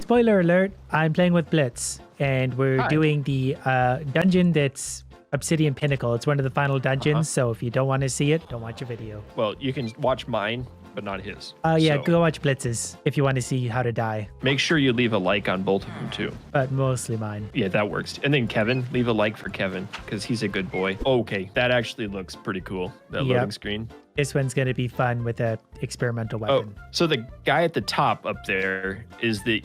Spoiler alert, I'm playing with Blitz, and we're doing the dungeon that's Obsidian Pinnacle. It's one of the final dungeons, so if you don't want to see it, don't watch a video. Well, you can watch mine, but not his. Oh, yeah, go watch Blitz's if you want to see how to die. Make sure you leave a like on both of them, too. But mostly mine. Yeah, that works. And then Kevin, leave a like for Kevin, because he's a good boy. Okay, that actually looks pretty cool, that loading screen. This one's going to be fun with a experimental weapon. Oh, so the guy at the top up there is the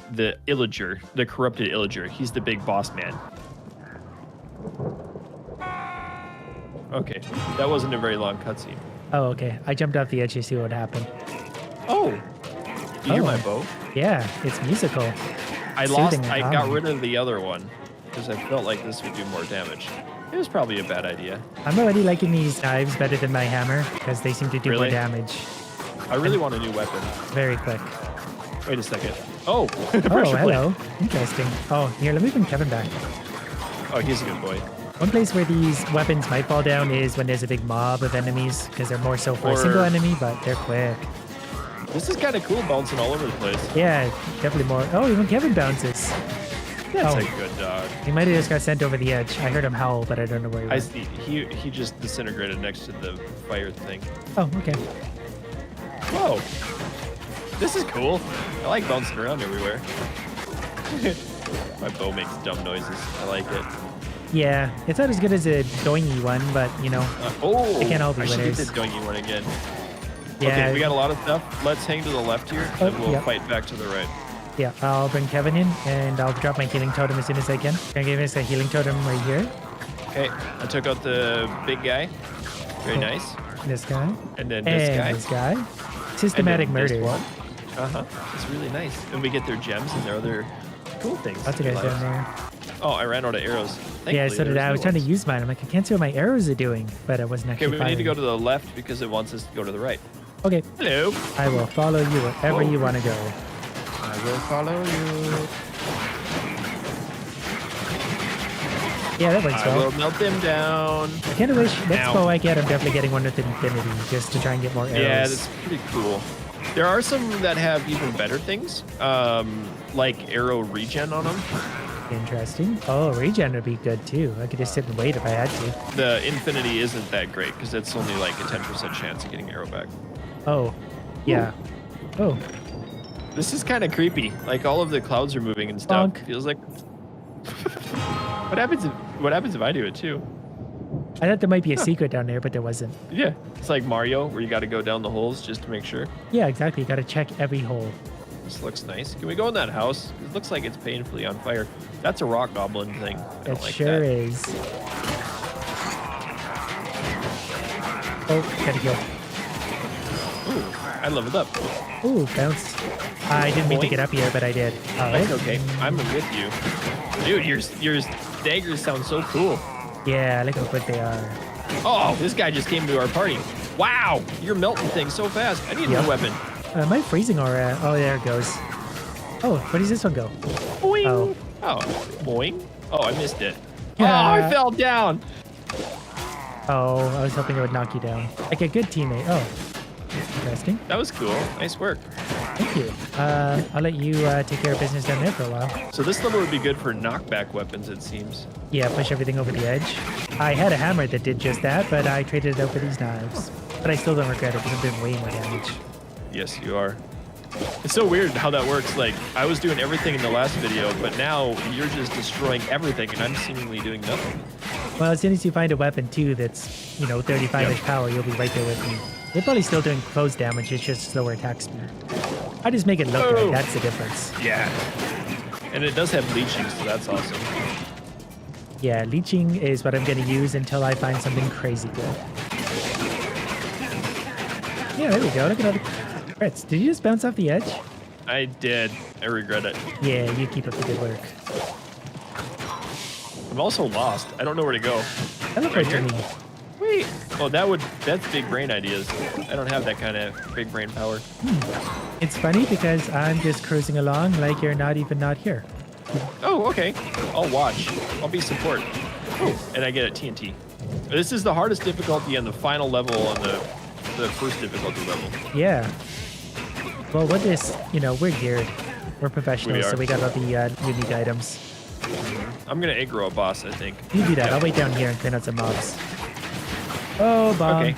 Illager, the corrupted Illager. He's the big boss man. Okay, that wasn't a very long cutscene. Oh, okay. I jumped off the edge to see what happened. Oh, you hear my bow? Yeah, it's musical. I got rid of the other one because I felt like this would do more damage. It was probably a bad idea. I'm already liking these knives better than my hammer because they seem to do more damage. I really want a new weapon. Very quick. Wait a second. Oh, oh, hello. Interesting. Oh, here, let me bring Kevin back. Oh, he's a good boy. One place where these weapons might fall down is when there's a big mob of enemies because they're more so for a single enemy, but they're quick. This is kind of cool, bouncing all over the place. Yeah, definitely more. Oh, even Kevin bounces. That's a good dog. He might have just got sent over the edge. I heard him howl, but I don't know where he went. He just disintegrated next to the fire thing. Oh, okay. Whoa. This is cool. I like bouncing around everywhere. My bow makes dumb noises. I like it. Yeah, it's not as good as a doingy one, but, you know, it can't all be winners. I should get the doingy one again. Yeah. Okay, we got a lot of stuff. Let's hang to the left here, and we'll fight back to the right. Yeah, I'll bring Kevin in, and I'll drop my healing totem as soon as I can. Can I give us a healing totem right here? Okay, I took out the big guy. Very nice. This guy. And then this guy. Systematic murder. It's really nice. And we get their gems and their other cool things. Lots of guys down there. Oh, I ran out of arrows. Yeah, so did I. I was trying to use mine. I'm like, I can't see what my arrows are doing, but I wasn't actually Okay, we need to go to the left because it wants us to go to the right. Okay. Hello. I will follow you wherever you want to go. I will follow you. Yeah, that works well. I will melt them down. I kind of wish next bow I get, I'm definitely getting one with infinity just to try and get more arrows. Yeah, that's pretty cool. There are some that have even better things, like arrow regen on them. Interesting. Oh, regen would be good too. I could just sit and wait if I had to. The infinity isn't that great because it's only like a 10% chance of getting arrow back. Oh, yeah. Ooh. Oh. This is kind of creepy. Like all of the clouds are moving and stuff. Feels like. What happens if I do it too? I thought there might be a secret down there, but there wasn't. Yeah, it's like Mario where you got to go down the holes just to make sure. Yeah, exactly. You got to check every hole. This looks nice. Can we go in that house? It looks like it's painfully on fire. That's a rock goblin thing. It sure is. Oh, gotta heal. Ooh, I leveled up. Ooh, bounce. I didn't mean to get up here, but I did. All right. That's okay. I'm with you. Dude, your daggers sound so cool. Yeah, look how quick they are. Oh, this guy just came to our party. Wow, you're melting things so fast. I need a new weapon. My freezing aura. Oh, there it goes. Oh, where does this one go? Boing. Oh, boing. Oh, I missed it. Oh, I fell down. Oh, I was hoping it would knock you down. Like a good teammate. Oh, interesting. That was cool. Nice work. Thank you. I'll let you take care of business down there for a while. So this level would be good for knockback weapons, it seems. Yeah, push everything over the edge. I had a hammer that did just that, but I traded it out for these knives. But I still don't regret it because I'm doing way more damage. Yes, you are. It's so weird how that works. Like, I was doing everything in the last video, but now you're just destroying everything, and I'm seemingly doing nothing. Well, as soon as you find a weapon, too, that's, 35-ish power, you'll be right there with me. They're probably still doing close damage. It's just slower attack speed. I just make it look good. That's the difference. Yeah. And it does have leeching, so that's awesome. Yeah, leeching is what I'm going to use until I find something crazy good. Yeah, there we go. Look at all the crits. Did you just bounce off the edge? I did. I regret it. Yeah, you keep up the good work. I'm also lost. I don't know where to go. That looked right to me. Wait. Oh, that's big brain ideas. I don't have that kind of big brain power. It's funny because I'm just cruising along like you're not here. Oh, okay. I'll watch. I'll be support. Oh, and I get a TNT. This is the hardest difficulty and the final level on the first difficulty level. Yeah. Well, with this, we're geared. We're professionals, so we got all the unique items. I'm gonna aggro a boss, I think. You do that. I'll wait down here and clean out some mobs. Oh, bomb. Okay.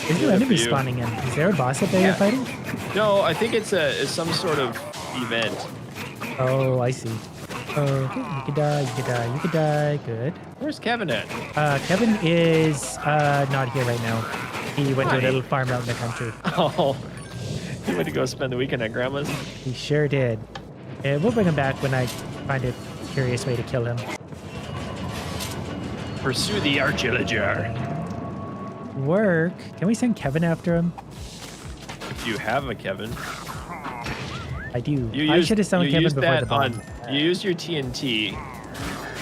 There's no enemies spawning in. Is there a boss up there you're fighting? No, I think it's some sort of event. Oh, I see. Oh, okay. You could die, you could die, you could die. Good. Where's Kevin at? Kevin is not here right now. He went to a little farm out in the country. Oh, he went to go spend the weekend at Grandma's? He sure did. We'll bring him back when I find a curious way to kill him. Pursue the archillager. Work. Can we send Kevin after him? If you have a Kevin. I do. I should have summoned Kevin before the bomb. You used your TNT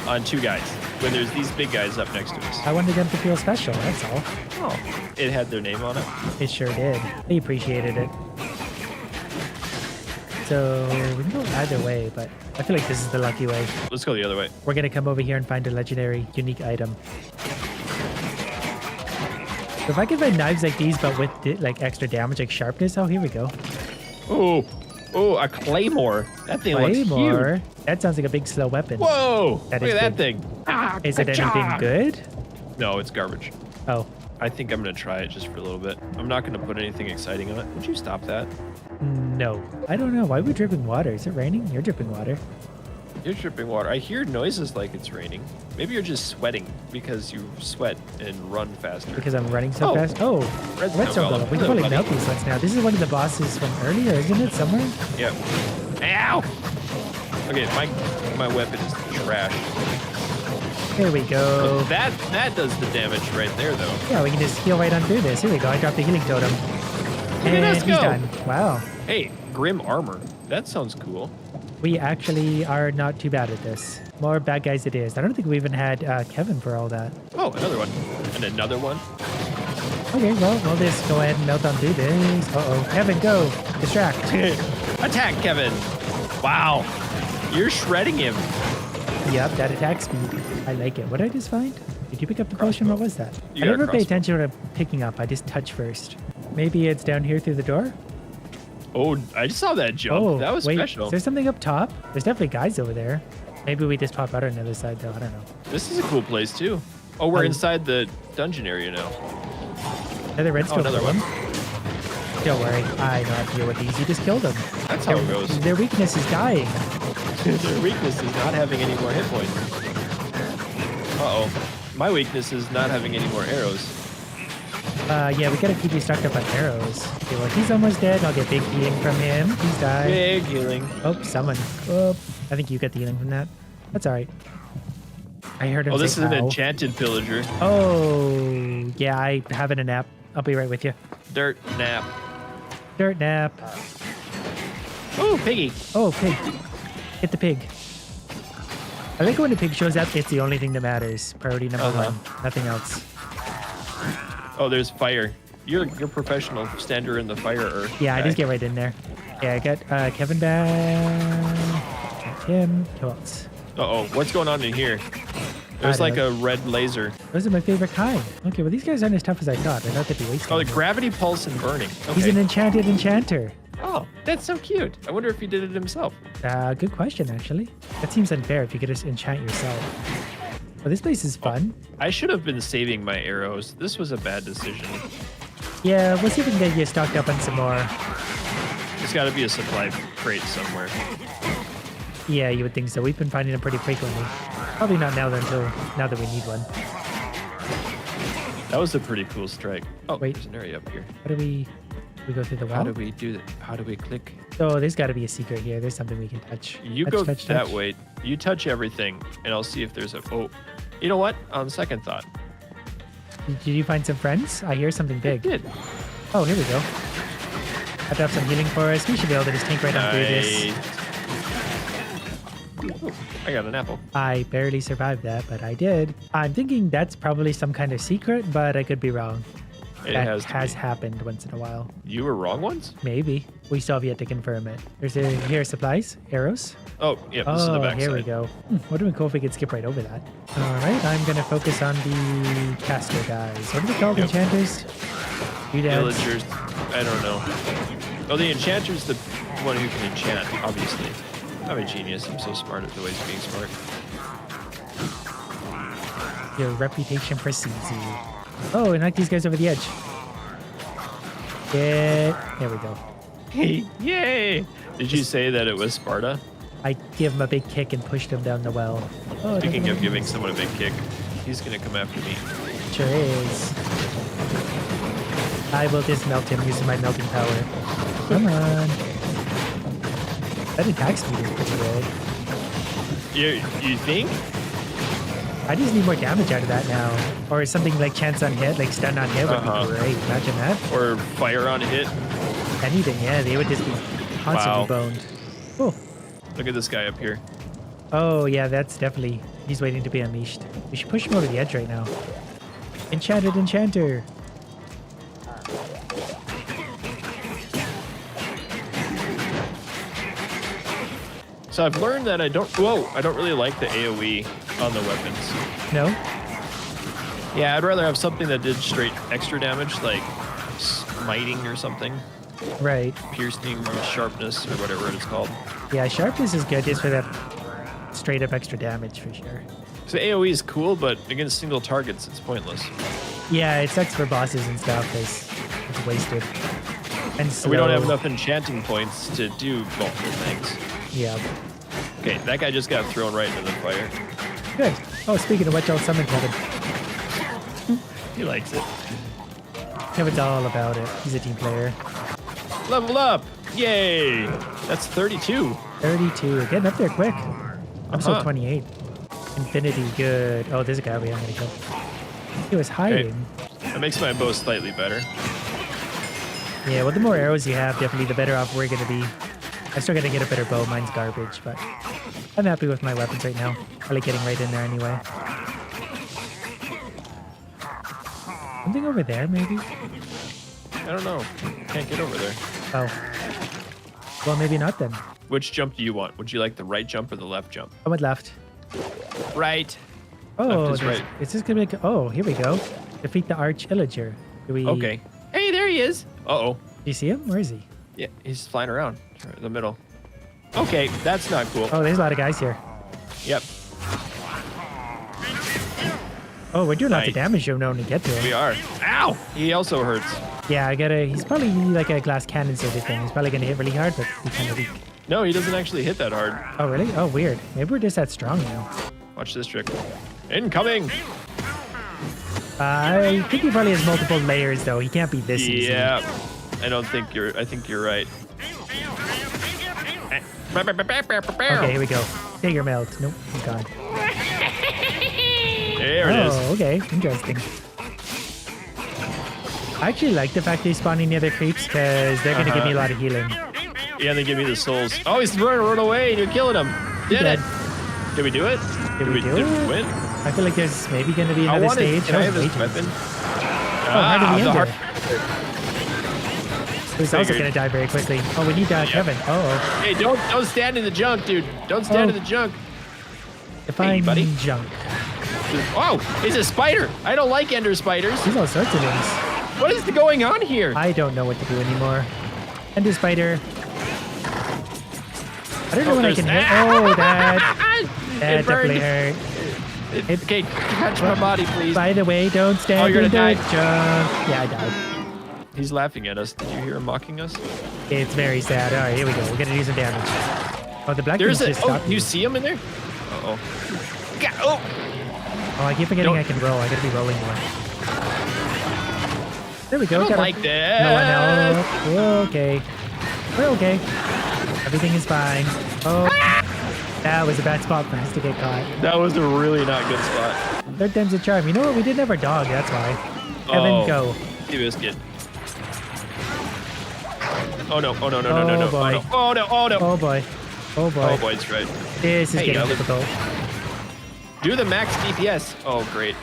on 2 guys when there's these big guys up next to us. I wanted them to feel special, that's all. Oh, it had their name on it? It sure did. They appreciated it. So we can go either way, but I feel like this is the lucky way. Let's go the other way. We're going to come over here and find a legendary unique item. So if I can find knives like these, but with like extra damage, like sharpness, oh, here we go. Oh, a claymore. That thing looks huge. That sounds like a big slow weapon. Whoa! Look at that thing. Is it anything good? No, it's garbage. Oh. I think I'm going to try it just for a little bit. I'm not going to put anything exciting on it. Would you stop that? No. I don't know. Why are we dripping water? Is it raining? You're dripping water. You're dripping water. I hear noises like it's raining. Maybe you're just sweating because you sweat and run faster. Because I'm running so fast? Oh, redstone golem. We can probably melt these ones now. This is one of the bosses from earlier, isn't it? Somewhere? Yep. Ow! Okay, my weapon is trash. Here we go. That does the damage right there, though. Yeah, we can just heal right on through this. Here we go. I dropped the healing totem. And us he's go. done. Wow. Hey, grim armor. That sounds cool. We actually are not too bad at this. More bad guys it is. I don't think we even had Kevin for all that. Oh, another one. And another one. Okay, well, we'll just go ahead and melt on through this. Uh-oh. Kevin, go. Distract. Attack, Kevin. Wow. You're shredding him. Yep, that attack speed. I like it. What did I just find? Did you pick up the potion? What was that? You I got a never pay crossbow. attention to what I'm picking up. I just touch first. Maybe it's down here through the door? Oh, I just saw that jump. Oh, That was wait, special. Is there something up top? There's definitely guys over there. Maybe we just pop out on the other side, though. I don't know. This is a cool place, too. Oh, we're inside the dungeon area now. Another redstone another golem. Don't worry. I know how to deal with these. You just killed them. That's how it goes. Their weakness is dying. Their weakness is not having any more hit points. Uh-oh. My weakness is not having any more arrows. Yeah, we gotta keep you stocked up on arrows. Okay, well, he's almost dead. I'll get big healing from him. He's died. Big healing. Oh, someone. Oh, I think you got the healing from that. That's all right. I heard him Oh, this say, is an "Ow." enchanted pillager. Oh, yeah, I having a nap. I'll be right with you. Dirt nap. Dirt nap. Oh, piggy. Oh, pig. Hit the pig. I think when the pig shows up, it's the only thing that matters. Priority number one. Nothing else. Oh, there's fire. You're professional stander in the fire. Yeah, I just get right in there. Yeah, I got Kevin back. Got him. Who else? Uh-oh. What's going on in here? There's like a red laser. Those are my favorite kind. Okay, well, these guys aren't as tough as I thought. I thought they'd be wasted. Oh, the gravity pulse and burning. Okay. He's an enchanted enchanter. Oh, that's so cute. I wonder if he did it himself. Good question, actually. That seems unfair if you could just enchant yourself. Well, this place is fun. I should have been saving my arrows. This was a bad decision. Yeah, we'll see if we can get you stocked up on some more. There's got to be a supply crate somewhere. Yeah, you would think so. We've been finding them pretty frequently. Probably not now until now that we need one. That was a pretty cool strike. Oh, wait. There's an area up here. How do we go through the wall? How do we do that? How do we click? Oh, there's got to be a secret here. There's something we can touch. You touch, go touch, that touch. way. You touch everything, and I'll see if there's a... Oh, you know what? On second thought. Did you find some friends? I hear something big. I did. Oh, here we go. I have some healing for us. We should be able to just tank right on through this. Ooh, I got an apple. I barely survived that, but I did. I'm thinking that's probably some kind of secret, but I could be wrong. It that has happened once in a while. You were wrong once? Maybe. We still have yet to confirm it. Here are supplies, arrows. Oh, yeah, this is the back here side. we go. Would have been cool if we could skip right over that. All right, I'm going to focus on the caster guys. What are they called? Yep. Enchanters? Doodads? Villagers. I don't know. Oh, the enchanter's the one who can enchant, obviously. I'm a genius. I'm so smart at the ways of being smart. Your reputation precedes you. Oh, and knock these guys over the edge. Yeah, there we go. Yay! Did you say that it was Sparta? I give him a big kick and pushed him down the well. Oh, Speaking of giving someone a big kick, he's gonna come after me. Sure is. I will dismelt him using my melting power. Come on. That attack speed is pretty good. You think? I just need more damage out of that now. Or something like chance on hit, like stun on hit would be great. Imagine that. Or fire on hit. Anything, yeah. They would just be constantly boned. Oh. Look at this guy up here. Oh, yeah, that's definitely... He's waiting to be unleashed. We should push him over the edge right now. Enchanted Enchanter. So I've learned that I don't really like the AoE on the weapons. No? Yeah, I'd rather have something that did straight extra damage, like smiting or something. Right. Piercing, sharpness, or whatever it's called. Yeah, sharpness is good just for that straight up extra damage for sure. So AoE is cool, but against single targets, it's pointless. Yeah, it sucks for bosses and stuff because it's wasted. And slow. We don't have enough enchanting points to do multiple things. Yeah. Okay, that guy just got thrown right into the fire. Good. Oh, speaking of which, I'll summon Kevin. He likes it. Kevin's all about it. He's a team player. Level up! Yay! That's 32. 32. Getting up there quick. I'm still 28. Infinity, good. Oh, there's a guy over here. I'm gonna kill. He was hiding. Okay. That makes my bow slightly better. Yeah, well, the more arrows you have, definitely the better off we're gonna be. I'm still gonna get a better bow. Mine's garbage, but I'm happy with my weapons right now. Probably getting right in there anyway. Something over there, maybe? I don't know. Can't get over there. Oh. Well, maybe not then. Which jump do you want? Would you like the right jump or the left jump? I went left. Right. Oh, left is right. Is this gonna be? Oh, here we go. Defeat the Arch Illager. Do we? Okay. Hey, there he is. Uh-oh. Do you see him? Where is he? Yeah, he's flying around right in the middle. Okay, that's not cool. Oh, there's a lot of guys here. Yep. Oh, we're doing lots of damage to him now to get to him. We are. Ow! He also hurts. Yeah, I gotta. He's probably like a glass cannon sort of thing. He's probably gonna hit really hard, but he's kind of weak. No, he doesn't actually hit that hard. Oh, really? Oh, weird. Maybe we're just that strong now. Watch this trick. Incoming! I think he probably has multiple layers, though. He can't be this easy. Yeah. I think you're right. Okay, here we go. Dagger melt. Nope, he's gone. There it is. Oh, okay. Interesting. I actually like the fact they spawn in the other creeps because they're going to give me a lot of healing. Yeah, they give me the souls. Oh, he's run away and you're killing him. Did it. Did we do it? Did we do it? Did we win? I feel like there's maybe going to be another stage. Can I have this weapon? Heart of the Ender. He's also going to die very quickly. Oh, we need Kevin. Uh-oh. Hey, don't stand in the junk, dude. Don't stand in the junk. Define buddy. junk. Oh, he's a spider. I don't like ender spiders. There's all sorts of things. What is going on here? I don't know what to do anymore. Ender spider. I don't know when I can hit. Oh, that definitely hurt. Okay, catch my body, please. By the way, don't stand in the junk. Yeah, I died. He's laughing at us. Did you hear him mocking us? It's very sad. All right, here we go. We're gonna do some damage. Oh, the black thing's just stopped me. You see him in there? Uh-oh. Oh, I keep forgetting I can roll. I gotta be rolling more. There we go. I don't like that. No. We're okay. We're okay. Everything is fine. Oh, that was a bad spot for us to get caught. That was a really not good spot. Third time's a charm. You know what? We didn't have our dog. That's why. Evan, go. Biscuit. Oh no! Oh no! No! No! No! No! Boy. Oh no! Oh no! Oh boy! Oh boy! Oh boy! It's right. This is getting difficult. Do the max DPS. Oh great.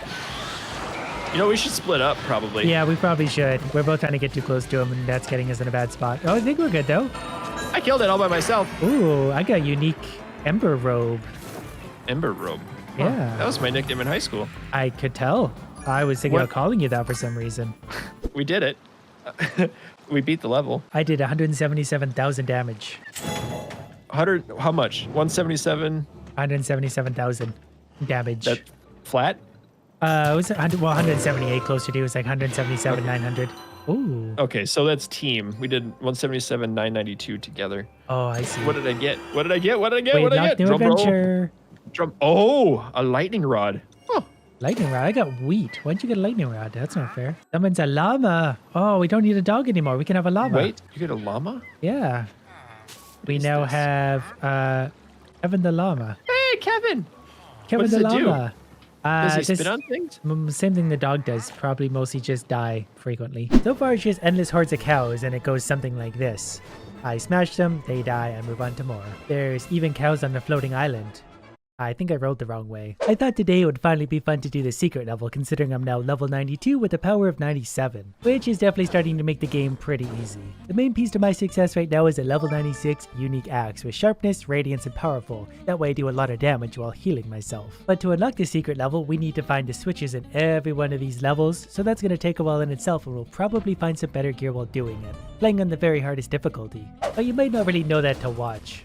You know we should split up probably. Yeah, we probably should. We're both trying to get too close to him, and that's getting us in a bad spot. Oh, I think we're good though. I killed it all by myself. Ooh, I got unique Ember Robe. Ember Robe. Yeah. Huh. That was my nickname in high school. I could tell. I was thinking of calling you that for some reason. We did it. We beat the level. I did 177,000 damage. 100, how much? 177? 177,000 damage. That flat? It was 178 closer to. It was like 177, 900. Ooh. Okay, so that's team. We did 177, 992 together. Oh, I see. What did I get? What did I get? What did I get? Wait, What did I get? new Drum roll. adventure. Oh, a lightning rod. Huh. Lightning rod? I got wheat. Why'd you get a lightning rod? That's not fair. Someone's a llama. Oh, we don't need a dog anymore. We can have a llama. Wait, you get a llama? Yeah. We is now this? have Kevin the llama. Hey, Kevin. Kevin does the it do? llama. Does he just- spit on things? Same thing the dog does. Probably mostly just die frequently. So far, it's just endless hordes of cows, and it goes something like this. I smash them, they die, I move on to more. There's even cows on the floating island. I think I rolled the wrong way. I thought today it would finally be fun to do the secret level, considering I'm now level 92 with a power of 97, which is definitely starting to make the game pretty easy. The main piece to my success right now is a level 96 unique axe with sharpness, radiance, and powerful. That way I do a lot of damage while healing myself. But to unlock the secret level, we need to find the switches in every one of these levels, so that's going to take a while in itself, and we'll probably find some better gear while doing it, playing on the very hardest difficulty. But you might not really know that to watch.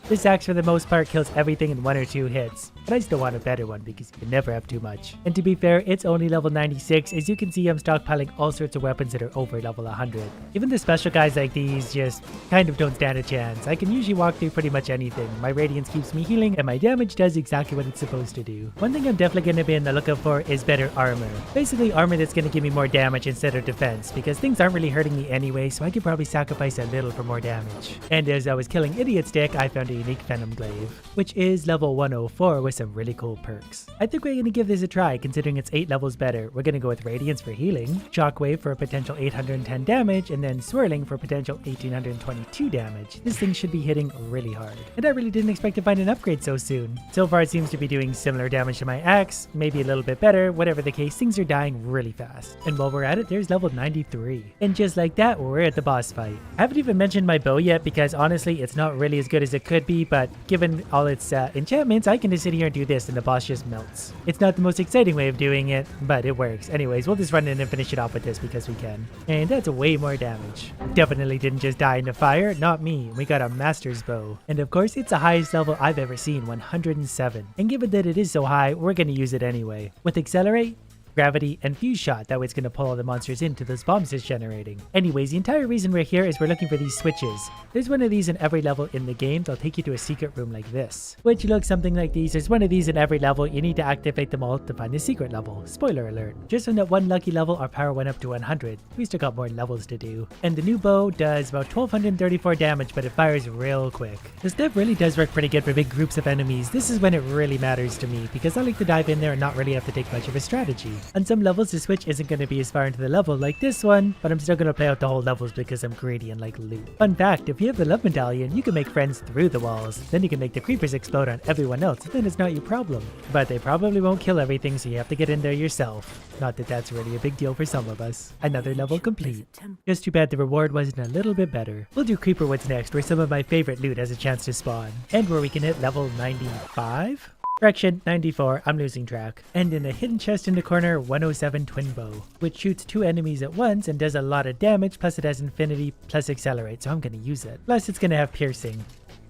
This axe for the most part kills everything in 1 or 2 hits, but I still want a better one because you can never have too much. And to be fair, it's only level 96. As you can see, I'm stockpiling all sorts of weapons that are over level 100. Even the special guys like these just kind of don't stand a chance. I can usually walk through pretty much anything. My radiance keeps me healing and my damage does exactly what it's supposed to do. One thing I'm definitely going to be on the lookout for is better armor. Basically armor that's going to give me more damage instead of defense, because things aren't really hurting me anyway, so I could probably sacrifice a little for more damage. And as I was killing Idiot Stick, I found a unique Venom Glaive, which is level 104 with some really cool perks. I think we're going to give this a try considering it's 8 levels better. We're going to go with Radiance for healing, Shockwave for a potential 810 damage, and then Swirling for potential 1822 damage. This thing should be hitting really hard. And I really didn't expect to find an upgrade so soon. So far it seems to be doing similar damage to my axe, maybe a little bit better, whatever the case, things are dying really fast. And while we're at it, there's level 93. And just like that, we're at the boss fight. I haven't even mentioned my bow yet because honestly it's not really as good as it could be, but given all its enchantments, I can just sit here and do this and the boss just melts. It's not the most exciting way of doing it, but it works. Anyways, we'll just run in and finish it off with this because we can. And that's way more damage. Definitely didn't just die in the fire, not me. We got a master's bow. And of course, it's the highest level I've ever seen, 107. And given that it is so high, we're going to use it anyway. With Accelerate, Gravity, and Fuse Shot, that way it's going to pull all the monsters into those bombs it's generating. Anyways, the entire reason we're here is we're looking for these switches. There's one of these in every level in the game. They'll take you to a secret room like this, which looks something like these. There's one of these in every level. You need to activate them all to find the secret level. Spoiler alert. Just on that one lucky level, our power went up to 100. We still got more levels to do. And the new bow does about 1234 damage, but it fires real quick. The stuff really does work pretty good for big groups of enemies. This is when it really matters to me, because I like to dive in there and not really have to take much of a strategy. On some levels, the switch isn't going to be as far into the level like this one, but I'm still going to play out the whole levels because I'm greedy and like loot. Fun fact, if you have the love medallion, you can make friends through the walls. Then you can make the creepers explode on everyone else, and then it's not your problem. But they probably won't kill everything, so you have to get in there yourself. Not that that's really a big deal for some of us. Another level complete. Just too bad the reward wasn't a little bit better. We'll do Creeper Woods next, where some of my favorite loot has a chance to spawn. And where we can hit level 95? Correction, 94, I'm losing track. And in a hidden chest in the corner, 107 Twin Bow, which shoots 2 enemies at once and does a lot of damage, plus it has Infinity, plus Accelerate, so I'm gonna use it. Plus it's gonna have Piercing.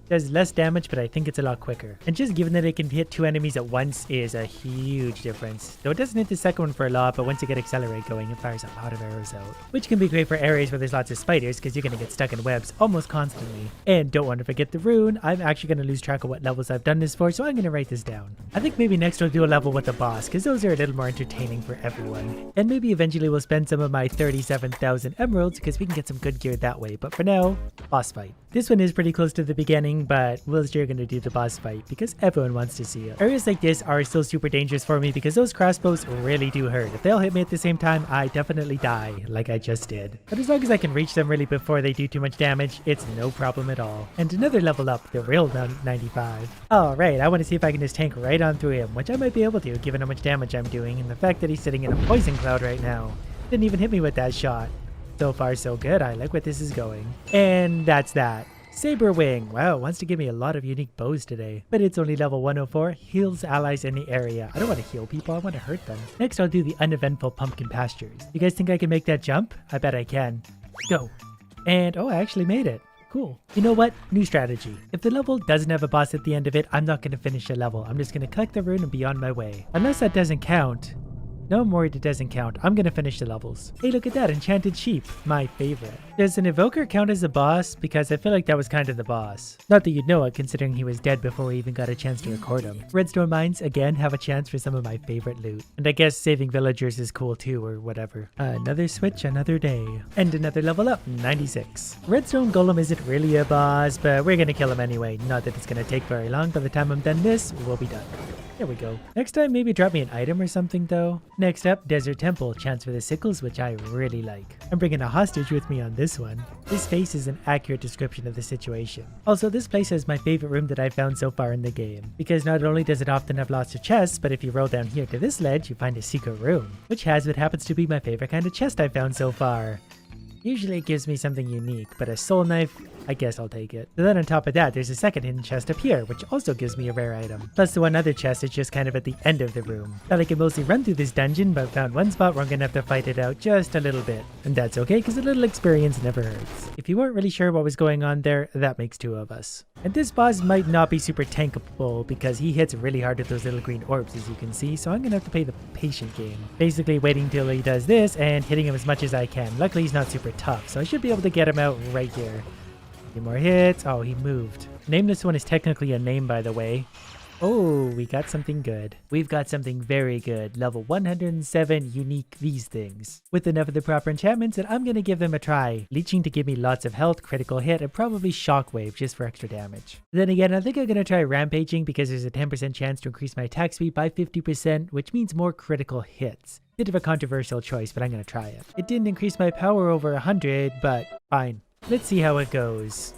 Does less damage, but I think it's a lot quicker. And just given that it can hit 2 enemies at once is a huge difference. Though it doesn't hit the second one for a lot, but once you get Accelerate going, it fires a lot of arrows out. Which can be great for areas where there's lots of spiders, because you're going to get stuck in webs almost constantly. And don't want to forget the rune. I'm actually going to lose track of what levels I've done this for, so I'm going to write this down. I think maybe next we'll do a level with the boss, because those are a little more entertaining for everyone. And maybe eventually we'll spend some of my 37,000 emeralds, because we can get some good gear that way. But for now, boss fight. This one is pretty close to the beginning, but we're still going to do the boss fight because everyone wants to see it. Areas like this are still super dangerous for me because those crossbows really do hurt. If they all hit me at the same time, I definitely die, like I just did. But as long as I can reach them really before they do too much damage, it's no problem at all. And another level up, the real 95. Alright, I want to see if I can just tank right on through him, which I might be able to given how much damage I'm doing and the fact that he's sitting in a poison cloud right now. Didn't even hit me with that shot. So far so good, I like where this is going. And that's that. Saber Wing. Wow, wants to give me a lot of unique bows today. But it's only level 104. Heals allies in the area. I don't want to heal people. I want to hurt them. Next, I'll do the uneventful pumpkin pastures. You guys think I can make that jump? I bet I can. Go. And oh, I actually made it. Cool. You know what? New strategy. If the level doesn't have a boss at the end of it, I'm not going to finish the level. I'm just going to collect the rune and be on my way. Unless that doesn't count. No, I'm worried it doesn't count. I'm gonna finish the levels. Hey, look at that, enchanted sheep. My favorite. Does an evoker count as a boss? Because I feel like that was kind of the boss. Not that you'd know it, considering he was dead before we even got a chance to record him. Redstone mines, again, have a chance for some of my favorite loot. And I guess saving villagers is cool too, or whatever. Another switch, another day. And another level up, 96. Redstone golem isn't really a boss, but we're gonna kill him anyway. Not that it's gonna take very long. By the time I'm done this, we'll be done. There we go. Next time, maybe drop me an item or something though. Next up, Desert Temple, chance for the sickles, which I really like. I'm bringing a hostage with me on this one. This face is an accurate description of the situation. Also, this place is my favorite room that I've found so far in the game, because not only does it often have lots of chests, but if you roll down here to this ledge, you find a secret room, which has what happens to be my favorite kind of chest I've found so far. Usually it gives me something unique, but a soul knife, I guess I'll take it. So then on top of that, there's a second hidden chest up here, which also gives me a rare item. Plus the one other chest is just kind of at the end of the room. Thought I could mostly run through this dungeon, but found one spot where I'm gonna have to fight it out just a little bit. And that's okay, because a little experience never hurts. If you weren't really sure what was going on there, that makes two of us. And this boss might not be super tankable, because he hits really hard with those little green orbs, as you can see, so I'm gonna have to play the patient game. Basically waiting till he does this, and hitting him as much as I can. Luckily he's not super tough, so I should be able to get him out right here. A few more hits. Oh, he moved. Nameless one is technically a name, by the way. Oh, we got something good. We've got something very good. Level 107 unique these things. With enough of the proper enchantments, and I'm gonna give them a try. Leeching to give me lots of health, critical hit, and probably shockwave just for extra damage. Then again, I think I'm gonna try rampaging because there's a 10% chance to increase my attack speed by 50%, which means more critical hits. Bit of a controversial choice, but I'm gonna try it. It didn't increase my power over 100, but fine. Let's see how it goes.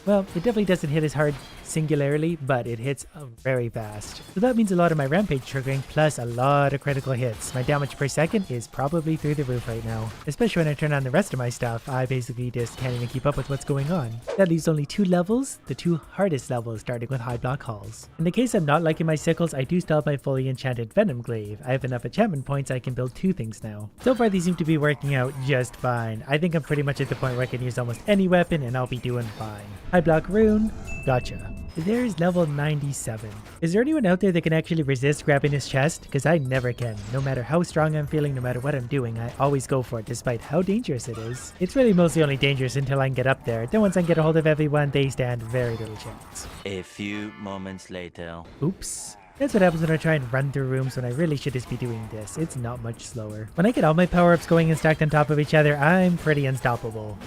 Well, it definitely doesn't hit as hard singularly, but it hits very fast. So that means a lot of my rampage triggering plus a lot of critical hits. My damage per second is probably through the roof right now. Especially when I turn on the rest of my stuff, I basically just can't even keep up with what's going on. That leaves only 2 levels, the 2 hardest levels starting with high block halls. In the case I'm not liking my sickles, I do still have my fully enchanted venom glaive. I have enough enchantment points I can build 2 things now. So far these seem to be working out just fine. I think I'm pretty much at the point where I can use almost any weapon and I'll be doing fine. High block rune, gotcha. There's level 97. Is there anyone out there that can actually resist grabbing his chest? Because I never can. No matter how strong I'm feeling, no matter what I'm doing, I always go for it despite how dangerous it is. It's really mostly only dangerous until I can get up there. Then once I get a hold of everyone, they stand very little chance. A few moments later. Oops. That's what happens when I try and run through rooms when I really should just be doing this. It's not much slower. When I get all my power-ups going and stacked on top of each other, I'm pretty unstoppable.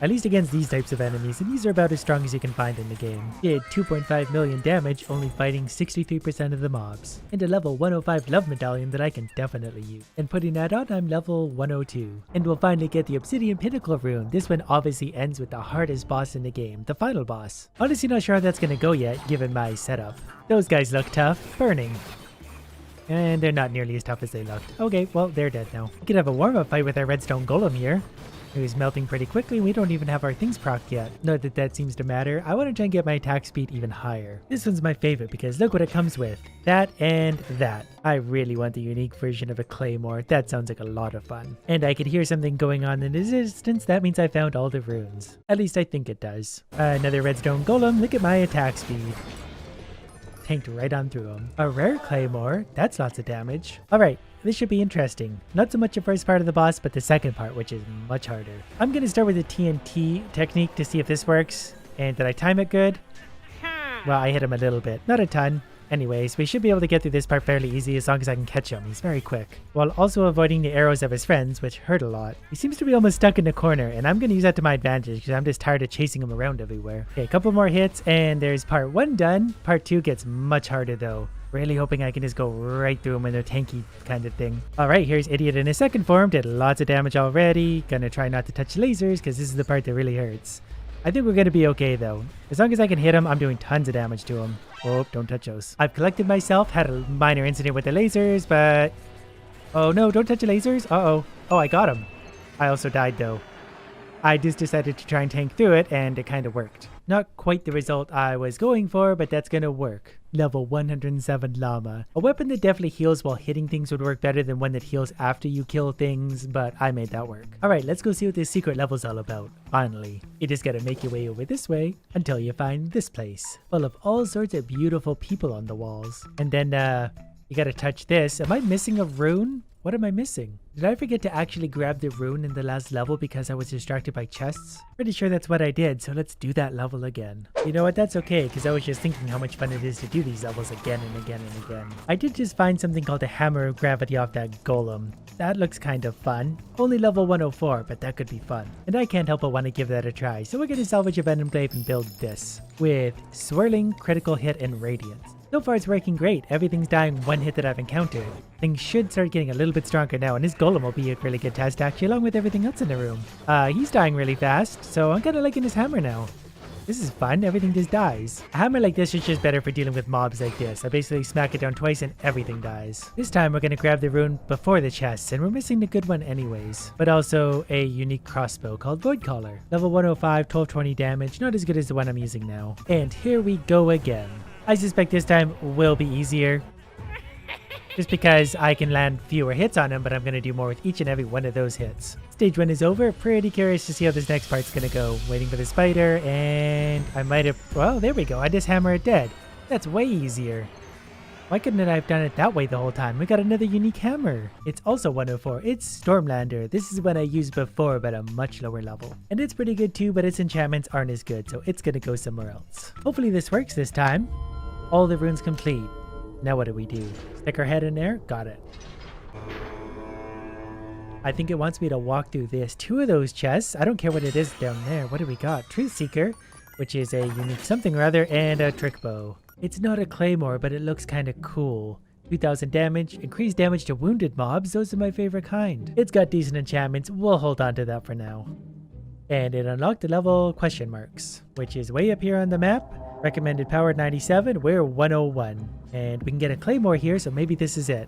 At least against these types of enemies, and these are about as strong as you can find in the game. Did 2.5 million damage, only fighting 63% of the mobs. And a level 105 love medallion that I can definitely use. And putting that on, I'm level 102. And we'll finally get the obsidian pinnacle rune. This one obviously ends with the hardest boss in the game, the final boss. Honestly not sure how that's gonna go yet, given my setup. Those guys look tough. Burning. And they're not nearly as tough as they looked. Okay, well, they're dead now. We could have a warm-up fight with our redstone golem here. Who's melting pretty quickly. We don't even have our things procced yet. Not that that seems to matter. I want to try and get my attack speed even higher. This one's my favorite because look what it comes with. That and that. I really want the unique version of a claymore. That sounds like a lot of fun. And I could hear something going on in the distance. That means I found all the runes. At least I think it does. Another redstone golem. Look at my attack speed. Tanked right on through him. A rare claymore. That's lots of damage. Alright. This should be interesting. Not so much the first part of the boss, but the second part, which is much harder. I'm going to start with the TNT technique to see if this works. And did I time it good? Well, I hit him a little bit. Not a ton. Anyways, we should be able to get through this part fairly easy as long as I can catch him. He's very quick. While also avoiding the arrows of his friends, which hurt a lot. He seems to be almost stuck in the corner, and I'm going to use that to my advantage because I'm just tired of chasing him around everywhere. Okay, a couple more hits, and there's part 1 done. Part 2 gets much harder though. Really hoping I can just go right through him with a tanky kind of thing. Alright, here's Idiot in his second form. Did lots of damage already. Gonna try not to touch lasers because this is the part that really hurts. I think we're gonna be okay though. As long as I can hit him, I'm doing tons of damage to him. Oh, don't touch those. I've collected myself, had a minor incident with the lasers, but... Oh no, don't touch the lasers. Uh-oh. Oh, I got him. I also died though. I just decided to try and tank through it, and it kind of worked. Not quite the result I was going for, but that's gonna work. Level 107 llama. A weapon that definitely heals while hitting things would work better than one that heals after you kill things, but I made that work. Alright, let's go see what this secret level's all about. Finally. You just gotta make your way over this way until you find this place, full of all sorts of beautiful people on the walls. And then, you gotta touch this. Am I missing a rune? What am I missing? Did I forget to actually grab the rune in the last level because I was distracted by chests? Pretty sure that's what I did, so let's do that level again. You know what, that's okay, because I was just thinking how much fun it is to do these levels again and again and again. I did just find something called a hammer of gravity off that golem. That looks kind of fun. Only level 104, but that could be fun. And I can't help but want to give that a try, so we're going to salvage a venom glaive and build this. With swirling, critical hit, and radiance. So far it's working great. Everything's dying one hit that I've encountered. Things should start getting a little bit stronger now, and his golem will be a really good test actually, along with everything else in the room. He's dying really fast, so I'm kind of liking his hammer now. This is fun, everything just dies. A hammer like this is just better for dealing with mobs like this. I basically smack it down twice and everything dies. This time we're going to grab the rune before the chests, and we're missing the good one anyways. But also a unique crossbow called Void Collar. Level 105, 1220 damage, not as good as the one I'm using now. And here we go again. I suspect this time will be easier. Just because I can land fewer hits on him, but I'm going to do more with each and every one of those hits. Stage 1 is over. Pretty curious to see how this next part's going to go. Waiting for the spider, and I might have... Well, there we go. I just hammer it dead. That's way easier. Why couldn't I have done it that way the whole time? We got another unique hammer. It's also 104. It's Stormlander. This is one I used before, but a much lower level. And it's pretty good too, but its enchantments aren't as good, so it's going to go somewhere else. Hopefully this works this time. All the runes complete. Now what do we do? Stick our head in there? Got it. I think it wants me to walk through this. 2 of those chests. I don't care what it is down there. What do we got? Truth Seeker, which is a unique something or other, and a trick bow. It's not a claymore, but it looks kind of cool. 2000 damage, increased damage to wounded mobs. Those are my favorite kind. It's got decent enchantments. We'll hold on to that for now. And it unlocked the level question marks, which is way up here on the map. Recommended power 97, we're 101. And we can get a claymore here, so maybe this is it.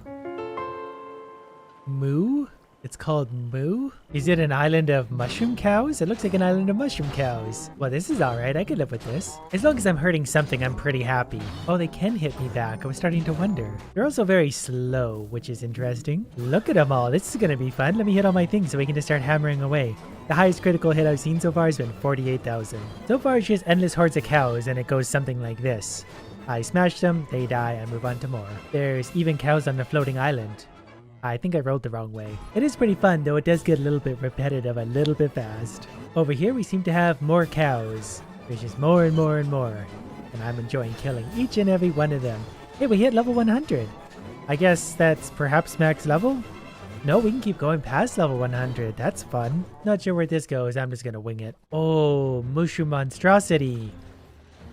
Moo? It's called Moo? Is it an island of mushroom cows? It looks like an island of mushroom cows. Well, this is alright, I could live with this. As long as I'm hurting something, I'm pretty happy. Oh, they can hit me back, I was starting to wonder. They're also very slow, which is interesting. Look at them all, this is gonna be fun. Let me hit all my things so we can just start hammering away. The highest critical hit I've seen so far has been 48,000. So far it's just endless hordes of cows, and it goes something like this. I smash them, they die, I move on to more. There's even cows on the floating island. I think I rolled the wrong way. It is pretty fun, though it does get a little bit repetitive, a little bit fast. Over here we seem to have more cows. There's just more and more and more. And I'm enjoying killing each and every one of them. Hey, we hit level 100. I guess that's perhaps max level? No, we can keep going past level 100. That's fun. Not sure where this goes. I'm just gonna wing it. Oh, mushroom monstrosity.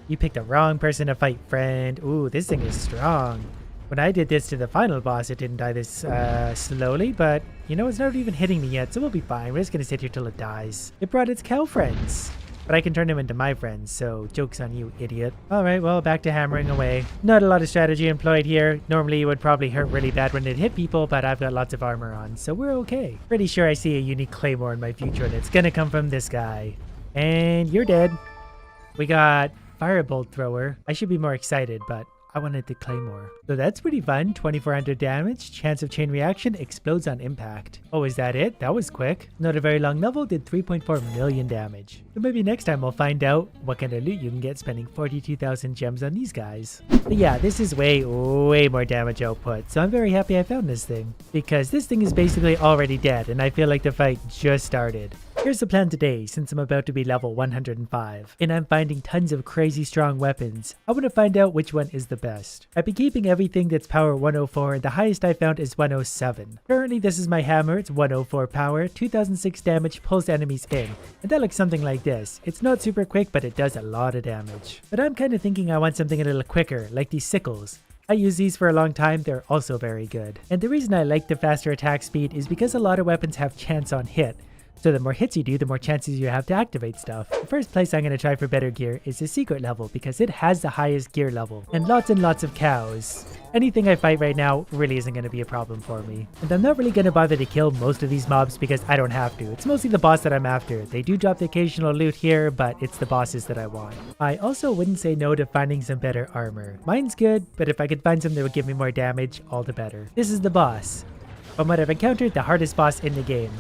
You picked the wrong person to fight, friend. Ooh, this thing is strong. When I did this to the final boss, it didn't die this slowly, but you know, it's not even hitting me yet, so we'll be fine. We're just gonna sit here till it dies. It brought its cow friends. But I can turn them into my friends, so joke's on you, idiot. Alright, well, back to hammering away. Not a lot of strategy employed here. Normally it would probably hurt really bad when it hit people, but I've got lots of armor on, so we're okay. Pretty sure I see a unique claymore in my future, and it's gonna come from this guy. And you're dead. We got Firebolt Thrower. I should be more excited, but I wanted the claymore. So that's pretty fun. 2400 damage, chance of chain reaction, explodes on impact. Oh, is that it? That was quick. Not a very long level, did 3.4 million damage. So maybe next time we'll find out what kind of loot you can get spending 42,000 gems on these guys. But yeah, this is way more damage output. So I'm very happy I found this thing. Because this thing is basically already dead, and I feel like the fight just started. Here's the plan today, since I'm about to be level 105, and I'm finding tons of crazy strong weapons. I want to find out which one is the best. I've been keeping everything that's power 104, and the highest I found is 107. Currently this is my hammer, it's 104 power, 2006 damage, pulls enemies in, and that looks something like this. It's not super quick, but it does a lot of damage. But I'm kind of thinking I want something a little quicker, like these sickles. I use these for a long time, they're also very good. And the reason I like the faster attack speed is because a lot of weapons have chance on hit. So the more hits you do, the more chances you have to activate stuff. The first place I'm going to try for better gear is the secret level because it has the highest gear level and lots of cows. Anything I fight right now really isn't going to be a problem for me. And I'm not really going to bother to kill most of these mobs because I don't have to. It's mostly the boss that I'm after. They do drop the occasional loot here, but it's the bosses that I want. I also wouldn't say no to finding some better armor. Mine's good, but if I could find some that would give me more damage, all the better. This is the boss. From what I've encountered, the hardest boss in the game.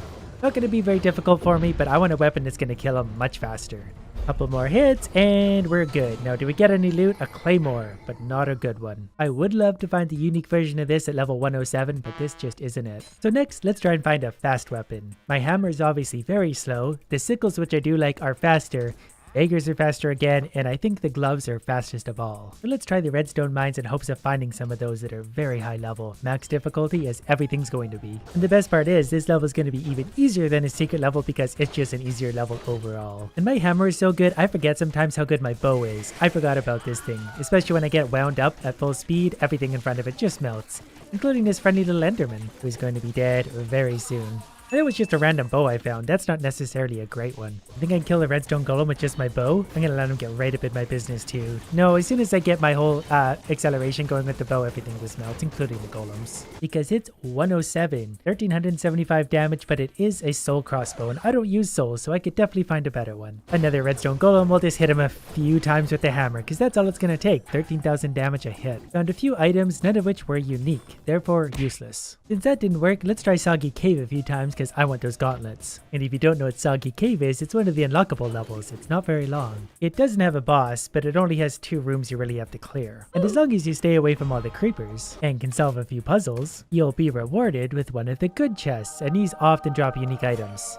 Not going to be very difficult for me, but I want a weapon that's going to kill him much faster. Couple more hits and we're good. Now, do we get any loot? A claymore, but not a good one. I would love to find the unique version of this at level 107, but this just isn't it. So next, let's try and find a fast weapon. My hammer is obviously very slow. The sickles, which I do like, are faster. Daggers are faster again, and I think the gloves are fastest of all. So let's try the redstone mines in hopes of finding some of those that are very high level. Max difficulty as everything's going to be. And the best part is, this level is going to be even easier than a secret level because it's just an easier level overall. And my hammer is so good, I forget sometimes how good my bow is. I forgot about this thing. Especially when I get wound up at full speed, everything in front of it just melts. Including this friendly little enderman, who's going to be dead very soon. And it was just a random bow I found. That's not necessarily a great one. I think I can kill the redstone golem with just my bow. I'm gonna let him get right up in my business too. No, as soon as I get my whole acceleration going with the bow, everything just melts, including the golems. Because it's 107, 1375 damage, but it is a soul crossbow, and I don't use souls, so I could definitely find a better one. Another redstone golem, we'll just hit him a few times with the hammer, because that's all it's gonna take, 13,000 damage a hit. Found a few items, none of which were unique, therefore useless. Since that didn't work, let's try Soggy Cave a few times, because I want those gauntlets. And if you don't know what Soggy Cave is, it's one of the unlockable levels. It's not very long. It doesn't have a boss, but it only has 2 rooms you really have to clear. And as long as you stay away from all the creepers and can solve a few puzzles, you'll be rewarded with one of the good chests, and these often drop unique items.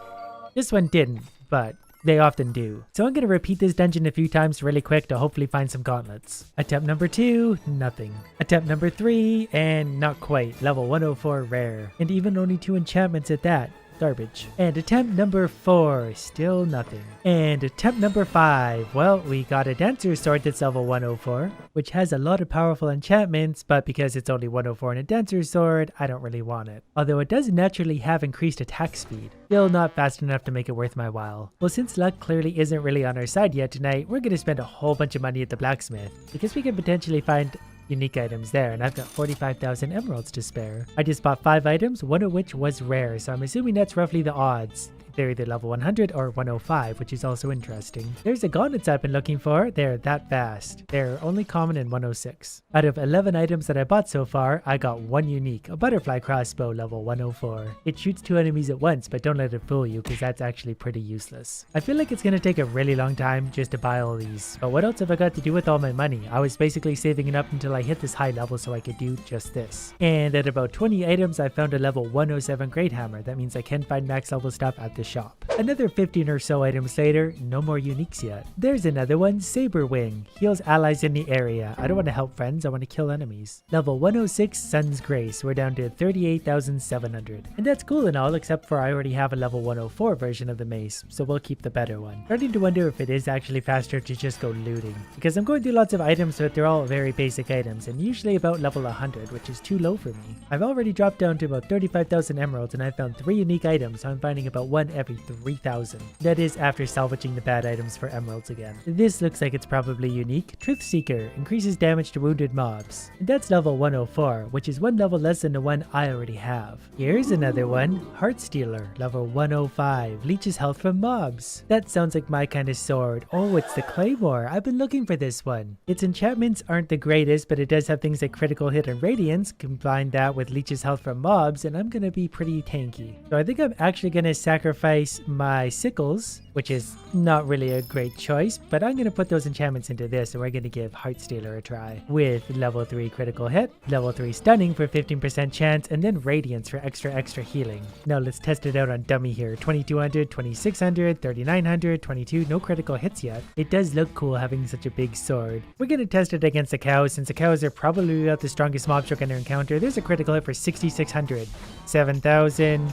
This one didn't, but they often do. So I'm going to repeat this dungeon a few times really quick to hopefully find some gauntlets. Attempt number 2, nothing. Attempt number 3, and not quite. Level 104 rare. And even only 2 enchantments at that. Garbage. And attempt number 4, still nothing. And attempt number 5, well, we got a dancer's sword that's level 104, which has a lot of powerful enchantments, but because it's only 104 and a dancer's sword, I don't really want it. Although it does naturally have increased attack speed. Still not fast enough to make it worth my while. Well, since luck clearly isn't really on our side yet tonight, we're gonna spend a whole bunch of money at the blacksmith, because we can potentially find unique items there, and I've got 45,000 emeralds to spare. I just bought 5 items, one of which was rare, so I'm assuming that's roughly the odds. They're either level 100 or 105, which is also interesting. There's the gauntlets I've been looking for. They're that fast. They're only common in 106. Out of 11 items that I bought so far, I got 1 unique, a butterfly crossbow level 104. It shoots 2 enemies at once, but don't let it fool you because that's actually pretty useless. I feel like it's going to take a really long time just to buy all these. But what else have I got to do with all my money? I was basically saving it up until I hit this high level so I could do just this. And at about 20 items, I found a level 107 great hammer. That means I can find max level stuff at the shop. Another 15 or so items later, no more uniques yet. There's another one, Saber Wing. Heals allies in the area. I don't want to help friends, I want to kill enemies. Level 106 Sun's Grace. We're down to 38,700. And that's cool and all, except for I already have a level 104 version of the mace, so we'll keep the better one. Starting to wonder if it is actually faster to just go looting, because I'm going through lots of items, but they're all very basic items, and usually about level 100, which is too low for me. I've already dropped down to about 35,000 emeralds, and I found 3 unique items, so I'm finding about 1 every 3,000. That is after salvaging the bad items for emeralds again. This looks like it's probably unique. Truth Seeker increases damage to wounded mobs. And that's level 104, which is 1 level less than the one I already have. Here's another one, Heart Stealer, level 105, leeches health from mobs. That sounds like my kind of sword. Oh, it's the Claymore. I've been looking for this one. Its enchantments aren't the greatest, but it does have things like critical hit and radiance. Combine that with leeches health from mobs, and I'm gonna be pretty tanky. So I think I'm actually gonna sacrifice my sickles, which is not really a great choice, but I'm going to put those enchantments into this, and we're going to give Heart Stealer a try. With level 3 critical hit, level 3 stunning for 15% chance, and then radiance for extra healing. Now let's test it out on dummy here. 2200, 2600, 3900, 22, no critical hits yet. It does look cool having such a big sword. We're going to test it against the cows, since the cows are probably about the strongest mobs you're going to encounter. There's a critical hit for 6600, 7000.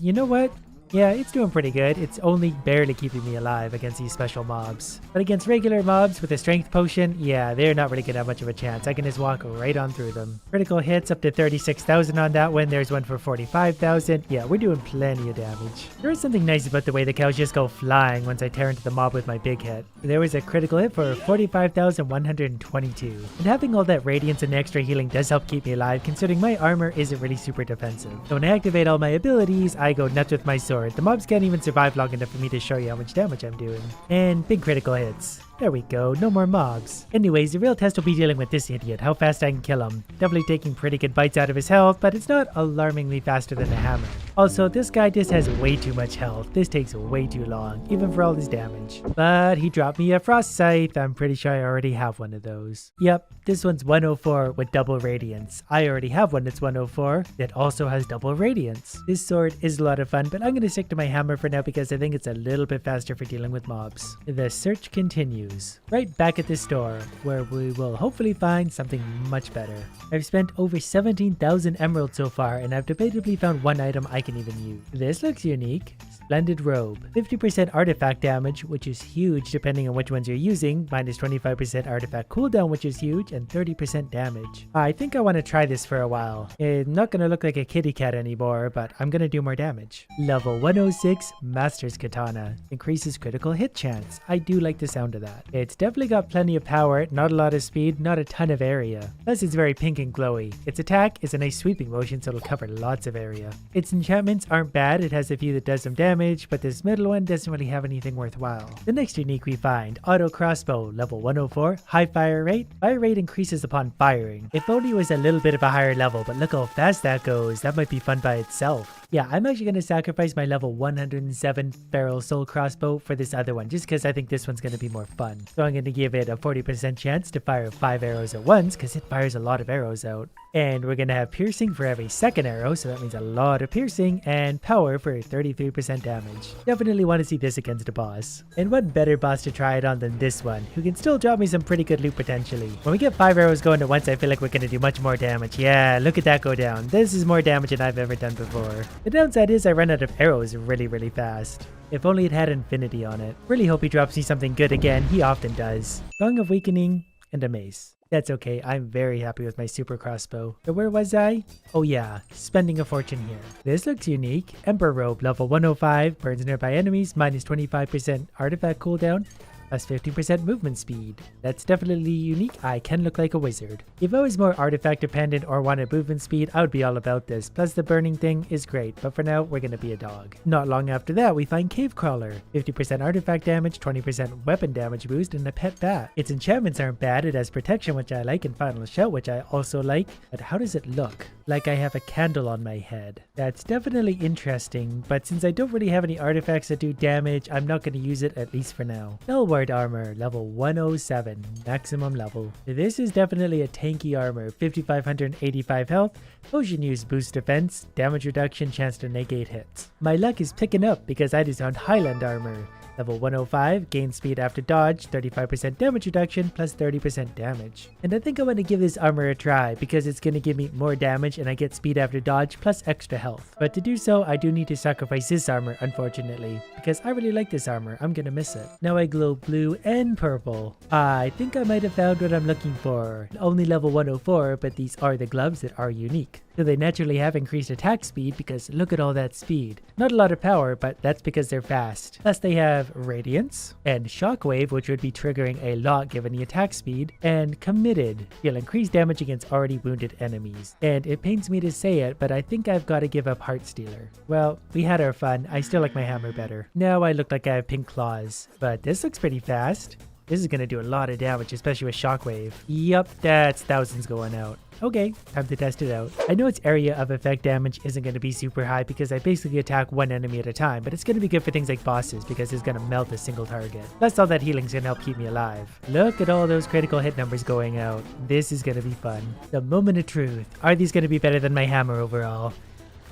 You know what? Yeah, it's doing pretty good. It's only barely keeping me alive against these special mobs. But against regular mobs with a strength potion, yeah, they're not really gonna have much of a chance. I can just walk right on through them. Critical hits up to 36,000 on that one. There's one for 45,000. Yeah, we're doing plenty of damage. There is something nice about the way the cows just go flying once I tear into the mob with my big hit. There was a critical hit for 45,122. And having all that radiance and extra healing does help keep me alive, considering my armor isn't really super defensive. So when I activate all my abilities, I go nuts with my sword. The mobs can't even survive long enough for me to show you how much damage I'm doing. And big critical hits. There we go, no more mobs. Anyways, the real test will be dealing with this idiot, how fast I can kill him. Definitely taking pretty good bites out of his health, but it's not alarmingly faster than the hammer. Also, this guy just has way too much health. This takes way too long, even for all his damage. But he dropped me a frost scythe. I'm pretty sure I already have one of those. Yep, this one's 104 with double radiance. I already have one that's 104 that also has double radiance. This sword is a lot of fun, but I'm going to stick to my hammer for now because I think it's a little bit faster for dealing with mobs. The search continues. Right back at the store, where we will hopefully find something much better. I've spent over 17,000 emeralds so far, and I've debatably found one item I can even use. This looks unique. Splendid robe. 50% artifact damage, which is huge depending on which ones you're using, minus 25% artifact cooldown, which is huge, and 30% damage. I think I want to try this for a while. It's not going to look like a kitty cat anymore, but I'm going to do more damage. Level 106 Master's Katana. Increases critical hit chance. I do like the sound of that. It's definitely got plenty of power, not a lot of speed, not a ton of area. Plus it's very pink and glowy. Its attack is a nice sweeping motion, so it'll cover lots of area. Its enchantments aren't bad. It has a few that does some damage, but this middle one doesn't really have anything worthwhile. The next unique we find, auto crossbow, level 104, high fire rate. Fire rate increases upon firing. If only it was a little bit of a higher level, but look how fast that goes. That might be fun by itself. Yeah, I'm actually going to sacrifice my level 107 Feral Soul Crossbow for this other one, just because I think this one's going to be more fun. So I'm going to give it a 40% chance to fire 5 arrows at once, because it fires a lot of arrows out. And we're going to have piercing for every second arrow, so that means a lot of piercing, and power for 33% damage. Definitely want to see this against a boss. And what better boss to try it on than this one, who can still drop me some pretty good loot potentially. When we get 5 arrows going at once, I feel like we're going to do much more damage. Yeah, look at that go down. This is more damage than I've ever done before. The downside is I run out of arrows really fast. If only it had infinity on it. Really hope he drops me something good again. He often does. Gong of Weakening and a mace. That's okay, I'm very happy with my super crossbow. So where was I? Oh yeah, spending a fortune here. This looks unique. Emperor Robe, level 105, burns nearby enemies, minus 25% artifact cooldown, plus 15% movement speed. That's definitely unique. I can look like a wizard. If I was more artifact dependent or wanted movement speed, I would be all about this. Plus the burning thing is great, but for now, we're gonna be a dog. Not long after that, we find Cave Crawler. 50% artifact damage, 20% weapon damage boost, and a pet bat. Its enchantments aren't bad. It has protection, which I like, and final shout, which I also like. But how does it look? Like I have a candle on my head. That's definitely interesting, but since I don't really have any artifacts that do damage, I'm not gonna use it, at least for now. Bellward armor, level 107, maximum level. This is definitely a tanky armor, 5585 health, potion use boost defense, damage reduction, chance to negate hits. My luck is picking up because I just found Highland armor. Level 105, gain speed after dodge, 35% damage reduction, plus 30% damage. And I think I want to give this armor a try because it's going to give me more damage and I get speed after dodge plus extra health. But to do so, I do need to sacrifice this armor, unfortunately, because I really like this armor. I'm going to miss it. Now I glow blue and purple. I think I might have found what I'm looking for. Only level 104, but these are the gloves that are unique. So they naturally have increased attack speed because look at all that speed. Not a lot of power, but that's because they're fast. Plus they have Radiance and Shockwave, which would be triggering a lot given the attack speed, and Committed. You'll increase damage against already wounded enemies. And it pains me to say it, but I think I've got to give up Heartstealer. Well, we had our fun. I still like my hammer better. Now I look like I have pink claws, but this looks pretty fast. This is going to do a lot of damage, especially with Shockwave. Yup, that's thousands going out. Okay, time to test it out. I know its area of effect damage isn't going to be super high because I basically attack one enemy at a time, but it's going to be good for things like bosses because it's going to melt a single target. Plus all that healing's going to help keep me alive. Look at all those critical hit numbers going out. This is going to be fun. The moment of truth. Are these going to be better than my hammer overall?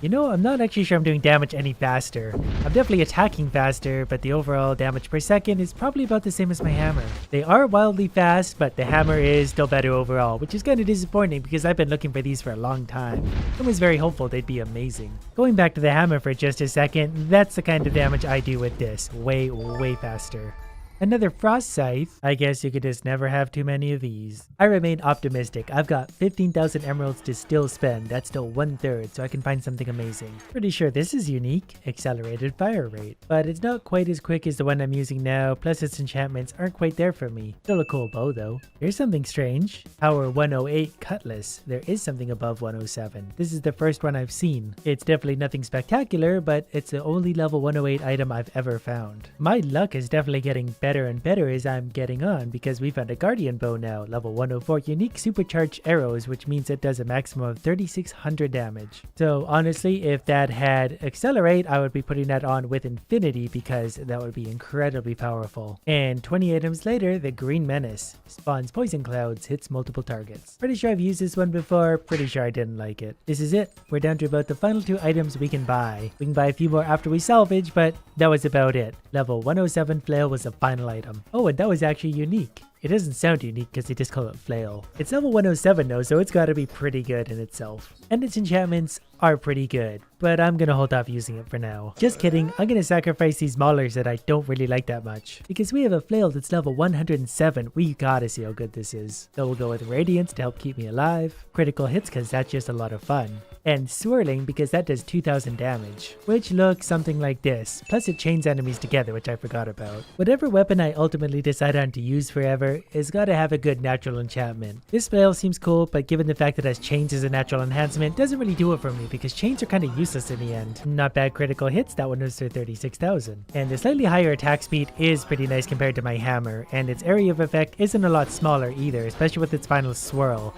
You know, I'm not actually sure I'm doing damage any faster. I'm definitely attacking faster, but the overall damage per second is probably about the same as my hammer. They are wildly fast, but the hammer is still better overall, which is kind of disappointing because I've been looking for these for a long time. I was very hopeful they'd be amazing. Going back to the hammer for just a second, that's the kind of damage I do with this. Way, way faster. Another frost scythe. I guess you could just never have too many of these. I remain optimistic. I've got 15,000 emeralds to still spend. That's still 1/3, so I can find something amazing. Pretty sure this is unique. Accelerated fire rate. But it's not quite as quick as the one I'm using now, plus its enchantments aren't quite there for me. Still a cool bow though. Here's something strange. Power 108 cutlass. There is something above 107. This is the first one I've seen. It's definitely nothing spectacular, but it's the only level 108 item I've ever found. My luck is definitely getting better and better as I'm getting on because we found a guardian bow now, level 104 unique supercharged arrows, which means it does a maximum of 3600 damage. So honestly, if that had accelerate, I would be putting that on with infinity because that would be incredibly powerful. And 20 items later, the green menace spawns poison clouds, hits multiple targets. Pretty sure I've used this one before, pretty sure I didn't like it. This is it. We're down to about the final 2 items we can buy. We can buy a few more after we salvage, but that was about it. Level 107 flail was the final item. Oh, and that was actually unique. It doesn't sound unique because they just call it flail. It's level 107 though, so it's gotta be pretty good in itself. And its enchantments are pretty good, but I'm gonna hold off using it for now. Just kidding, I'm gonna sacrifice these maulers that I don't really like that much. Because we have a flail that's level 107, we gotta see how good this is. So we'll go with radiance to help keep me alive, critical hits because that's just a lot of fun, and swirling because that does 2000 damage, which looks something like this. Plus it chains enemies together, which I forgot about. Whatever weapon I ultimately decide on to use forever is gotta have a good natural enchantment. This flail seems cool, but given the fact that it has chains as a natural enhancement, doesn't really do it for me because chains are kind of useless in the end. Not bad critical hits, that one was for 36,000. And the slightly higher attack speed is pretty nice compared to my hammer, and its area of effect isn't a lot smaller either, especially with its final swirl.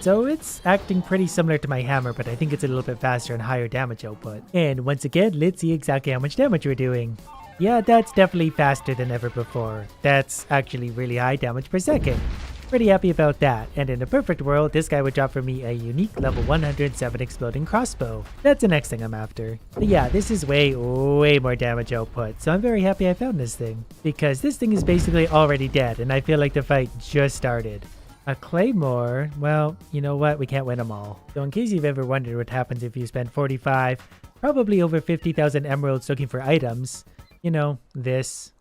So it's acting pretty similar to my hammer, but I think it's a little bit faster and higher damage output. And once again, let's see exactly how much damage we're doing. Yeah, that's definitely faster than ever before. That's actually really high damage per second. Pretty happy about that. And in a perfect world, this guy would drop for me a unique level 107 exploding crossbow. That's the next thing I'm after. But yeah, this is way more damage output, so I'm very happy I found this thing. Because this thing is basically already dead, and I feel like the fight just started. A claymore? Well, you know what? We can't win them all. So in case you've ever wondered what happens if you spend 45, probably over 50,000 emeralds looking for items, you know, this.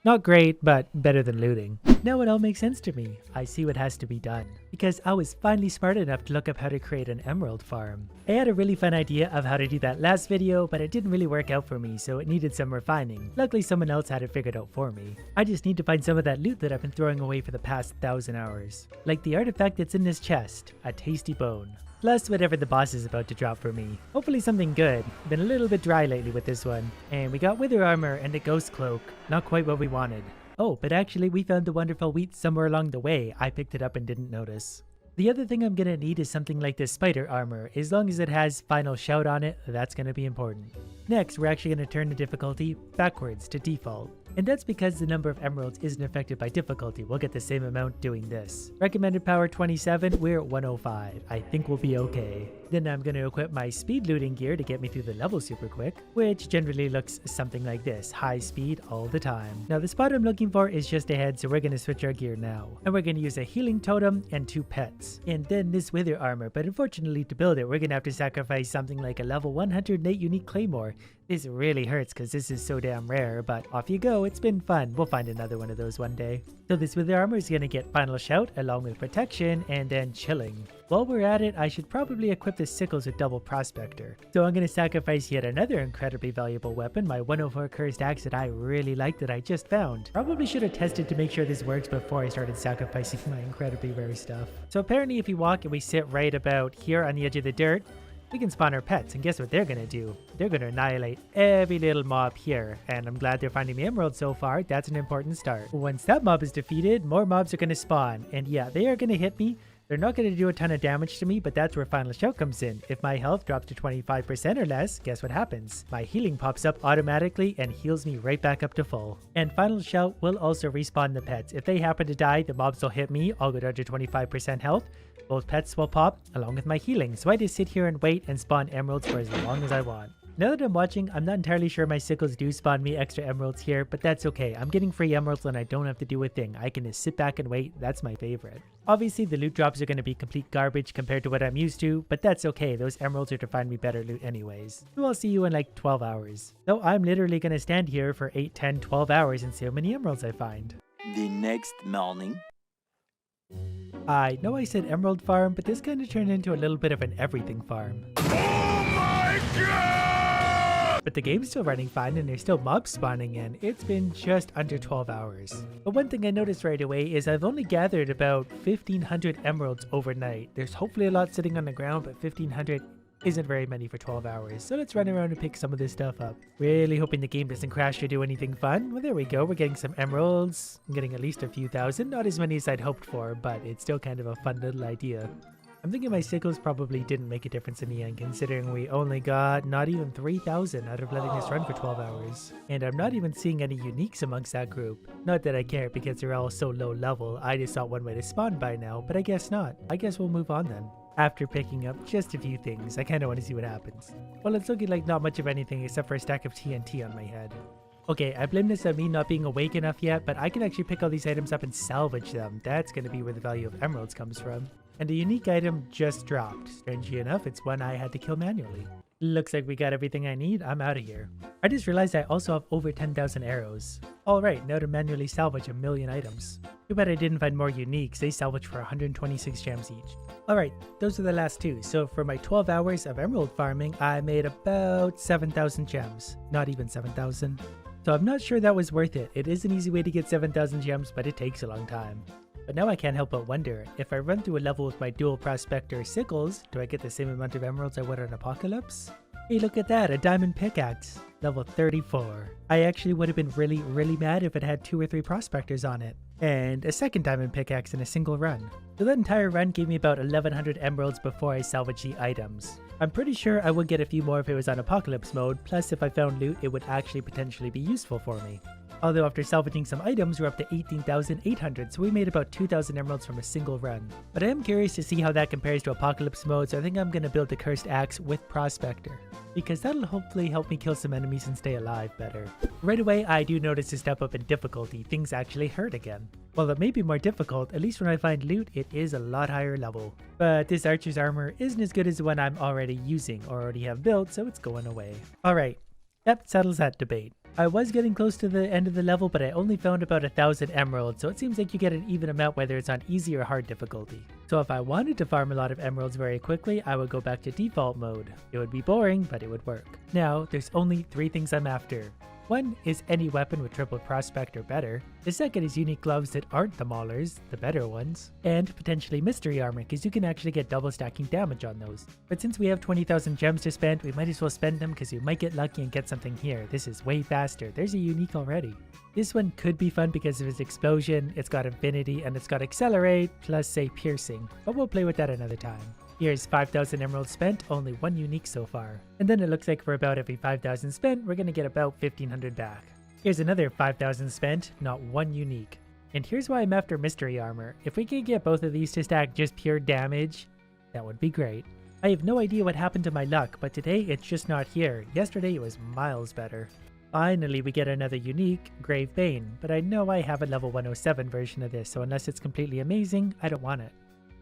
Not great, but better than looting. Now it all makes sense to me. I see what has to be done. Because I was finally smart enough to look up how to create an emerald farm. I had a really fun idea of how to do that last video, but it didn't really work out for me, so it needed some refining. Luckily someone else had it figured out for me. I just need to find some of that loot that I've been throwing away for the past 1,000 hours. Like the artifact that's in this chest, a tasty bone. Plus whatever the boss is about to drop for me. Hopefully something good. Been a little bit dry lately with this one. And we got wither armor and a ghost cloak. Not quite what we wanted. Oh, but actually we found the wonderful wheat somewhere along the way. I picked it up and didn't notice. The other thing I'm gonna need is something like this spider armor. As long as it has final shout on it, that's gonna be important. Next, we're actually gonna turn the difficulty backwards to default. And that's because the number of emeralds isn't affected by difficulty. We'll get the same amount doing this. Recommended power 27, we're at 105. I think we'll be okay. Then I'm going to equip my speed looting gear to get me through the level super quick, which generally looks something like this. High speed all the time. Now the spot I'm looking for is just ahead, so we're going to switch our gear now. And we're going to use a healing totem and 2 pets. And then this wither armor, but unfortunately to build it, we're going to have to sacrifice something like a level 108 unique claymore. This really hurts because this is so damn rare, but off you go, it's been fun. We'll find another one of those one day. So this wither armor is going to get final shout along with protection and then chilling. While we're at it, I should probably equip the sickles with double prospector. So I'm going to sacrifice yet another incredibly valuable weapon, my 104 cursed axe that I really like that I just found. Probably should have tested to make sure this works before I started sacrificing my incredibly rare stuff. So apparently if we walk and we sit right about here on the edge of the dirt, we can spawn our pets, and guess what they're gonna do? They're gonna annihilate every little mob here, and I'm glad they're finding the emerald so far. That's an important start. Once that mob is defeated, more mobs are gonna spawn, and yeah, they are gonna hit me, They're not going to do a ton of damage to me, but that's where Final Shout comes in. If my health drops to 25% or less, guess what happens? My healing pops up automatically and heals me right back up to full. And Final Shout will also respawn the pets. If they happen to die, the mobs will hit me, I'll go down to 25% health. Both pets will pop along with my healing, so I just sit here and wait and spawn emeralds for as long as I want. Now that I'm watching, I'm not entirely sure my sickles do spawn me extra emeralds here, but that's okay. I'm getting free emeralds and I don't have to do a thing. I can just sit back and wait. That's my favorite. Obviously, the loot drops are going to be complete garbage compared to what I'm used to, but that's okay. Those emeralds are to find me better loot anyways. So I'll see you in like 12 hours. So I'm literally going to stand here for 8, 10, 12 hours and see how many emeralds I find. The next morning. I know I said emerald farm, but this kind of turned into a little bit of an everything farm. But the game's still running fine and there's still mobs spawning in. It's been just under 12 hours. But one thing I noticed right away is I've only gathered about 1,500 emeralds overnight. There's hopefully a lot sitting on the ground, but 1,500 isn't very many for 12 hours. So let's run around and pick some of this stuff up. Really hoping the game doesn't crash or do anything fun. Well, there we go. We're getting some emeralds. I'm getting at least a few thousand. Not as many as I'd hoped for, but it's still kind of a fun little idea. I'm thinking my sickles probably didn't make a difference in the end, considering we only got not even 3,000 out of letting this run for 12 hours. And I'm not even seeing any uniques amongst that group. Not that I care because they're all so low level, I just thought one way to spawn by now, but I guess not. I guess we'll move on then. After picking up just a few things, I kinda want to see what happens. Well, it's looking like not much of anything except for a stack of TNT on my head. Okay, I blame this on me not being awake enough yet, but I can actually pick all these items up and salvage them. That's gonna be where the value of emeralds comes from. And a unique item just dropped. Strangely enough, it's one I had to kill manually. Looks like we got everything I need. I'm out of here. I just realized I also have over 10,000 arrows. Alright, now to manually salvage 1,000,000 items. Too bad I didn't find more uniques. They salvage for 126 gems each. Alright, those are the last two. So for my 12 hours of emerald farming, I made about 7,000 gems. Not even 7,000. So I'm not sure that was worth it. It is an easy way to get 7,000 gems, but it takes a long time. But now I can't help but wonder, if I run through a level with my dual prospector sickles, do I get the same amount of emeralds I would on Apocalypse? Hey, look at that, a diamond pickaxe, level 34. I actually would have been really mad if it had 2 or 3 prospectors on it. And a second diamond pickaxe in a single run. So that entire run gave me about 1,100 emeralds before I salvaged the items. I'm pretty sure I would get a few more if it was on Apocalypse mode, plus if I found loot it would actually potentially be useful for me. Although after salvaging some items, we're up to 18,800, so we made about 2,000 emeralds from a single run. But I am curious to see how that compares to Apocalypse mode, so I think I'm going to build the Cursed Axe with Prospector, because that'll hopefully help me kill some enemies and stay alive better. Right away, I do notice a step up in difficulty. Things actually hurt again. While it may be more difficult, at least when I find loot, it is a lot higher level. But this archer's armor isn't as good as the one I'm already using or already have built, so it's going away. Alright, that settles that debate. I was getting close to the end of the level, but I only found about 1,000 emeralds, so it seems like you get an even amount whether it's on easy or hard difficulty. So if I wanted to farm a lot of emeralds very quickly, I would go back to default mode. It would be boring, but it would work. Now, there's only 3 things I'm after. One is any weapon with triple prospect or better. The second is unique gloves that aren't the maulers, the better ones. And potentially mystery armor, because you can actually get double stacking damage on those. But since we have 20,000 gems to spend, we might as well spend them because we might get lucky and get something here. This is way faster. There's a unique already. This one could be fun because of its explosion, it's got infinity, and it's got accelerate, plus say piercing. But we'll play with that another time. Here's 5,000 emeralds spent, only 1 unique so far. And then it looks like for about every 5,000 spent, we're gonna get about 1,500 back. Here's another 5,000 spent, not 1 unique. And here's why I'm after mystery armor. If we could get both of these to stack just pure damage, that would be great. I have no idea what happened to my luck, but today it's just not here. Yesterday it was miles better. Finally, we get another unique, Grave Bane, but I know I have a level 107 version of this, so unless it's completely amazing, I don't want it.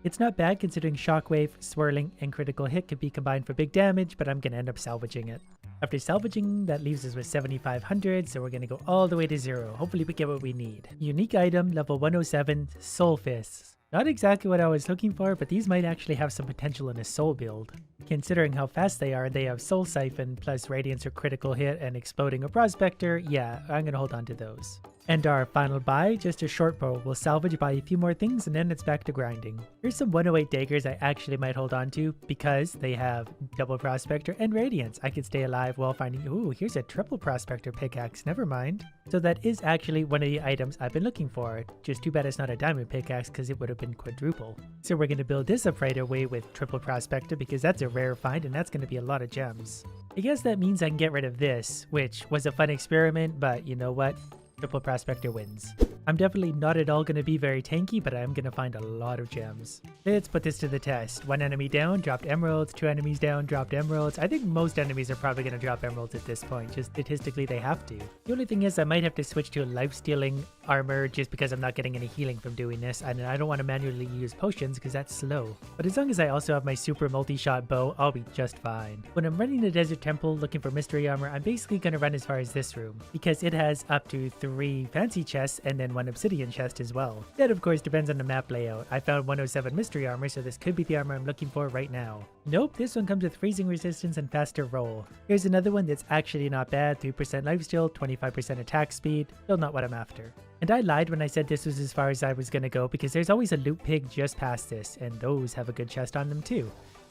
It's not bad considering Shockwave, Swirling, and Critical Hit could be combined for big damage, but I'm gonna end up salvaging it. After salvaging, that leaves us with 7,500, so we're gonna go all the way to 0. Hopefully we get what we need. Unique item, level 107, Soul Fists. Not exactly what I was looking for, but these might actually have some potential in a soul build. Considering how fast they are, they have Soul Siphon, plus Radiance or Critical Hit, and Exploding or Prospector, yeah, I'm gonna hold on to those. And our final buy, just a short bow. We'll salvage, buy a few more things, and then it's back to grinding. Here's some 108 daggers I actually might hold on to because they have double prospector and radiance. I could stay alive while finding... Ooh, here's a triple prospector pickaxe. Never mind. So that is actually one of the items I've been looking for. Just too bad it's not a diamond pickaxe because it would have been quadruple. So we're going to build this up right away with triple prospector because that's a rare find and that's going to be a lot of gems. I guess that means I can get rid of this, which was a fun experiment, but you know what? Triple prospector wins. I'm definitely not at all going to be very tanky, but I'm going to find a lot of gems. Let's put this to the test. One enemy down, dropped emeralds. Two enemies down, dropped emeralds. I think most enemies are probably going to drop emeralds at this point. Just statistically, they have to. The only thing is I might have to switch to a life-stealing armor just because I'm not getting any healing from doing this, and I don't want to manually use potions because that's slow. But as long as I also have my super multi-shot bow, I'll be just fine. When I'm running the desert temple looking for mystery armor, I'm basically going to run as far as this room because it has up to 3 fancy chests and then 1 obsidian chest as well. That of course depends on the map layout. I found 107 mystery armor, so this could be the armor I'm looking for right now. Nope, this one comes with freezing resistance and faster roll. Here's another one that's actually not bad, 3% lifesteal, 25% attack speed, still not what I'm after. And I lied when I said this was as far as I was gonna go because there's always a loot pig just past this, and those have a good chest on them too.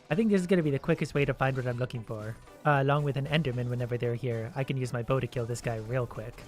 I think this is gonna be the quickest way to find what I'm looking for. Along with an enderman whenever they're here. I can use my bow to kill this guy real quick.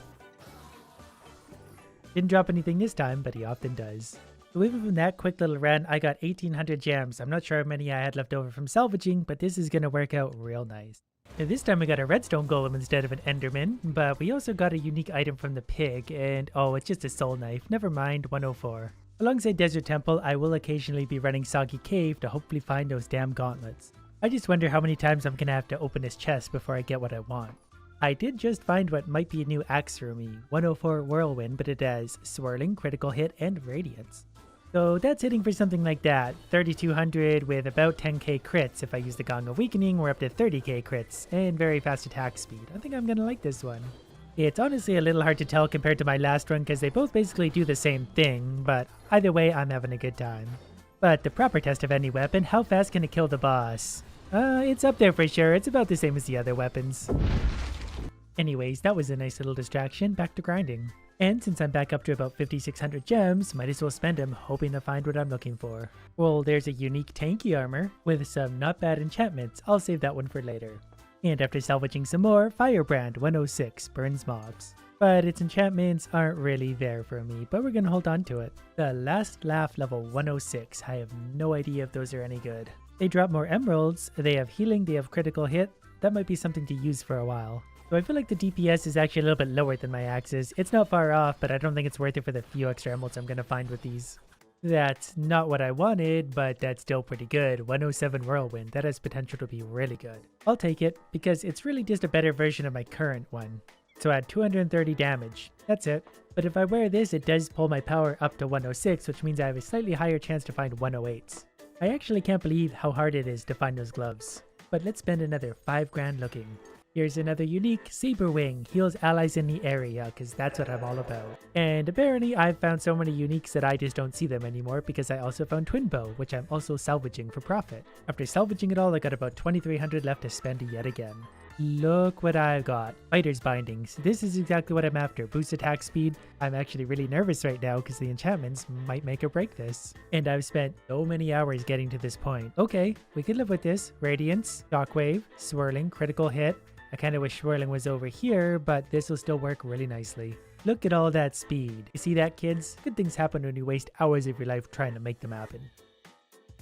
Didn't drop anything this time, but he often does. So even from that quick little run, I got 1800 gems. I'm not sure how many I had left over from salvaging, but this is going to work out real nice. And this time we got a redstone golem instead of an enderman, but we also got a unique item from the pig, and oh, it's just a soul knife. Never mind, 104. Alongside Desert Temple, I will occasionally be running Soggy Cave to hopefully find those damn gauntlets. I just wonder how many times I'm going to have to open this chest before I get what I want. I did just find what might be a new axe for me, 104 Whirlwind, but it has Swirling, Critical Hit, and Radiance. So that's hitting for something like that, 3200 with about 10k crits. If I use the Gong of Weakening, we're up to 30k crits, and very fast attack speed. I think I'm gonna like this one. It's honestly a little hard to tell compared to my last one because they both basically do the same thing, but either way, I'm having a good time. But the proper test of any weapon, how fast can it kill the boss? It's up there for sure, it's about the same as the other weapons. Anyways, that was a nice little distraction, back to grinding. And since I'm back up to about 5600 gems, might as well spend them hoping to find what I'm looking for. Well, there's a unique tanky armor with some not bad enchantments. I'll save that one for later. And after salvaging some more, Firebrand 106 burns mobs. But its enchantments aren't really there for me, but we're gonna hold on to it. The Last Laugh level 106, I have no idea if those are any good. They drop more emeralds, they have healing, they have critical hit. That might be something to use for a while. So I feel like the DPS is actually a little bit lower than my axes. It's not far off, but I don't think it's worth it for the few extra emeralds I'm going to find with these. That's not what I wanted, but that's still pretty good. 107 Whirlwind, that has potential to be really good. I'll take it, because it's really just a better version of my current one. So I had 230 damage, that's it. But if I wear this, it does pull my power up to 106, which means I have a slightly higher chance to find 108s. I actually can't believe how hard it is to find those gloves. But let's spend another 5 grand looking. Here's another unique, Saber Wing, heals allies in the area, because that's what I'm all about. And apparently I've found so many uniques that I just don't see them anymore because I also found Twin Bow, which I'm also salvaging for profit. After salvaging it all, I got about 2300 left to spend yet again. Look what I've got. Fighter's Bindings. This is exactly what I'm after. Boost attack speed. I'm actually really nervous right now because the enchantments might make or break this. And I've spent so many hours getting to this point. Okay, we can live with this. Radiance, Shockwave, Swirling, Critical Hit. I kind of wish Swirling was over here, but this will still work really nicely. Look at all that speed. You see that, kids? Good things happen when you waste hours of your life trying to make them happen.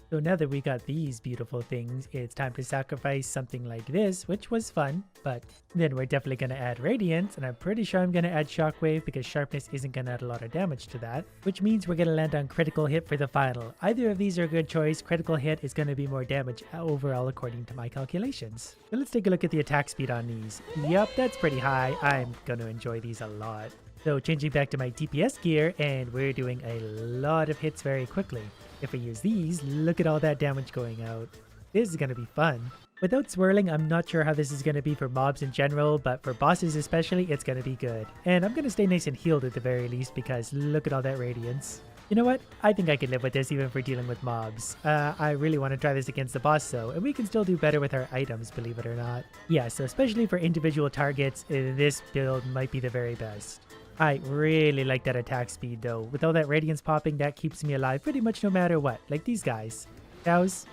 So now that we got these beautiful things, it's time to sacrifice something like this, which was fun, but then we're definitely going to add Radiance, and I'm pretty sure I'm going to add Shockwave because Sharpness isn't going to add a lot of damage to that, which means we're going to land on Critical Hit for the final. Either of these are a good choice. Critical Hit is going to be more damage overall according to my calculations. So let's take a look at the attack speed on these. Yep, that's pretty high. I'm going to enjoy these a lot. So changing back to my DPS gear, and we're doing a lot of hits very quickly. If we use these, look at all that damage going out. This is going to be fun. Without Swirling, I'm not sure how this is going to be for mobs in general, but for bosses especially, it's going to be good. And I'm going to stay nice and healed at the very least because look at all that Radiance. You know what? I think I can live with this even for dealing with mobs. I really want to try this against the boss though, and we can still do better with our items, believe it or not. Yeah, so especially for individual targets, this build might be the very best. I really like that attack speed though. With all that radiance popping, that keeps me alive pretty much no matter what. Like these guys. Cows,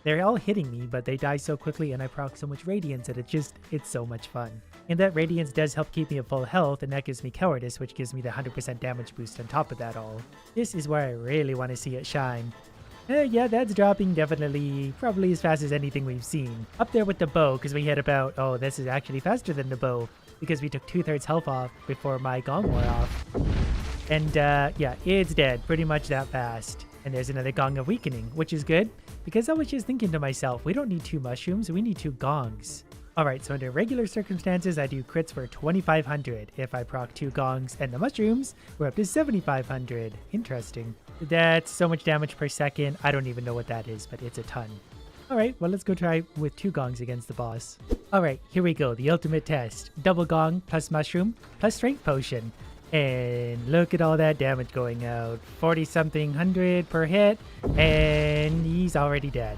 they're all hitting me, but they die so quickly and I proc so much radiance that it's so much fun. And that radiance does help keep me at full health, and that gives me cowardice, which gives me the 100% damage boost on top of that all. This is where I really want to see it shine. Yeah, that's dropping definitely, probably as fast as anything we've seen. Up there with the bow, because we hit about, oh, this is actually faster than the bow, because we took 2/3 health off before my gong wore off. And yeah, it's dead pretty much that fast. And there's another gong of weakening, which is good, because I was just thinking to myself, we don't need 2 mushrooms, we need 2 gongs. Alright, so under regular circumstances, I do crits for 2500. If I proc 2 gongs and the mushrooms, we're up to 7500. Interesting. That's so much damage per second. I don't even know what that is, but it's a ton. Alright, well, let's go try with 2 gongs against the boss. Alright, here we go. The ultimate test. Double gong plus mushroom plus strength potion. And look at all that damage going out. 40-something hundred per hit. And he's already dead.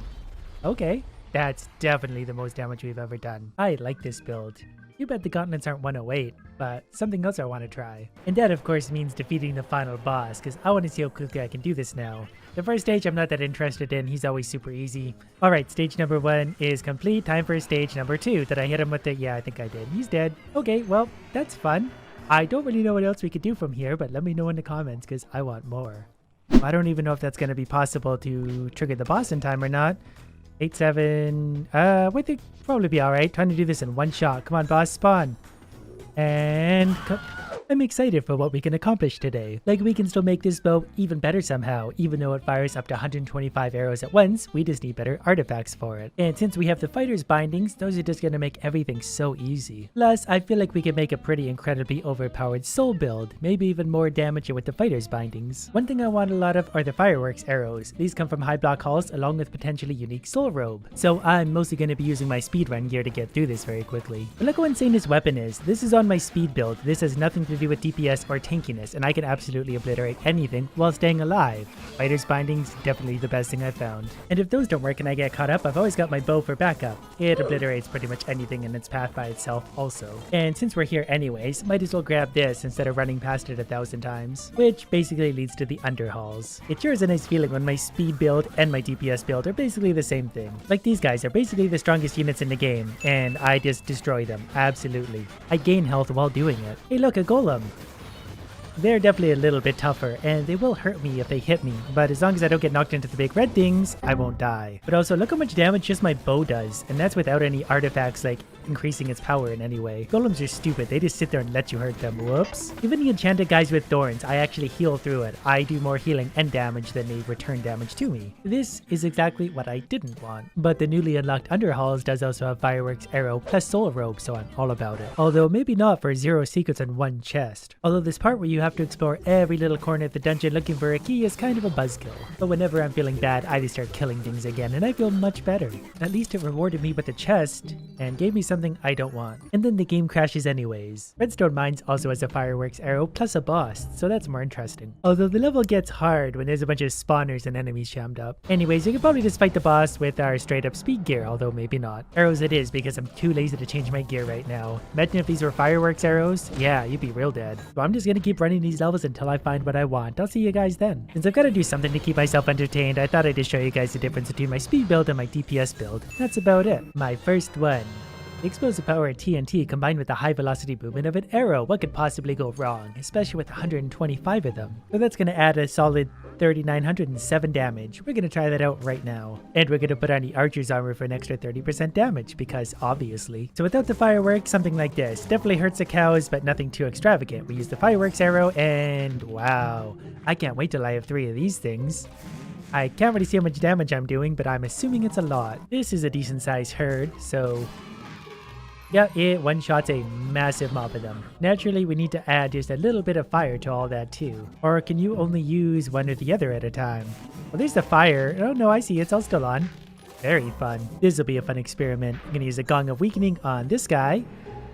Okay. That's definitely the most damage we've ever done. I like this build. You bet the gauntlets aren't 108, but something else I want to try. And that of course means defeating the final boss, because I want to see how quickly I can do this now. The first stage I'm not that interested in, he's always super easy. Alright, stage number 1 is complete. Time for stage number 2. Did I hit him with it? Yeah, I think I did. He's dead. Okay, well, that's fun. I don't really know what else we could do from here, but let me know in the comments, because I want more. I don't even know if that's going to be possible to trigger the boss in time or not. 8-7, we think probably be alright. Trying to do this in one shot. Come on, boss, spawn. And I'm excited for what we can accomplish today. Like, we can still make this bow even better somehow. Even though it fires up to 125 arrows at once, we just need better artifacts for it. And since we have the fighter's bindings, those are just gonna make everything so easy. Plus, I feel like we can make a pretty incredibly overpowered soul build, maybe even more damage with the fighter's bindings. One thing I want a lot of are the fireworks arrows. These come from high block hulls along with potentially unique soul robe. So I'm mostly gonna be using my speedrun gear to get through this very quickly. But look how insane this weapon is. This is on my speed build. This has nothing to do with DPS or tankiness, and I can absolutely obliterate anything while staying alive. Fighter's bindings, definitely the best thing I've found. And if those don't work and I get caught up, I've always got my bow for backup. It obliterates pretty much anything in its path by itself also. And since we're here anyways, might as well grab this instead of running past it 1,000 times. Which basically leads to the underhalls. It sure is a nice feeling when my speed build and my DPS build are basically the same thing. Like, these guys are basically the strongest units in the game, and I just destroy them, absolutely. I gain health while doing it. Hey look, a golem! They're definitely a little bit tougher, and they will hurt me if they hit me, but as long as I don't get knocked into the big red things, I won't die. But also, look how much damage just my bow does, and that's without any artifacts like increasing its power in any way. Golems are stupid, they just sit there and let you hurt them. Whoops. Even the enchanted guys with thorns, I actually heal through it. I do more healing and damage than they return damage to me. This is exactly what I didn't want. But the newly unlocked underhalls does also have fireworks arrow plus soul robe, so I'm all about it. Although maybe not for 0 secrets in one chest. Although this part where you have to explore every little corner of the dungeon looking for a key is kind of a buzzkill. But whenever I'm feeling bad, I just start killing things again, and I feel much better. At least it rewarded me with a chest and gave me something I don't want. And then the game crashes anyways. Redstone Mines also has a fireworks arrow plus a boss, so that's more interesting. Although the level gets hard when there's a bunch of spawners and enemies shammed up. Anyways, you can probably just fight the boss with our straight up speed gear, although maybe not. Arrows it is, because I'm too lazy to change my gear right now. Imagine if these were fireworks arrows, yeah, you'd be real dead. So I'm just gonna keep running these levels until I find what I want. I'll see you guys then. Since I've got to do something to keep myself entertained, I thought I'd just show you guys the difference between my speed build and my DPS build. That's about it. My first one. The explosive power of TNT combined with the high velocity movement of an arrow. What could possibly go wrong, especially with 125 of them? So that's going to add a solid 3,907 damage. We're going to try that out right now. And we're going to put on the archer's armor for an extra 30% damage, because obviously. So without the fireworks, something like this. Definitely hurts the cows, but nothing too extravagant. We use the fireworks arrow, and wow. I can't wait till I have 3 of these things. I can't really see how much damage I'm doing, but I'm assuming it's a lot. This is a decent sized herd, so yeah, it one-shots a massive mob of them. Naturally, we need to add just a little bit of fire to all that too. Or can you only use one or the other at a time? Well, there's the fire. Oh no, I see, it's all still on. Very fun. This will be a fun experiment. I'm gonna use a Gong of Weakening on this guy.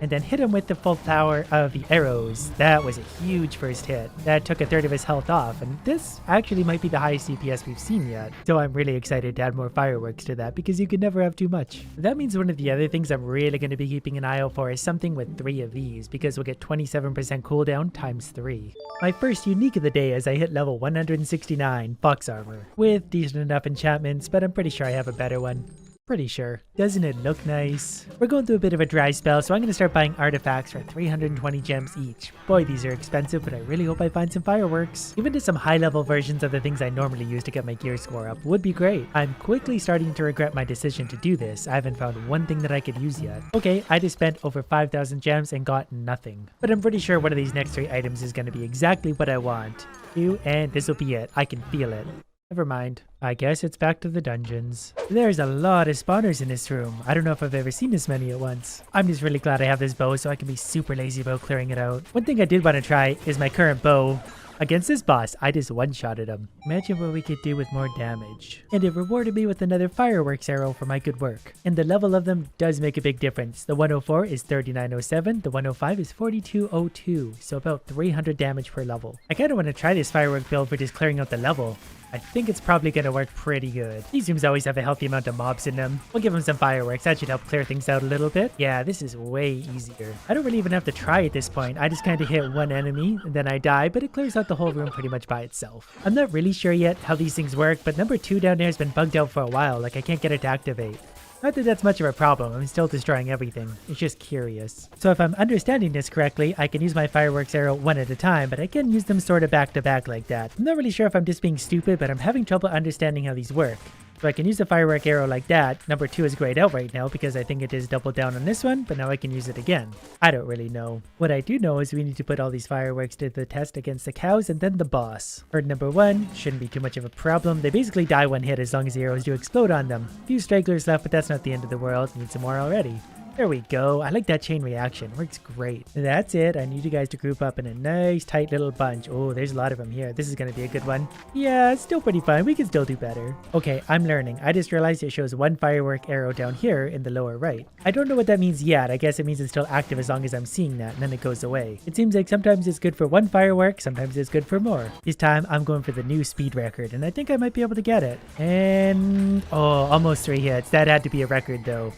and then hit him with the full power of the arrows. That was a huge first hit. That took a third of his health off, and this actually might be the highest CPS we've seen yet. So I'm really excited to add more fireworks to that because you can never have too much. That means one of the other things I'm really going to be keeping an eye out for is something with 3 of these, because we'll get 27% cooldown times 3. My first unique of the day as I hit level 169, Fox Armor, with decent enough enchantments, but I'm pretty sure I have a better one. Pretty sure. Doesn't it look nice? We're going through a bit of a dry spell, so I'm going to start buying artifacts for 320 gems each. Boy, these are expensive, but I really hope I find some fireworks. Even just some high-level versions of the things I normally use to get my gear score up would be great. I'm quickly starting to regret my decision to do this. I haven't found one thing that I could use yet. Okay, I just spent over 5,000 gems and got nothing. But I'm pretty sure one of these next 3 items is going to be exactly what I want. And this will be it. I can feel it. Never mind. I guess it's back to the dungeons. There's a lot of spawners in this room. I don't know if I've ever seen this many at once. I'm just really glad I have this bow so I can be super lazy about clearing it out. One thing I did want to try is my current bow. Against this boss, I just one-shotted him. Imagine what we could do with more damage. And it rewarded me with another fireworks arrow for my good work. And the level of them does make a big difference. The 104 is 3907, the 105 is 4202, so about 300 damage per level. I kind of want to try this firework build for just clearing out the level. I think it's probably going to work pretty good. These rooms always have a healthy amount of mobs in them. We'll give them some fireworks. That should help clear things out a little bit. Yeah, this is way easier. I don't really even have to try at this point. I just kind of hit one enemy and then I die, but it clears out the whole room pretty much by itself. I'm not really sure yet how these things work, but number 2 down there has been bugged out for a while. Like I can't get it to activate. Not that that's much of a problem, I'm still destroying everything. It's just curious. So if I'm understanding this correctly, I can use my fireworks arrow one at a time, but I can use them sort of back to back like that. I'm not really sure if I'm just being stupid, but I'm having trouble understanding how these work. So I can use the firework arrow like that. Number 2 is grayed out right now because I think it is doubled down on this one, but now I can use it again. I don't really know. What I do know is we need to put all these fireworks to the test against the cows and then the boss. Herd number 1 shouldn't be too much of a problem. They basically die one hit as long as the arrows do explode on them. A few stragglers left, but that's not the end of the world. Need some more already. There we go. I like that chain reaction. Works great. That's it. I need you guys to group up in a nice tight little bunch. Oh, there's a lot of them here. This is going to be a good one. Yeah, it's still pretty fun. We can still do better. Okay, I'm learning. I just realized it shows one firework arrow down here in the lower right. I don't know what that means yet. I guess it means it's still active as long as I'm seeing that, and then it goes away. It seems like sometimes it's good for one firework, sometimes it's good for more. This time, I'm going for the new speed record, and I think I might be able to get it. And... oh, almost 3 hits. That had to be a record, though.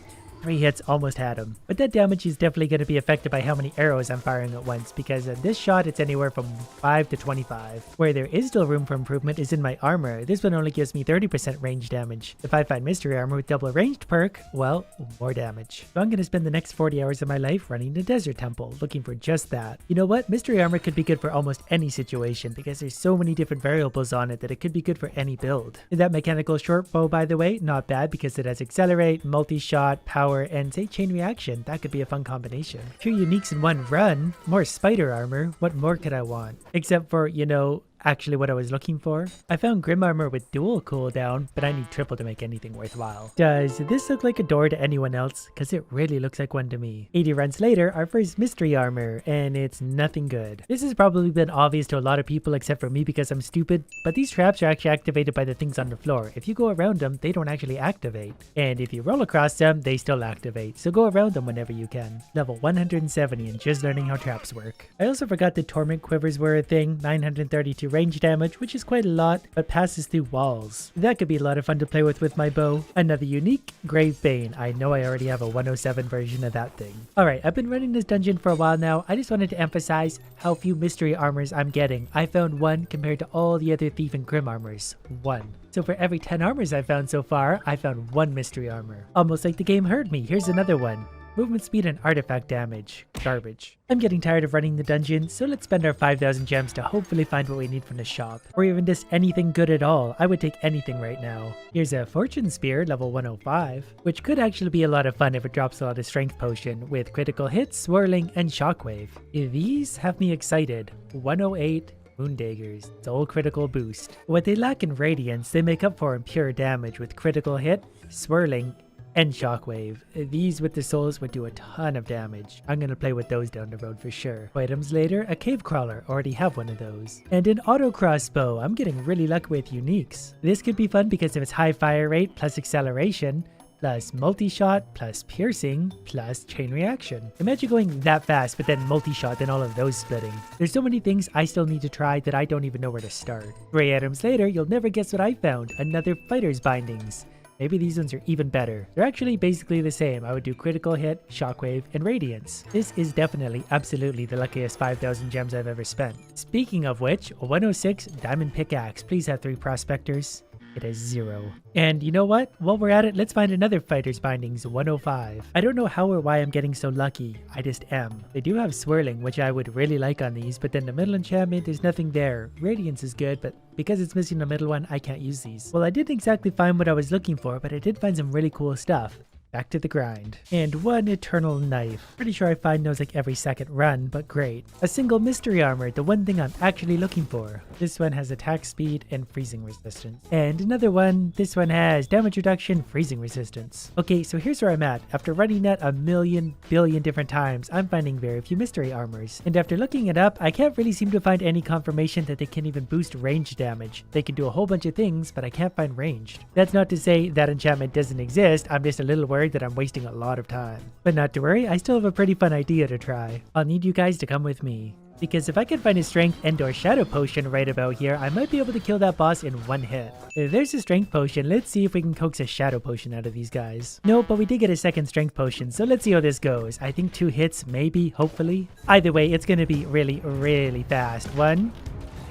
3 hits, almost had him. But that damage is definitely going to be affected by how many arrows I'm firing at once, because in this shot it's anywhere from 5 to 25. Where there is still room for improvement is in my armor. This one only gives me 30% range damage. If I find mystery armor with double ranged perk, well, more damage. So I'm going to spend the next 40 hours of my life running the desert temple, looking for just that. You know what? Mystery armor could be good for almost any situation, because there's so many different variables on it that it could be good for any build. That mechanical short bow, by the way, not bad because it has accelerate, multi-shot, power, and say chain reaction. That could be a fun combination. 2 uniques in one run, more spider armor. What more could I want? Except for, you know, actually what I was looking for. I found grim armor with dual cooldown, but I need triple to make anything worthwhile. Does this look like a door to anyone else? Because it really looks like one to me. 80 runs later, our first mystery armor, and it's nothing good. This has probably been obvious to a lot of people except for me because I'm stupid, but these traps are actually activated by the things on the floor. If you go around them, they don't actually activate. And if you roll across them, they still activate. So go around them whenever you can. Level 170 and just learning how traps work. I also forgot that torment quivers were a thing. 932 range damage, which is quite a lot, but passes through walls. That could be a lot of fun to play with my bow. Another unique, Grave Bane. I know I already have a 107 version of that thing. Alright, I've been running this dungeon for a while now. I just wanted to emphasize how few mystery armors I'm getting. I found 1 compared to all the other thief and grim armors. 1. So for every 10 armors I've found so far, I found 1 mystery armor. Almost like the game heard me. Here's another one. Movement speed and artifact damage. Garbage. I'm getting tired of running the dungeon, so let's spend our 5,000 gems to hopefully find what we need from the shop. Or even just anything good at all. I would take anything right now. Here's a fortune spear, level 105, which could actually be a lot of fun if it drops a lot of strength potion with critical hits, swirling, and shockwave. These have me excited. 108. Moondaggers, soul critical boost. What they lack in radiance, they make up for in pure damage with critical hit, swirling, and shockwave. These with the souls would do a ton of damage. I'm gonna play with those down the road for sure. Items later, a cave crawler, already have one of those. And an auto crossbow, I'm getting really lucky with uniques. This could be fun because of its high fire rate plus acceleration, plus multi-shot, plus piercing, plus chain reaction. Imagine going that fast, but then multi-shot, then all of those splitting. There's so many things I still need to try that I don't even know where to start. 3 items later, you'll never guess what I found. Another fighter's bindings. Maybe these ones are even better. They're actually basically the same. I would do critical hit, shockwave, and radiance. This is definitely, absolutely the luckiest 5,000 gems I've ever spent. Speaking of which, a 106 diamond pickaxe. Please have 3 prospectors. It has 0. And you know what? While we're at it, let's find another fighter's bindings, 105. I don't know how or why I'm getting so lucky. I just am. They do have swirling, which I would really like on these, but then the middle enchantment, there's nothing there. Radiance is good, but because it's missing the middle one, I can't use these. Well, I didn't exactly find what I was looking for, but I did find some really cool stuff. Back to the grind. And 1 eternal knife. Pretty sure I find those like every second run, but great. A single mystery armor, the one thing I'm actually looking for. This one has attack speed and freezing resistance. And another one, this one has damage reduction, freezing resistance. Okay, so here's where I'm at. After running that a million billion different times, I'm finding very few mystery armors. And after looking it up, I can't really seem to find any confirmation that they can even boost range damage. They can do a whole bunch of things, but I can't find ranged. That's not to say that enchantment doesn't exist, I'm just a little worried that I'm wasting a lot of time. But not to worry, I still have a pretty fun idea to try. I'll need you guys to come with me. Because if I can find a strength and/or shadow potion right about here, I might be able to kill that boss in 1 hit. If there's a strength potion, let's see if we can coax a shadow potion out of these guys. No, but we did get a second strength potion, so let's see how this goes. I think 2 hits, maybe, hopefully. Either way, it's gonna be really, really fast. 1,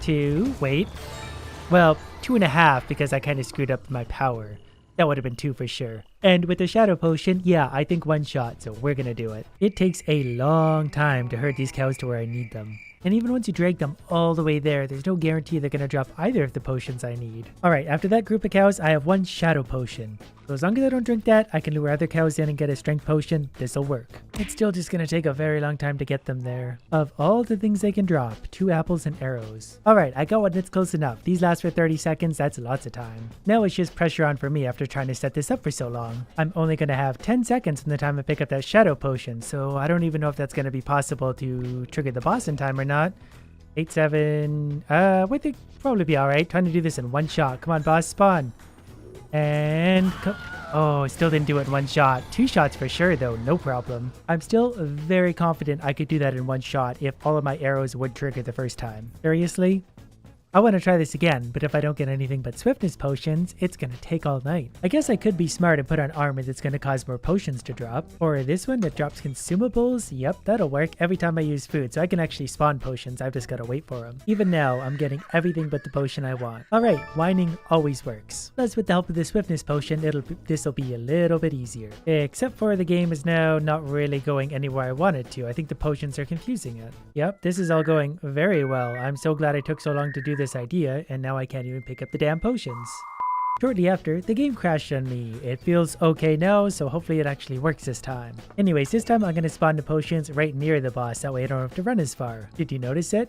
2, wait. Well, 2.5 because I kind of screwed up my power. That would have been 2 for sure. And with the shadow potion, yeah, I think 1 shot, so we're gonna do it. It takes a long time to herd these cows to where I need them. And even once you drag them all the way there, there's no guarantee they're gonna drop either of the potions I need. Alright, after that group of cows, I have 1 shadow potion. So as long as I don't drink that, I can lure other cows in and get a strength potion. This'll work. It's still just gonna take a very long time to get them there. Of all the things they can drop, 2 apples and arrows. Alright, I got one that's close enough. These last for 30 seconds, that's lots of time. Now it's just pressure on for me after trying to set this up for so long. I'm only gonna have 10 seconds from the time I pick up that shadow potion, so I don't even know if that's gonna be possible to trigger the boss in time or not. 8, 7, we think probably be alright. Trying to do this in 1 shot. Come on, boss, spawn. And oh, still didn't do it in 1 shot. 2 shots for sure though, no problem. I'm still very confident I could do that in 1 shot if all of my arrows would trigger the first time. Seriously? I want to try this again, but if I don't get anything but swiftness potions, it's gonna take all night. I guess I could be smart and put on armor that's gonna cause more potions to drop. Or this one that drops consumables. Yep, that'll work every time I use food, so I can actually spawn potions. I've just gotta wait for them. Even now, I'm getting everything but the potion I want. Alright, whining always works. Plus, with the help of the swiftness potion, this'll be a little bit easier. Except for the game is now not really going anywhere I want it to. I think the potions are confusing it. Yep, this is all going very well. I'm so glad I took so long to do this idea, and now I can't even pick up the damn potions. Shortly after, the game crashed on me. It feels okay now, so hopefully it actually works this time. Anyways, this time I'm gonna spawn the potions right near the boss, that way I don't have to run as far. Did you notice it?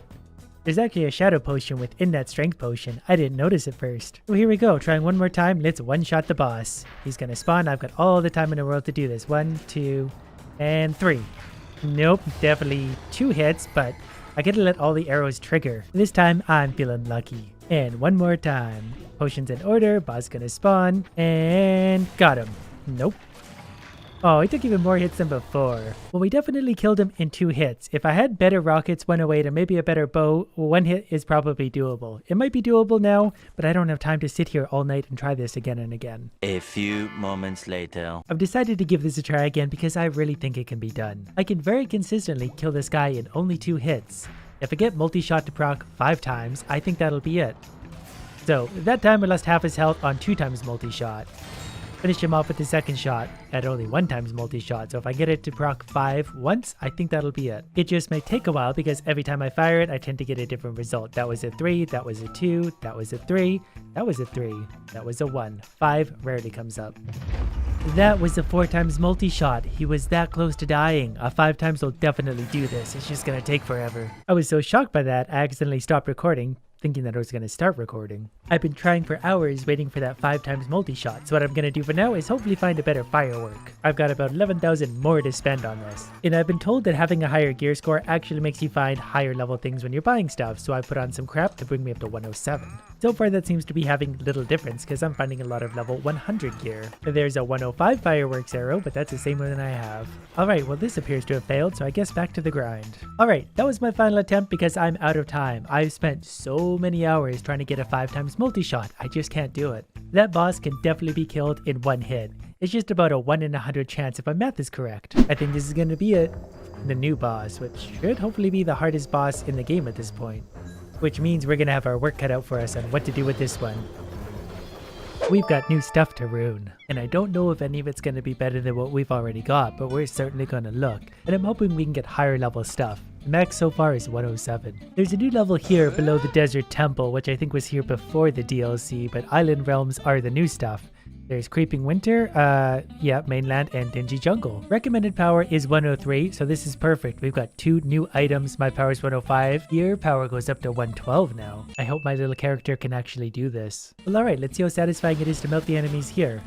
There's actually a shadow potion within that strength potion. I didn't notice it first. Well, here we go. Trying one more time. Let's 1-shot the boss. He's gonna spawn. I've got all the time in the world to do this. 1, 2, and 3. Nope, definitely 2 hits, but I get to let all the arrows trigger. This time, I'm feeling lucky. And 1 more time. Potions in order, boss gonna spawn, and got him. Nope. Oh, he took even more hits than before. Well, we definitely killed him in 2 hits. If I had better rockets, 108, and maybe a better bow, 1 hit is probably doable. It might be doable now, but I don't have time to sit here all night and try this again and again. A few moments later. I've decided to give this a try again because I really think it can be done. I can very consistently kill this guy in only 2 hits. If I get multi-shot to proc 5 times, I think that'll be it. So, that time I lost half his health on 2 times multi-shot. Finish him off with the second shot at only 1 times multi-shot, so if I get it to proc 5 once, I think that'll be it. It just may take a while because every time I fire it, I tend to get a different result. That was a 3, that was a 2, that was a 3, that was a 3, that was a 1. 5 rarely comes up. That was a 4 times multi-shot. He was that close to dying. A 5 times will definitely do this. It's just gonna take forever. I was so shocked by that, I accidentally stopped recording, thinking that I was gonna start recording. I've been trying for hours waiting for that 5x multi-shot, so what I'm gonna do for now is hopefully find a better firework. I've got about 11,000 more to spend on this. And I've been told that having a higher gear score actually makes you find higher level things when you're buying stuff, so I put on some crap to bring me up to 107. So far that seems to be having little difference because I'm finding a lot of level 100 gear. There's a 105 fireworks arrow, but that's the same one I have. Alright, well this appears to have failed, so I guess back to the grind. Alright, that was my final attempt because I'm out of time. I've spent so many hours trying to get a 5x multi-shot, I just can't do it. That boss can definitely be killed in one hit. It's just about a 1 in 100 chance if my math is correct. I think this is going to be it. The new boss, which should hopefully be the hardest boss in the game at this point. Which means we're going to have our work cut out for us on what to do with this one. We've got new stuff to rune, and I don't know if any of it's going to be better than what we've already got, but we're certainly going to look, and I'm hoping we can get higher level stuff. The max so far is 107. There's a new level here below the desert temple, which I think was here before the DLC, but island realms are the new stuff. There's Creeping Winter, mainland, and Dingy Jungle. Recommended power is 103, so this is perfect. We've got 2 new items. My power is 105. Here, power goes up to 112 now. I hope my little character can actually do this. Well, alright, let's see how satisfying it is to melt the enemies here.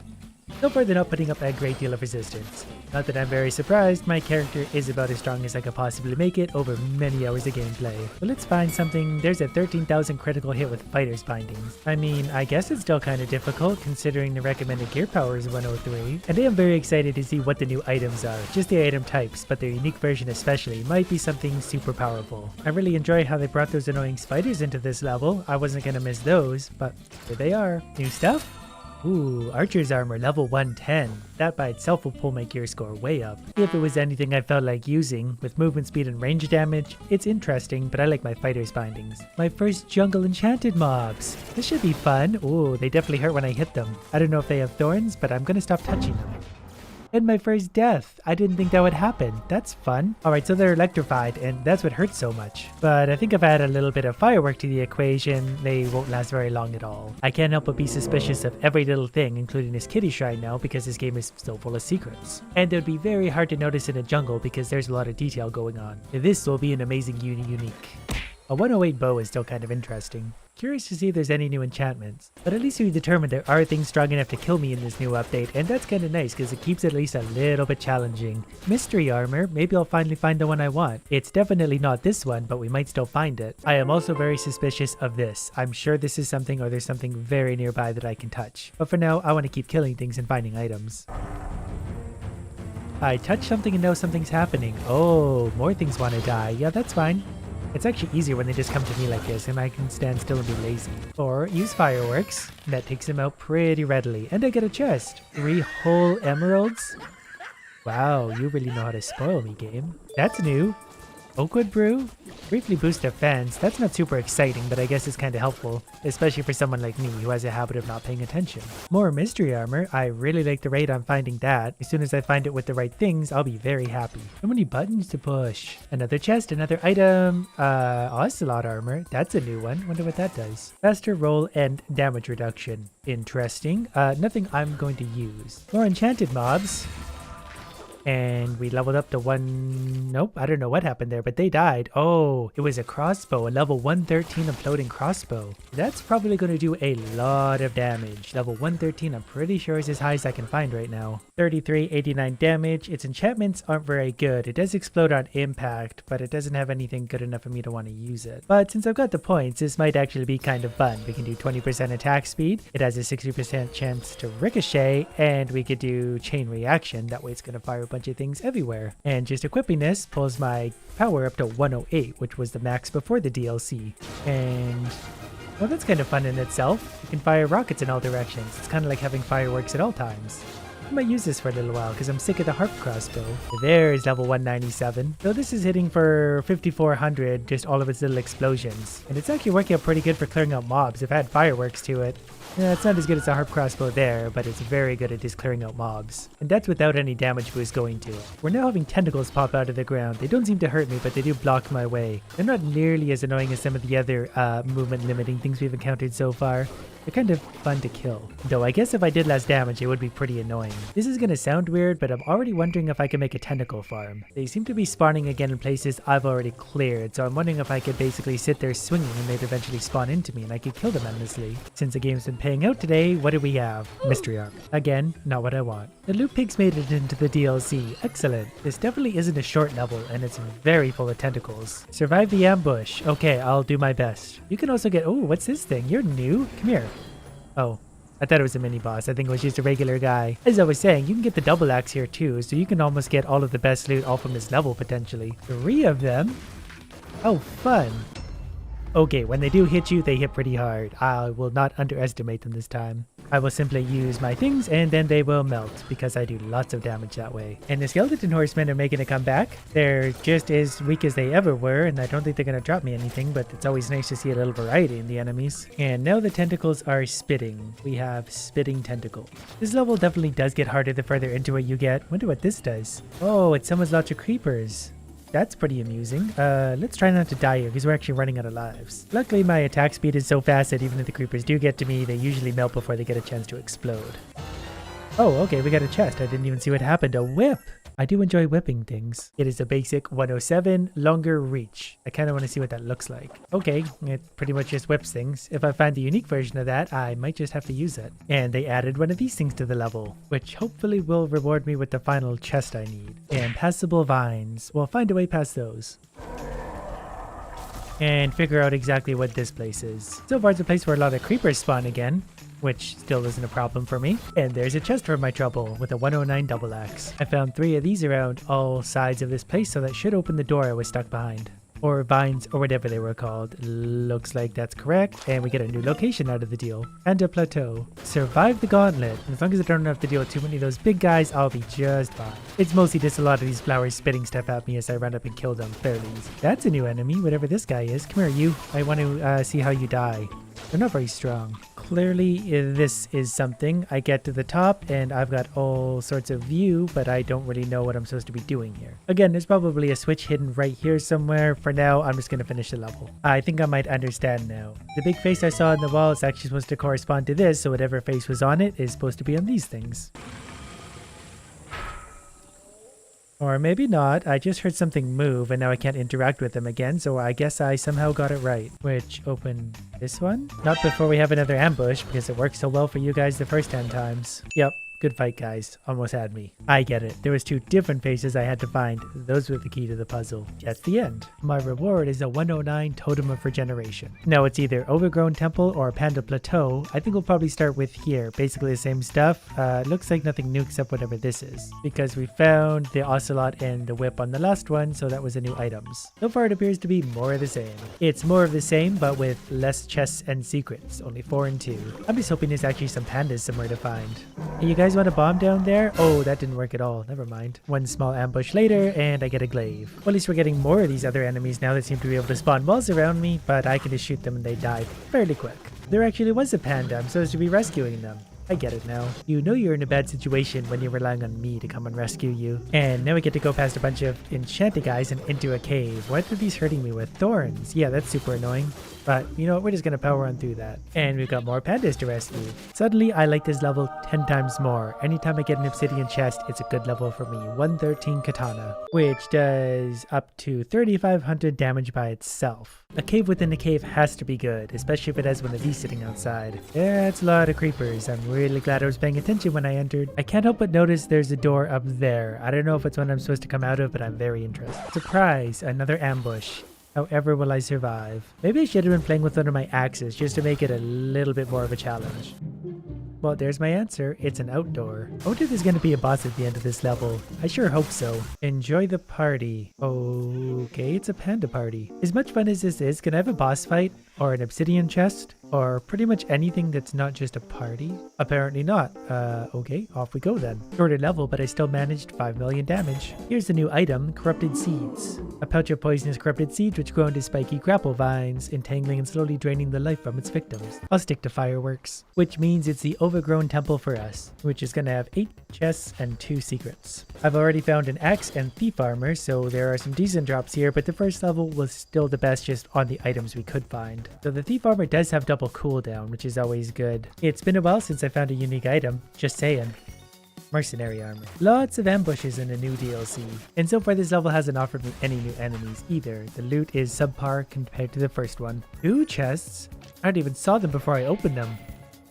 So far, they're not putting up a great deal of resistance. Not that I'm very surprised, my character is about as strong as I could possibly make it over many hours of gameplay. But let's find something. There's a 13,000 critical hit with fighter's bindings. I mean, I guess it's still kind of difficult considering the recommended gear power is 103. And I am very excited to see what the new items are. Just the item types, but their unique version especially might be something super powerful. I really enjoy how they brought those annoying spiders into this level. I wasn't gonna miss those, but here they are. New stuff? Ooh, Archer's Armor level 110. That by itself will pull my gear score way up. If it was anything I felt like using, with movement speed and range damage, it's interesting, but I like my fighter's bindings. My first jungle enchanted mobs. This should be fun. Ooh, they definitely hurt when I hit them. I don't know if they have thorns, but I'm gonna stop touching them. And my first death. I didn't think that would happen. That's fun. Alright, so they're electrified, and that's what hurts so much. But I think if I add a little bit of firework to the equation, they won't last very long at all. I can't help but be suspicious of every little thing, including this kitty shrine now, because this game is still full of secrets. And it would be very hard to notice in a jungle because there's a lot of detail going on. This will be an amazing unique. A 108 bow is still kind of interesting. Curious to see if there's any new enchantments. But at least we determined there are things strong enough to kill me in this new update, and that's kind of nice because it keeps it at least a little bit challenging. Mystery armor, maybe I'll finally find the one I want. It's definitely not this one, but we might still find it. I am also very suspicious of this. I'm sure this is something or there's something very nearby that I can touch. But for now, I want to keep killing things and finding items. I touch something and know something's happening. Oh, more things want to die. Yeah, that's fine. It's actually easier when they just come to me like this and I can stand still and be lazy. Or use fireworks. That takes them out pretty readily. And I get a chest. 3 whole emeralds? Wow, you really know how to spoil me, game. That's new. Oakwood brew? Briefly boost defense. That's not super exciting, but I guess it's kind of helpful, especially for someone like me who has a habit of not paying attention. More mystery armor. I really like the rate on finding that. As soon as I find it with the right things, I'll be very happy. So many buttons to push. Another chest, another item. Ocelot armor. That's a new one. Wonder what that does. Faster roll and damage reduction. Interesting. Nothing I'm going to use. More enchanted mobs. And we leveled up to 1... Nope, I don't know what happened there, but they died. Oh, it was a crossbow, a level 113 of floating crossbow. That's probably going to do a lot of damage. Level 113, I'm pretty sure is as high as I can find right now. 33, 89 damage. Its enchantments aren't very good. It does explode on impact, but it doesn't have anything good enough for me to want to use it. But since I've got the points, this might actually be kind of fun. We can do 20% attack speed. It has a 60% chance to ricochet, and we could do chain reaction. That way it's going to fire bunch of things everywhere. And just equipping this pulls my power up to 108, which was the max before the DLC. And well, that's kind of fun in itself. You can fire rockets in all directions. It's kind of like having fireworks at all times. I might use this for a little while because I'm sick of the harp crossbow. There's level 197. So this is hitting for 5400, just all of its little explosions. And it's actually working out pretty good for clearing out mobs. If I had fireworks to it. Yeah, it's not as good as a harp crossbow there, but it's very good at just clearing out mobs. And that's without any damage boost going to it. We're now having tentacles pop out of the ground. They don't seem to hurt me, but they do block my way. They're not nearly as annoying as some of the other movement limiting things we've encountered so far. They're kind of fun to kill. Though I guess if I did less damage, it would be pretty annoying. This is gonna sound weird, but I'm already wondering if I can make a tentacle farm. They seem to be spawning again in places I've already cleared, so I'm wondering if I could basically sit there swinging and they'd eventually spawn into me and I could kill them endlessly. Since the game's been paying out today, what do we have? Mystery arc. Again, not what I want. The loot pigs made it into the DLC. Excellent. This definitely isn't a short level, and it's very full of tentacles. Survive the ambush. Okay, I'll do my best. You can also get... Oh, what's this thing? You're new? Come here. Oh, I thought it was a mini boss. I think it was just a regular guy. As I was saying, you can get the double axe here too, so you can almost get all of the best loot all from this level potentially. 3 of them? Oh, fun. Okay, when they do hit you, they hit pretty hard. I will not underestimate them this time. I will simply use my things and then they will melt because I do lots of damage that way. And the skeleton horsemen are making a comeback. They're just as weak as they ever were, and I don't think they're going to drop me anything, but it's always nice to see a little variety in the enemies. And now the tentacles are spitting. We have spitting tentacles. This level definitely does get harder the further into it you get. Wonder what this does. Oh, it summons lots of creepers. That's pretty amusing. Let's try not to die here because we're actually running out of lives. Luckily, my attack speed is so fast that even if the creepers do get to me, they usually melt before they get a chance to explode. Oh, okay, we got a chest. I didn't even see what happened. A whip! I do enjoy whipping things. It is a basic 107 longer reach. I kind of want to see what that looks like. Okay, it pretty much just whips things. If I find the unique version of that, I might just have to use it. And they added one of these things to the level, which hopefully will reward me with the final chest I need. And passable vines. We'll find a way past those. And figure out exactly what this place is. So far it's a place where a lot of creepers spawn again, which still isn't a problem for me. And there's a chest for my trouble with a 109 double axe. I found 3 of these around all sides of this place, so that should open the door I was stuck behind. Or vines, or whatever they were called. Looks like that's correct, and we get a new location out of the deal. Panda Plateau. Survive the gauntlet. As long as I don't have to deal with too many of those big guys, I'll be just fine. It's mostly just a lot of these flowers spitting stuff at me as I run up and kill them fairly easy. That's a new enemy, whatever this guy is. Come here, you. I want to see how you die. They're not very strong. Clearly, this is something. I get to the top and I've got all sorts of view, but I don't really know what I'm supposed to be doing here. Again, there's probably a switch hidden right here somewhere. For now, I'm just going to finish the level. I think I might understand now. The big face I saw on the wall is actually supposed to correspond to this, so whatever face was on it is supposed to be on these things. Or maybe not. I just heard something move and now I can't interact with them again, so I guess I somehow got it right. Which opened this one? Not before we have another ambush because it worked so well for you guys the first 10 times. Yep. Good fight, guys. Almost had me. I get it. There was 2 different faces I had to find. Those were the key to the puzzle. That's the end. My reward is a 109 Totem of Regeneration. Now it's either Overgrown Temple or Panda Plateau. I think we'll probably start with here. Basically the same stuff. Looks like nothing new except whatever this is. Because we found the Ocelot and the Whip on the last one, so that was the new items. So far it appears to be more of the same. It's more of the same, but with less chests and secrets. Only 4 and 2. I'm just hoping there's actually some pandas somewhere to find. Hey, you guys want a bomb down there? Oh, that didn't work at all. Never mind. One small ambush later, and I get a glaive. Well, at least we're getting more of these other enemies now that seem to be able to spawn walls around me, but I can just shoot them and they die fairly quick. There actually was a panda. I'm supposed to be rescuing them. I get it now. You know you're in a bad situation when you're relying on me to come and rescue you. And now we get to go past a bunch of enchanted guys and into a cave. What are these hurting me with? Thorns. Yeah, that's super annoying. But you know what, we're just gonna power on through that. And we've got more pandas to rescue. Suddenly, I like this level 10 times more. Anytime I get an obsidian chest, it's a good level for me. 113 katana, which does up to 3,500 damage by itself. A cave within a cave has to be good, especially if it has one of these sitting outside. That's a lot of creepers. I'm really glad I was paying attention when I entered. I can't help but notice there's a door up there. I don't know if it's one I'm supposed to come out of, but I'm very interested. Surprise! Another ambush. However will I survive? Maybe I should have been playing with one of my axes just to make it a little bit more of a challenge. Well, there's my answer. It's an outdoor. I wonder if there's going to be a boss at the end of this level. I sure hope so. Enjoy the party. Okay, it's a panda party. As much fun as this is, can I have a boss fight? Or an obsidian chest? Or pretty much anything that's not just a party? Apparently not. Okay, off we go then. Shorter level, but I still managed 5 million damage. Here's the new item, Corrupted Seeds. A pouch of poisonous corrupted seeds which grow into spiky grapple vines, entangling and slowly draining the life from its victims. I'll stick to Fireworks, which means it's the Overgrown Temple for us, which is gonna have 8 chests and 2 secrets. I've already found an axe and thief armor, so there are some decent drops here, but the first level was still the best just on the items we could find. So the thief armor does have double double cooldown, which is always good. It's been a while since I found a unique item, just saying. Mercenary armor. Lots of ambushes in a new DLC. And so far this level hasn't offered me any new enemies either. The loot is subpar compared to the first one. 2 chests? I hadn't even saw them before I opened them.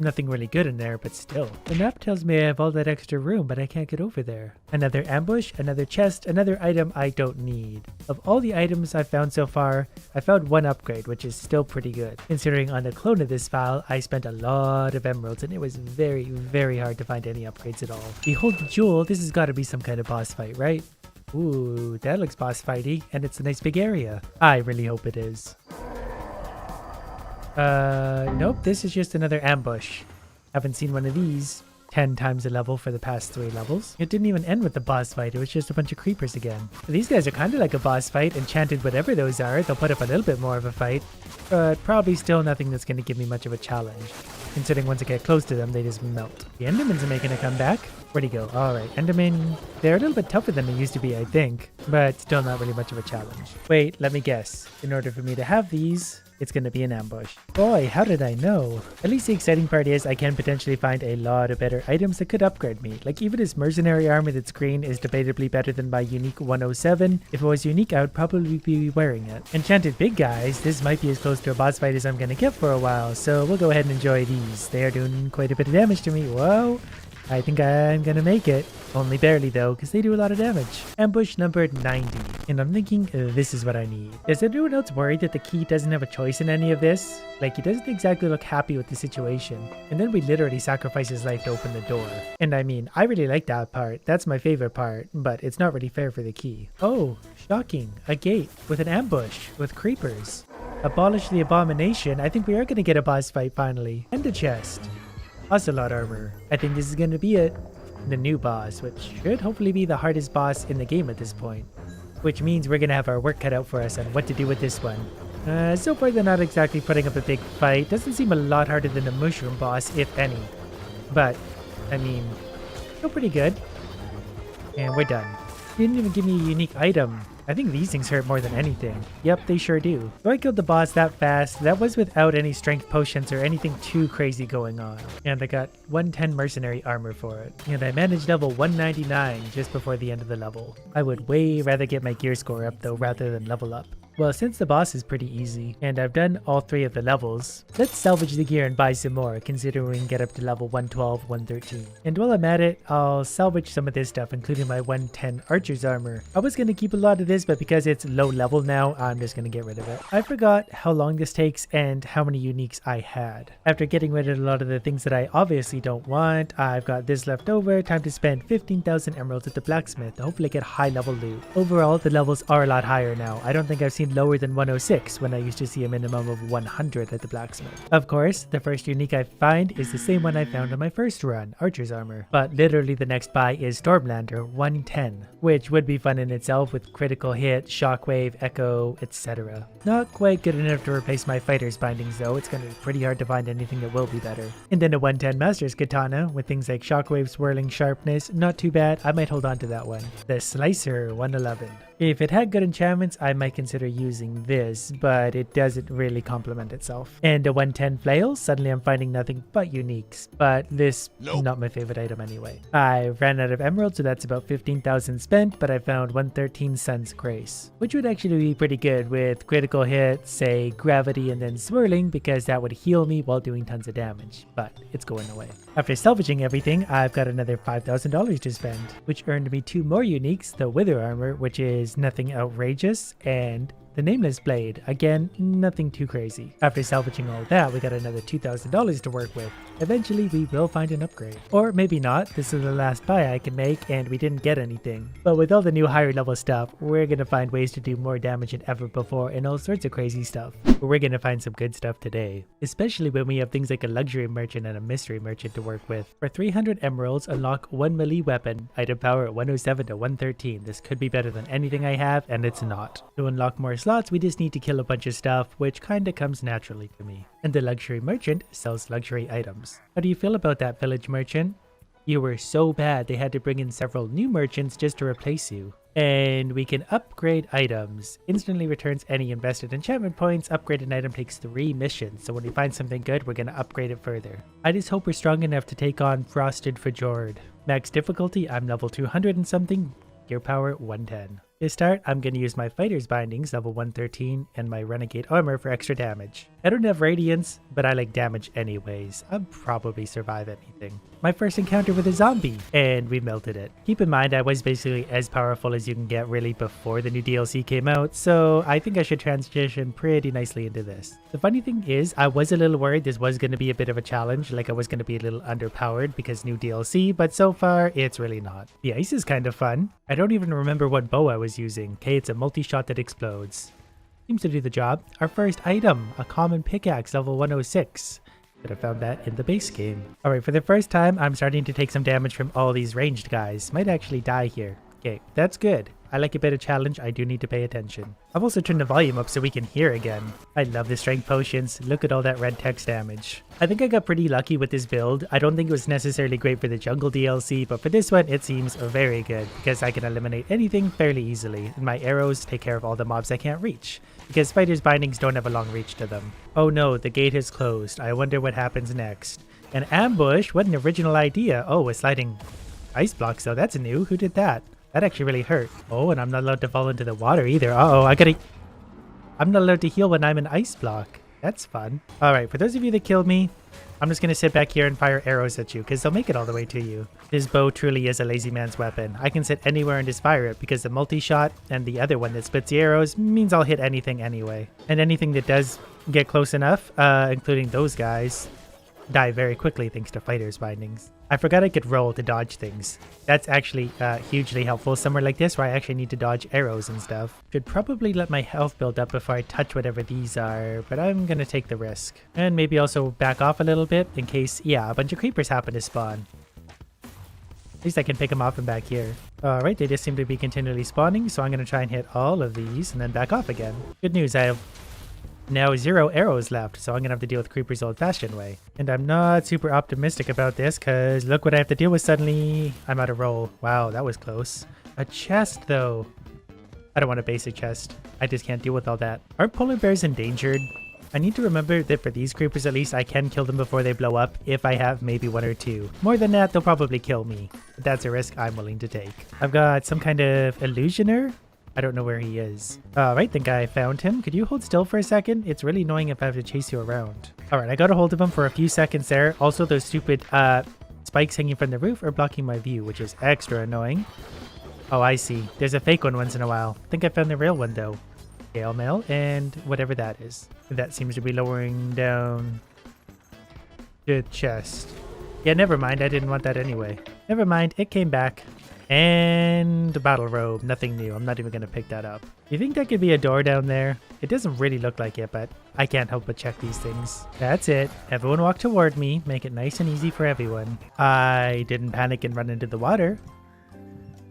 Nothing really good in there, but still. The map tells me I have all that extra room, but I can't get over there. Another ambush, another chest, another item I don't need. Of all the items I've found so far, I found 1 upgrade, which is still pretty good. Considering on the clone of this file, I spent a lot of emeralds and it was very, very hard to find any upgrades at all. Behold the jewel, this has got to be some kind of boss fight, right? Ooh, that looks boss fighty, and it's a nice big area. I really hope it is. Nope, this is just another ambush. Haven't seen one of these 10 times the level for the past 3 levels. It didn't even end with the boss fight, it was just a bunch of creepers again. These guys are kind of like a boss fight, enchanted whatever those are, they'll put up a little bit more of a fight, but probably still nothing that's going to give me much of a challenge, considering once I get close to them, they just melt. The Endermans are making a comeback. Where'd he go? Alright, Enderman, they're a little bit tougher than they used to be, I think, but still not really much of a challenge. Wait, let me guess. In order for me to have these, it's going to be an ambush. Boy, how did I know? At least the exciting part is I can potentially find a lot of better items that could upgrade me. Like even this mercenary armor that's green is debatably better than my unique 107. If it was unique, I would probably be wearing it. Enchanted big guys, this might be as close to a boss fight as I'm going to get for a while, so we'll go ahead and enjoy these. They are doing quite a bit of damage to me. Whoa! I think I'm gonna make it. Only barely though, because they do a lot of damage. Ambush number 90. And I'm thinking this is what I need. Is anyone else worried that the key doesn't have a choice in any of this? Like he doesn't exactly look happy with the situation. And then we literally sacrifice his life to open the door. And I mean, I really like that part. That's my favorite part. But it's not really fair for the key. Oh, shocking. A gate with an ambush with creepers. Abolish the abomination. I think we are gonna get a boss fight finally. And a chest. Ocelot armor. I think this is going to be it. The new boss, which should hopefully be the hardest boss in the game at this point. Which means we're going to have our work cut out for us on what to do with this one. So far they're not exactly putting up a big fight. Doesn't seem a lot harder than the mushroom boss, if any. But, I mean, still pretty good. And we're done. Didn't even give me a unique item. I think these things hurt more than anything. Yep, they sure do. So I killed the boss that fast. That was without any strength potions or anything too crazy going on. And I got 110 mercenary armor for it. And I managed level 199 just before the end of the level. I would way rather get my gear score up though rather than level up. Well, since the boss is pretty easy, and I've done all 3 of the levels, let's salvage the gear and buy some more, considering we can get up to level 112, 113. And while I'm at it, I'll salvage some of this stuff, including my 110 archer's armor. I was going to keep a lot of this, but because it's low level now, I'm just going to get rid of it. I forgot how long this takes and how many uniques I had. After getting rid of a lot of the things that I obviously don't want, I've got this left over. Time to spend 15,000 emeralds at the blacksmith to hopefully get high level loot. Overall, the levels are a lot higher now. I don't think I've seen lower than 106 when I used to see a minimum of 100 at the blacksmith. Of course, the first unique I find is the same one I found on my first run, archer's armor. But literally the next buy is Stormlander 110, which would be fun in itself with critical hit, shockwave, echo, etc. Not quite good enough to replace my fighter's bindings though. It's going to be pretty hard to find anything that will be better. And then a 110 master's katana with things like shockwave, swirling, sharpness. Not too bad. I might hold on to that one. The slicer 111. If it had good enchantments, I might consider using this, but it doesn't really complement itself. And a 110 flail, suddenly I'm finding nothing but uniques, but this, not my favorite item anyway. I ran out of emeralds, so that's about 15,000 spent, but I found 113 Sun's Grace, which would actually be pretty good with critical hit, say gravity and then swirling, because that would heal me while doing tons of damage, but it's going away. After salvaging everything, I've got another $5,000 to spend, which earned me 2 more uniques, the Wither armor, which is nothing outrageous, and the Nameless Blade. Again, nothing too crazy. After salvaging all that, we got another $2,000 to work with. Eventually, we will find an upgrade. Or maybe not. This is the last buy I can make, and we didn't get anything. But with all the new higher level stuff, we're gonna find ways to do more damage than ever before and all sorts of crazy stuff. But we're gonna find some good stuff today. Especially when we have things like a luxury merchant and a mystery merchant to work with. For 300 emeralds, unlock 1 melee weapon. Item power at 107 to 113. This could be better than anything I have, and it's not. To unlock more slots, we just need to kill a bunch of stuff, which kinda comes naturally to me. And the luxury merchant sells luxury items. How do you feel about that, village merchant? You were so bad they had to bring in several new merchants just to replace you. And we can upgrade items. Instantly returns any invested enchantment points. Upgraded item takes 3 missions, so when we find something good, we're going to upgrade it further. I just hope we're strong enough to take on Frosted Fjord. Max difficulty, I'm level 200 and something. Gear power, 110. To start, I'm going to use my Fighter's Bindings, level 113, and my Renegade Armor for extra damage. I don't have Radiance, but I like damage anyways. I'll probably survive anything. My first encounter with a zombie, and we melted it. Keep in mind, I was basically as powerful as you can get really before the new DLC came out, so I think I should transition pretty nicely into this. The funny thing is, I was a little worried this was going to be a bit of a challenge, like I was going to be a little underpowered because new DLC, but so far, it's really not. The ice is kind of fun. I don't even remember what bow I was using. Okay, it's a multi-shot that explodes. Seems to do the job. Our first item, a common pickaxe, level 106. Could have found that in the base game. Alright, for the first time, I'm starting to take some damage from all these ranged guys. Might actually die here. Okay, that's good. I like a bit of challenge. I do need to pay attention. I've also turned the volume up so we can hear again. I love the strength potions. Look at all that red text damage. I think I got pretty lucky with this build. I don't think it was necessarily great for the jungle DLC, but for this one, it seems very good because I can eliminate anything fairly easily. And my arrows take care of all the mobs I can't reach because Fighter's Bindings don't have a long reach to them. Oh no, the gate is closed. I wonder what happens next. An ambush? What an original idea. Oh, a sliding ice block, so that's new. Who did that? That actually really hurt. Oh, and I'm not allowed to fall into the water either. Uh-oh, I'm not allowed to heal when I'm an ice block. That's fun. Alright, for those of you that killed me, I'm just going to sit back here and fire arrows at you because they'll make it all the way to you. This bow truly is a lazy man's weapon. I can sit anywhere and just fire it because the multi-shot and the other one that spits the arrows means I'll hit anything anyway. And anything that does get close enough, including those guys, die very quickly thanks to Fighter's Bindings. I forgot I could roll to dodge things. That's actually hugely helpful somewhere like this where I actually need to dodge arrows and stuff. Should probably let my health build up before I touch whatever these are, but I'm gonna take the risk. And maybe also back off a little bit in case, yeah, a bunch of creepers happen to spawn. At least I can pick them off from back here. Alright, they just seem to be continually spawning, so I'm gonna try and hit all of these and then back off again. Good news, I have now 0 arrows left, so I'm gonna have to deal with creepers old-fashioned way. And I'm not super optimistic about this, because look what I have to deal with suddenly. I'm out of roll. Wow, that was close. A chest, though. I don't want a basic chest. I just can't deal with all that. Aren't polar bears endangered? I need to remember that for these creepers at least, I can kill them before they blow up if I have maybe 1 or 2. More than that, they'll probably kill me. But that's a risk I'm willing to take. I've got some kind of illusioner. I don't know where he is. Alright, think I found him. Could you hold still for a second? It's really annoying if I have to chase you around. Alright, I got a hold of him for a few seconds there. Also, those stupid spikes hanging from the roof are blocking my view, which is extra annoying. Oh, I see. There's a fake one once in a while. I think I found the real one, though. Gale mail and whatever that is. That seems to be lowering down the chest. Yeah, never mind. I didn't want that anyway. Never mind. It came back. And the battle robe, nothing new. I'm not even going to pick that up. You think that could be a door down there? It doesn't really look like it, but I can't help but check these things. That's it. Everyone walk toward me. Make it nice and easy for everyone. I didn't panic and run into the water.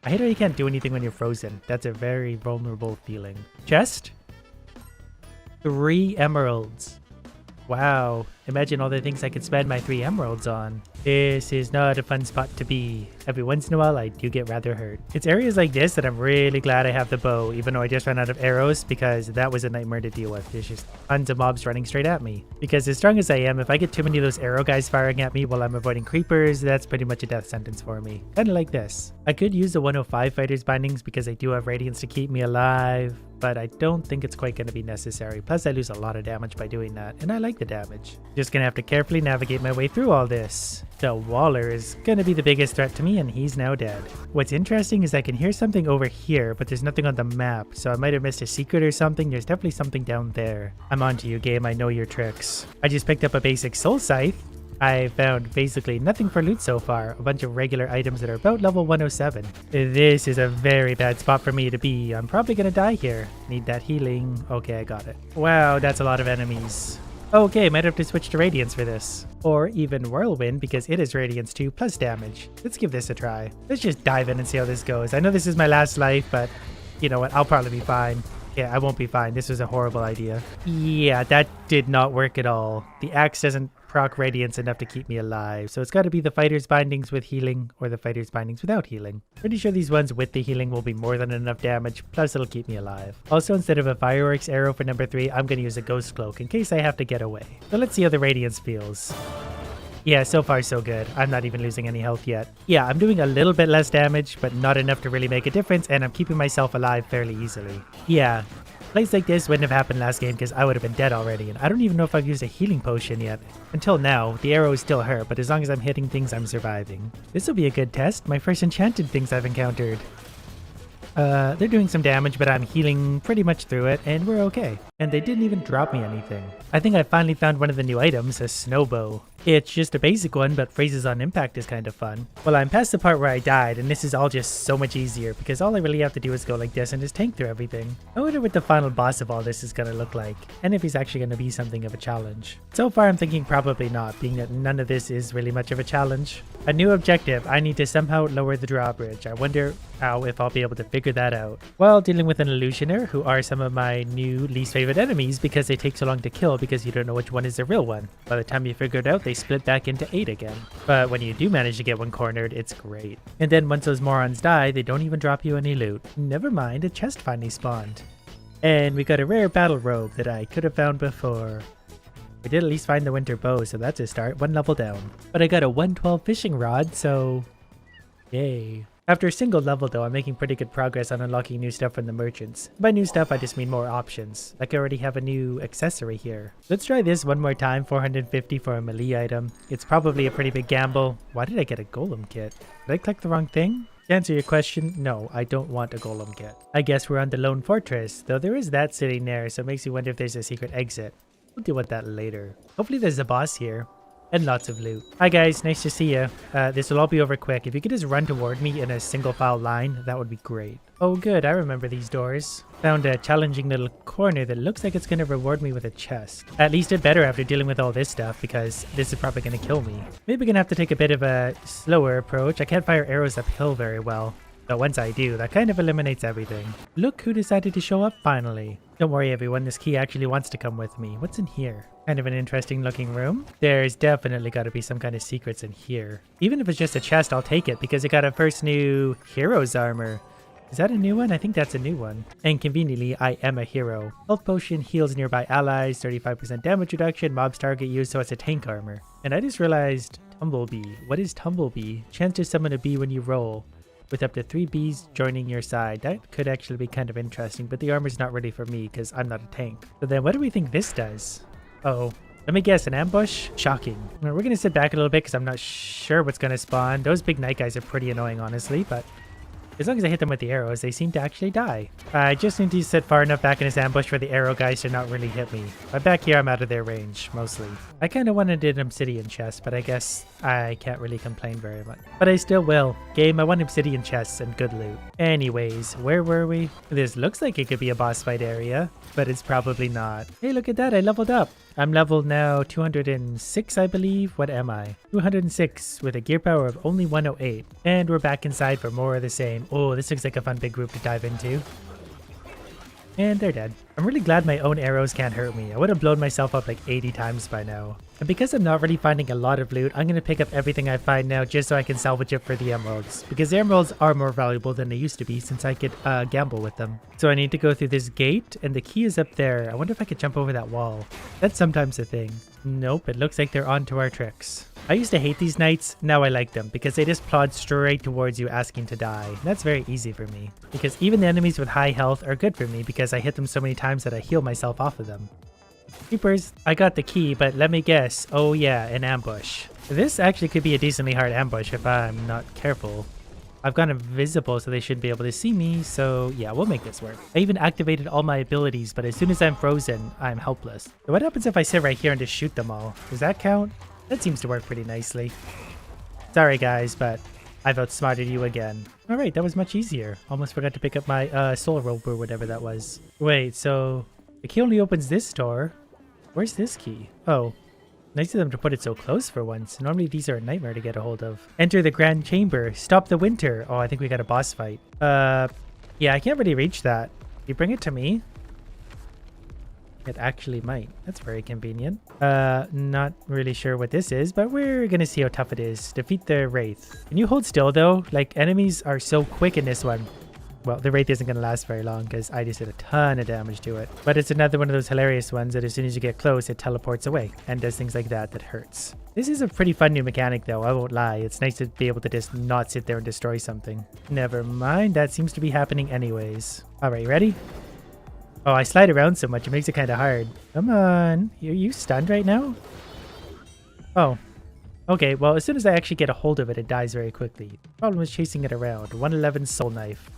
I hate how you can't do anything when you're frozen. That's a very vulnerable feeling. Chest? 3 emeralds. Wow. Imagine all the things I could spend my 3 emeralds on. This is not a fun spot to be. Every once in a while, I do get rather hurt. It's areas like this that I'm really glad I have the bow, even though I just ran out of arrows, because that was a nightmare to deal with. There's just tons of mobs running straight at me. Because as strong as I am, if I get too many of those arrow guys firing at me while I'm avoiding creepers, that's pretty much a death sentence for me. Kinda like this. I could use the 105 Fighter's Bindings because I do have Radiance to keep me alive, but I don't think it's quite going to be necessary. Plus, I lose a lot of damage by doing that, and I like the damage. Just gonna have to carefully navigate my way through all this. The Waller is gonna be the biggest threat to me, and he's now dead. What's interesting is I can hear something over here, but there's nothing on the map, so I might have missed a secret or something. There's definitely something down there. I'm onto you, game. I know your tricks. I just picked up a basic soul scythe. I found basically nothing for loot so far, a bunch of regular items that are about level 107. This is a very bad spot for me to be. I'm probably gonna die here. Need that healing. Okay, I got it. Wow, that's a lot of enemies. Okay, might have to switch to Radiance for this. Or even Whirlwind, because it is Radiance 2 plus damage. Let's give this a try. Let's just dive in and see how this goes. I know this is my last life, but you know what? I'll probably be fine. Yeah, I won't be fine. This was a horrible idea. Yeah, that did not work at all. The axe doesn't proc radiance enough to keep me alive. So it's got to be the fighter's bindings with healing or the fighter's bindings without healing. Pretty sure these ones with the healing will be more than enough damage, plus it'll keep me alive. Also, instead of a fireworks arrow for number 3, I'm going to use a ghost cloak in case I have to get away. So let's see how the radiance feels. Yeah, so far so good. I'm not even losing any health yet. Yeah, I'm doing a little bit less damage, but not enough to really make a difference, and I'm keeping myself alive fairly easily. Yeah, plays like this wouldn't have happened last game because I would have been dead already, and I don't even know if I've used a healing potion yet. Until now, the arrows still hurt, but as long as I'm hitting things, I'm surviving. This will be a good test. My first enchanted things I've encountered. They're doing some damage, but I'm healing pretty much through it, and we're okay. And they didn't even drop me anything. I think I finally found one of the new items, a snowbow. It's just a basic one, but phrases on impact is kind of fun. Well, I'm past the part where I died, and this is all just so much easier, because all I really have to do is go like this and just tank through everything. I wonder what the final boss of all this is going to look like, and if he's actually going to be something of a challenge. So far, I'm thinking probably not, being that none of this is really much of a challenge. A new objective, I need to somehow lower the drawbridge. I wonder if I'll be able to figure that out. While dealing with an illusioner, who are some of my new least favorite enemies because they take so long to kill because you don't know which one is the real one. By the time you figure it out, they split back into 8 again. But when you do manage to get one cornered, it's great. And then once those morons die, they don't even drop you any loot. Never mind, a chest finally spawned. And we got a rare battle robe that I could have found before. We did at least find the winter bow, so that's a start, 1 level down. But I got a 112 fishing rod, so yay. After a single level though, I'm making pretty good progress on unlocking new stuff from the merchants. By new stuff, I just mean more options. Like I already have a new accessory here. Let's try this one more time, 450 for a melee item. It's probably a pretty big gamble. Why did I get a golem kit? Did I click the wrong thing? To answer your question, no, I don't want a golem kit. I guess we're on the Lone Fortress, though there is that sitting there, so it makes me wonder if there's a secret exit. We'll deal with that later. Hopefully there's a boss here. And lots of loot. Hi guys, nice to see you. This will all be over quick. If you could just run toward me in a single file line, that would be great. Oh good, I remember these doors. Found a challenging little corner that looks like it's going to reward me with a chest. At least it better after dealing with all this stuff, because this is probably going to kill me. Maybe going to have to take a bit of a slower approach. I can't fire arrows uphill very well. But once I do, that kind of eliminates everything. Look who decided to show up finally. Don't worry everyone, this key actually wants to come with me. What's in here? Kind of an interesting looking room. There's definitely got to be some kind of secrets in here. Even if it's just a chest, I'll take it because it got a first new hero's armor. Is that a new one? I think that's a new one. And conveniently, I am a hero. Health potion heals nearby allies, 35% damage reduction, mobs target you, so it's a tank armor. And I just realized Tumblebee. What is Tumblebee? Chance to summon a bee when you roll, with up to 3 bees joining your side. That could actually be kind of interesting, but the armor's not ready for me because I'm not a tank. So then what do we think this does? Uh-oh. Let me guess, an ambush? Shocking. We're going to sit back a little bit because I'm not sure what's going to spawn. Those big night guys are pretty annoying, honestly, but as long as I hit them with the arrows, they seem to actually die. I just need to sit far enough back in this ambush for the arrow guys to not really hit me. But back here, I'm out of their range, mostly. I kind of wanted an obsidian chest, but I guess I can't really complain very much. But I still will. Game, I want obsidian chests and good loot. Anyways, where were we? This looks like it could be a boss fight area, but it's probably not. Hey, look at that, I leveled up. I'm leveled now 206, I believe. What am I? 206 with a gear power of only 108. And we're back inside for more of the same. Oh, this looks like a fun big group to dive into. And they're dead. I'm really glad my own arrows can't hurt me. I would have blown myself up like 80 times by now. And because I'm not really finding a lot of loot, I'm going to pick up everything I find now just so I can salvage it for the emeralds. Because the emeralds are more valuable than they used to be since I could gamble with them. So I need to go through this gate and the key is up there. I wonder if I could jump over that wall. That's sometimes a thing. Nope, it looks like they're onto our tricks. I used to hate these knights, now I like them because they just plod straight towards you asking to die. That's very easy for me. Because even the enemies with high health are good for me because I hit them so many times that I heal myself off of them. Creepers, I got the key, but let me guess. Oh yeah, an ambush. This actually could be a decently hard ambush if I'm not careful. I've gone invisible so they shouldn't be able to see me, so yeah, we'll make this work. I even activated all my abilities, but as soon as I'm frozen, I'm helpless. So what happens if I sit right here and just shoot them all? Does that count? That seems to work pretty nicely. Sorry guys, but I've outsmarted you again. Alright, that was much easier. Almost forgot to pick up my soul rope or whatever that was. Wait, so the key only opens this door. Where's this key? Oh, nice of them to put it so close for once. Normally these are a nightmare to get a hold of. Enter the Grand Chamber. Stop the winter. Oh, I think we got a boss fight. Yeah, I can't really reach that. You bring it to me? It actually might. That's very convenient. Not really sure what this is, but we're gonna see how tough it is. Defeat the Wraith. Can you hold still though? Like, enemies are so quick in this one. Well, the Wraith isn't gonna last very long because I just did a ton of damage to it. But it's another one of those hilarious ones that as soon as you get close, it teleports away and does things like that hurts. This is a pretty fun new mechanic though, I won't lie. It's nice to be able to just not sit there and destroy something. Never mind, that seems to be happening anyways. Alright, ready? Oh, I slide around so much, it makes it kind of hard. Come on. Are you stunned right now? Oh. Okay, well, as soon as I actually get a hold of it, it dies very quickly. The problem is chasing it around. 111 Soul Knife.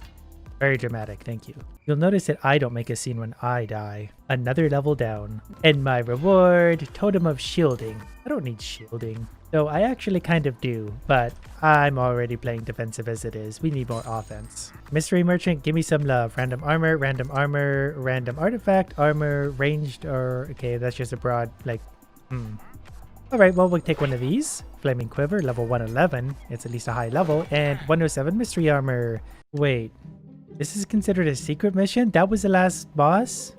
Very dramatic, thank you. You'll notice that I don't make a scene when I die. Another level down. And my reward, Totem of Shielding. I don't need shielding. Though I actually kind of do, but I'm already playing defensive as it is. We need more offense. Mystery Merchant, give me some love. Random armor, random artifact, armor, ranged, or... Okay, that's just a broad, like... Alright, well, we'll take one of these. Flaming Quiver, level 111. It's at least a high level. And 107 Mystery Armor. Wait. This is considered a secret mission? That was the last boss?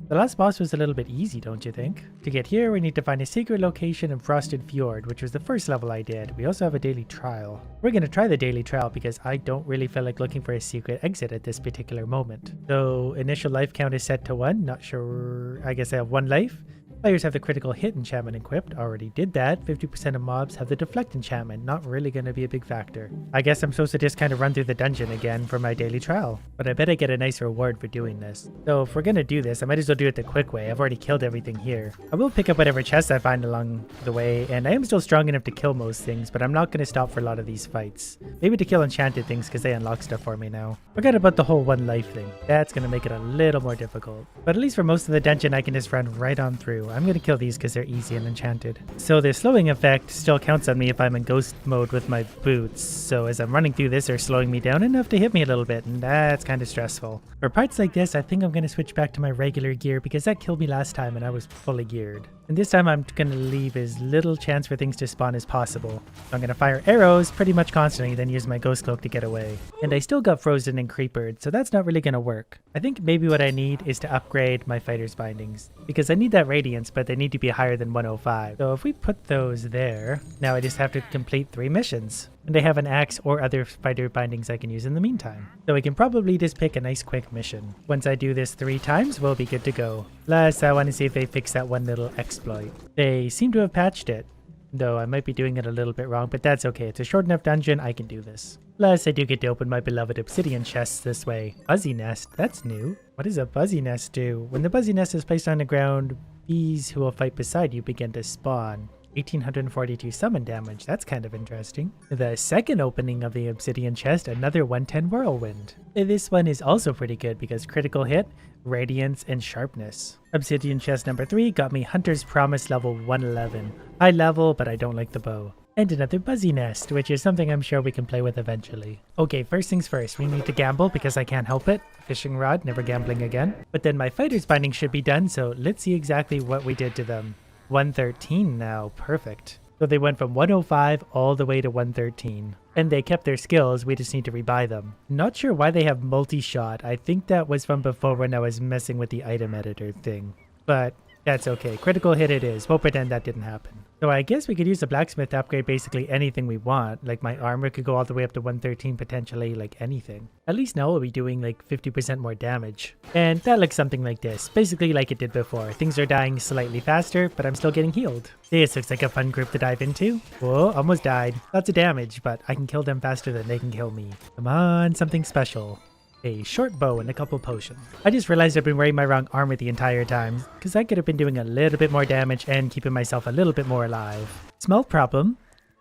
The last boss was a little bit easy, don't you think? To get here, we need to find a secret location in Frosted Fjord, which was the first level I did. We also have a daily trial. We're going to try the daily trial because I don't really feel like looking for a secret exit at this particular moment. So, initial life count is set to 1. Not sure. I guess I have 1 life. Players have the critical hit enchantment equipped. Already did that. 50% of mobs have the deflect enchantment. Not really going to be a big factor. I guess I'm supposed to just kind of run through the dungeon again for my daily trial. But I bet I get a nice reward for doing this. So if we're going to do this, I might as well do it the quick way. I've already killed everything here. I will pick up whatever chests I find along the way. And I am still strong enough to kill most things. But I'm not going to stop for a lot of these fights. Maybe to kill enchanted things because they unlock stuff for me now. Forget about the whole 1 life thing. That's going to make it a little more difficult. But at least for most of the dungeon, I can just run right on through. I'm going to kill these because they're easy and enchanted. So the slowing effect still counts on me if I'm in ghost mode with my boots. So as I'm running through this, they're slowing me down enough to hit me a little bit, and that's kind of stressful. For parts like this, I think I'm going to switch back to my regular gear because that killed me last time and I was fully geared. And this time I'm going to leave as little chance for things to spawn as possible. So I'm going to fire arrows pretty much constantly, then use my ghost cloak to get away. And I still got frozen and creepered, so that's not really going to work. I think maybe what I need is to upgrade my fighter's bindings, because I need that radiance, but they need to be higher than 105. So if we put those there, now I just have to complete 3 missions. And I have an axe or other fighter bindings I can use in the meantime. So we can probably just pick a nice quick mission. Once I do this 3 times, we'll be good to go. Plus, I want to see if they fix that one little exploit. They seem to have patched it, though I might be doing it a little bit wrong, but that's okay. It's a short enough dungeon, I can do this. Plus, I do get to open my beloved obsidian chests this way. Buzzy nest, that's new. What does a buzzy nest do? When the buzzy nest is placed on the ground, bees who will fight beside you begin to spawn. 1842 summon damage, that's kind of interesting. The second opening of the obsidian chest, another 110 whirlwind. This one is also pretty good because critical hit, radiance, and sharpness. Obsidian chest number 3 got me Hunter's Promise level 111. High level, but I don't like the bow. And another buzzy nest, which is something I'm sure we can play with eventually. Okay, first things first, we need to gamble because I can't help it. Fishing rod, never gambling again. But then my fighter's binding should be done, so let's see exactly what we did to them. 113 now, perfect. So they went from 105 all the way to 113. And they kept their skills, we just need to rebuy them. Not sure why they have multi-shot. I think that was from before when I was messing with the item editor thing. But that's okay, critical hit it is. We'll pretend that didn't happen. So I guess we could use the blacksmith to upgrade basically anything we want. Like my armor could go all the way up to 113 potentially, like anything. At least now we'll be doing like 50% more damage. And that looks something like this. Basically like it did before. Things are dying slightly faster, but I'm still getting healed. This looks like a fun group to dive into. Whoa, almost died. Lots of damage, but I can kill them faster than they can kill me. Come on, something special. A short bow and a couple potions. I just realized I've been wearing my wrong armor the entire time, because I could have been doing a little bit more damage and keeping myself a little bit more alive. Small problem.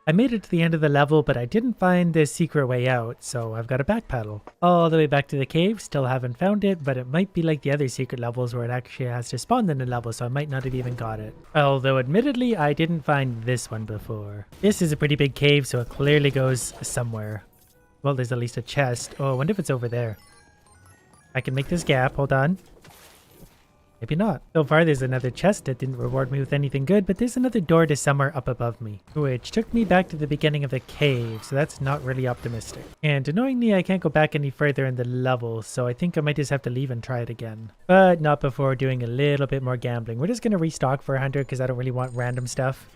I made it to the end of the level, but I didn't find the secret way out, so I've got to backpedal. All the way back to the cave, still haven't found it, but it might be like the other secret levels where it actually has to spawn in the level, so I might not have even got it. Although admittedly, I didn't find this one before. This is a pretty big cave, so it clearly goes somewhere. Well, there's at least a chest. Oh, I wonder if it's over there. I can make this gap, hold on. Maybe not. So far, there's another chest that didn't reward me with anything good, but there's another door to somewhere up above me, which took me back to the beginning of the cave, so that's not really optimistic. And annoyingly, I can't go back any further in the level, so I think I might just have to leave and try it again. But not before doing a little bit more gambling. We're just going to restock for 100 because I don't really want random stuff.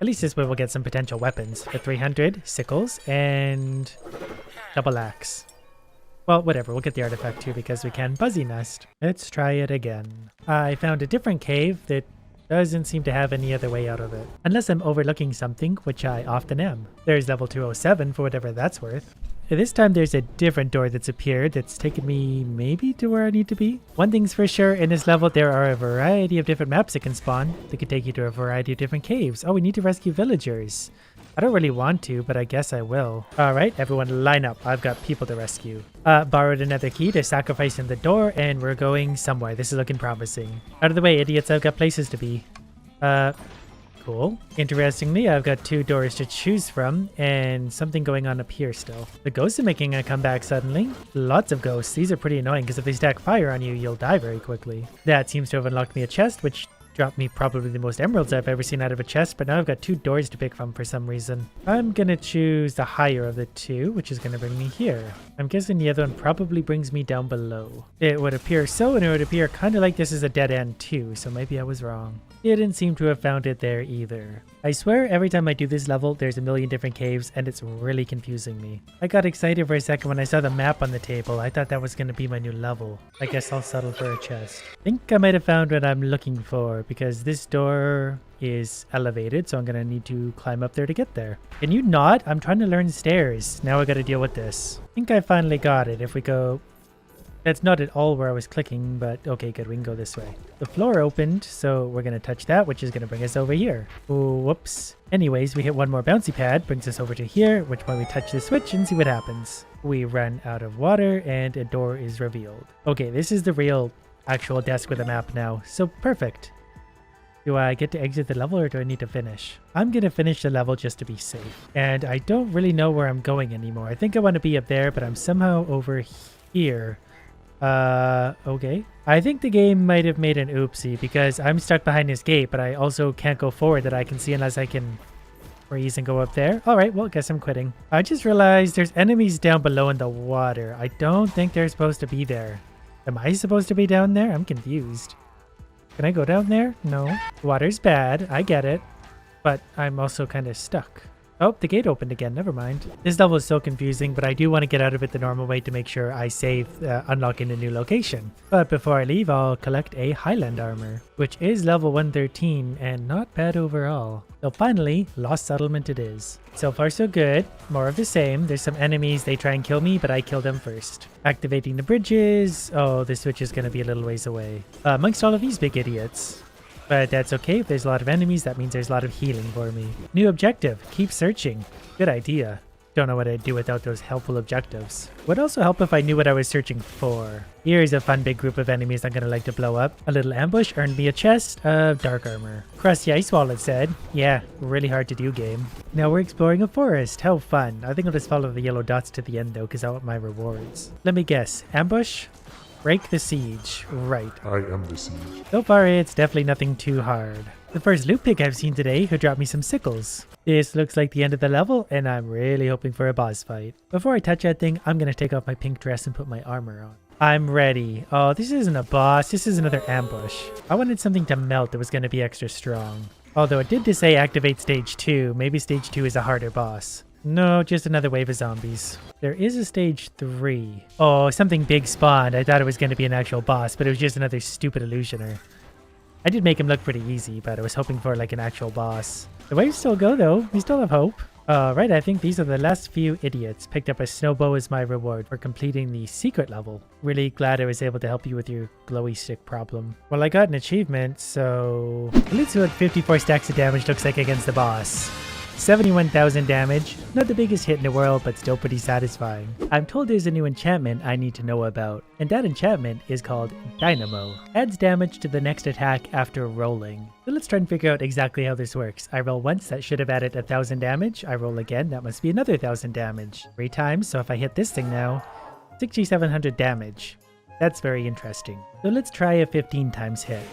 At least this way we'll get some potential weapons. For 300, sickles, and double axe. Well, whatever, we'll get the artifact too because we can. Buzzy nest. Let's try it again. I found a different cave that doesn't seem to have any other way out of it. Unless I'm overlooking something, which I often am. There's level 207 for whatever that's worth. This time there's a different door that's appeared that's taken me maybe to where I need to be. One thing's for sure, in this level there are a variety of different maps that can spawn. That could take you to a variety of different caves. Oh, we need to rescue villagers. I don't really want to, but I guess I will. Alright, everyone line up. I've got people to rescue. Borrowed another key to sacrifice in the door, and we're going somewhere. This is looking promising. Out of the way, idiots. I've got places to be. Cool. Interestingly, I've got 2 doors to choose from, and something going on up here still. The ghosts are making a comeback suddenly. Lots of ghosts. These are pretty annoying, because if they stack fire on you, you'll die very quickly. That seems to have unlocked me a chest, which dropped me probably the most emeralds I've ever seen out of a chest, but now I've got 2 doors to pick from for some reason. I'm gonna choose the higher of the 2, which is gonna bring me here. I'm guessing the other one probably brings me down below. It would appear so, and it would appear kind of like this is a dead end too, so maybe I was wrong. Didn't seem to have found it there either. I swear every time I do this level, there's a million different caves, and it's really confusing me. I got excited for a second when I saw the map on the table. I thought that was going to be my new level. I guess I'll settle for a chest. I think I might have found what I'm looking for, because this door is elevated, so I'm going to need to climb up there to get there. Can you not? I'm trying to learn stairs. Now I got to deal with this. I think I finally got it. If we go... That's not at all where I was clicking, but okay, good. We can go this way. The floor opened, so we're going to touch that, which is going to bring us over here. Oh, whoops. Anyways, we hit one more bouncy pad, brings us over to here, which point we touch the switch and see what happens. We run out of water, and a door is revealed. Okay, this is the real actual desk with a map now, so perfect. Do I get to exit the level, or do I need to finish? I'm going to finish the level just to be safe. And I don't really know where I'm going anymore. I think I want to be up there, but I'm somehow over here. Okay. I think the game might have made an oopsie because I'm stuck behind this gate, but I also can't go forward that I can see unless I can freeze and go up there. All right, well, guess I'm quitting. I just realized there's enemies down below in the water. I don't think they're supposed to be there. Am I supposed to be down there? I'm confused. Can I go down there? No. Water's bad. I get it. But I'm also kind of stuck. Oh, the gate opened again. Never mind. This level is so confusing, but I do want to get out of it the normal way to make sure I save unlocking a new location. But before I leave, I'll collect a Highland armor, which is level 113 and not bad overall. So finally, Lost Settlement it is. So far so good. More of the same. There's some enemies. They try and kill me, but I kill them first. Activating the bridges. Oh, the switch is going to be a little ways away. Amongst all of these big idiots. But that's okay. If there's a lot of enemies, that means there's a lot of healing for me. New objective. Keep searching. Good idea. Don't know what I'd do without those helpful objectives. Would also help if I knew what I was searching for. Here's a fun big group of enemies I'm gonna like to blow up. A little ambush earned me a chest of dark armor. Crusty ice wall, it said. Yeah, really hard to do game. Now we're exploring a forest. How fun. I think I'll just follow the yellow dots to the end though, because I want my rewards. Let me guess. Ambush? Break the siege. Right. I am the siege. So far, it's definitely nothing too hard. The first loot pick I've seen today who dropped me some sickles. This looks like the end of the level, and I'm really hoping for a boss fight. Before I touch that thing, I'm going to take off my pink dress and put my armor on. I'm ready. Oh, this isn't a boss. This is another ambush. I wanted something to melt that was going to be extra strong. Although it did just say activate stage 2. Maybe stage 2 is a harder boss. No, just another wave of zombies. There is a stage 3. Oh, something big spawned. I thought it was going to be an actual boss, but it was just another stupid illusioner. I did make him look pretty easy, but I was hoping for like an actual boss. The waves still go though. We still have hope. Right, I think these are the last few idiots. Picked up a snowbow as my reward for completing the secret level. Really glad I was able to help you with your glowy stick problem. Well, I got an achievement, so... At least what 54 stacks of damage looks like against the boss. 71,000 damage, not the biggest hit in the world, but still pretty satisfying. I'm told there's a new enchantment I need to know about, and that enchantment is called Dynamo. Adds damage to the next attack after rolling. So let's try and figure out exactly how this works. I roll once, that should have added 1,000 damage. I roll again, that must be another 1,000 damage. 3 times, so if I hit this thing now, 6,700 damage. That's very interesting. So let's try a 15 times hit.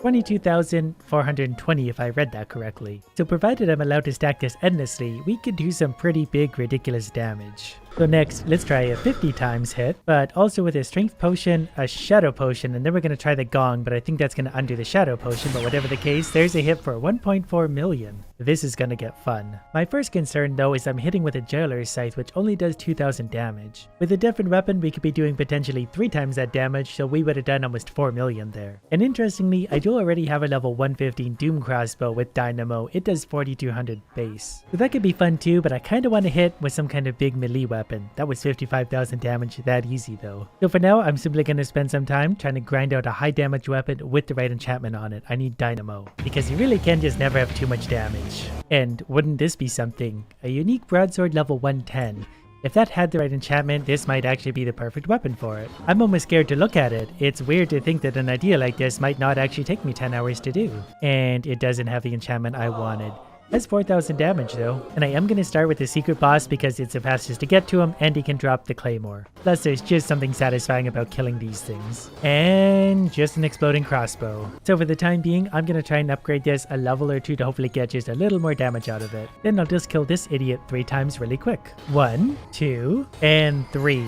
22,420 if I read that correctly. So provided I'm allowed to stack this endlessly, we could do some pretty big ridiculous damage. So next, let's try a 50 times hit, but also with a strength potion, a shadow potion, and then we're going to try the gong, but I think that's going to undo the shadow potion, but whatever the case, there's a hit for 1.4 million. This is going to get fun. My first concern though is I'm hitting with a jailer's scythe, which only does 2,000 damage. With a different weapon, we could be doing potentially 3 times that damage, so we would have done almost 4 million there. And interestingly, I do already have a level 115 Doom crossbow with Dynamo. It does 4,200 base. So that could be fun too, but I kind of want to hit with some kind of big melee weapon. That was 55,000 damage that easy though. So for now, I'm simply going to spend some time trying to grind out a high damage weapon with the right enchantment on it. I need Dynamo, because you really can just never have too much damage. And wouldn't this be something? A unique broadsword level 110. If that had the right enchantment, this might actually be the perfect weapon for it. I'm almost scared to look at it. It's weird to think that an idea like this might not actually take me 10 hours to do. And it doesn't have the enchantment I wanted. That's 4,000 damage though, and I am going to start with the secret boss because it's the fastest to get to him and he can drop the claymore. Plus there's just something satisfying about killing these things. And just an exploding crossbow. So for the time being, I'm going to try and upgrade this a level or 2 to hopefully get just a little more damage out of it. Then I'll just kill this idiot 3 times really quick. 1, 2, and 3.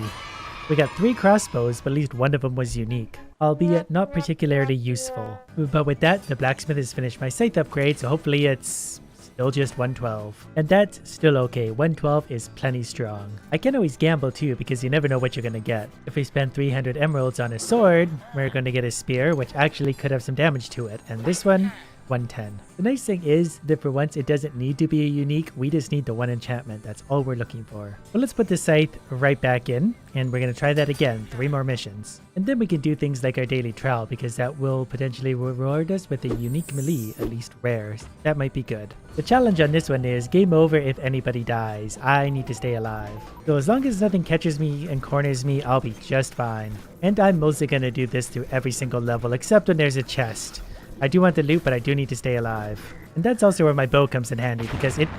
We got 3 crossbows, but at least one of them was unique, albeit not particularly useful. But with that, the blacksmith has finished my scythe upgrade, so hopefully it's still just 112. And that's still okay. 112 is plenty strong. I can always gamble too because you never know what you're going to get. If we spend 300 emeralds on a sword, we're going to get a spear, which actually could have some damage to it. And this one, 110. The nice thing is that for once it doesn't need to be a unique, we just need the one enchantment. That's all we're looking for. Well, let's put the scythe right back in and we're going to try that again, 3 more missions. And then we can do things like our daily trial because that will potentially reward us with a unique melee, at least rare. That might be good. The challenge on this one is game over if anybody dies. I need to stay alive. So as long as nothing catches me and corners me, I'll be just fine. And I'm mostly going to do this through every single level except when there's a chest. I do want the loot, but I do need to stay alive. And that's also where my bow comes in handy because it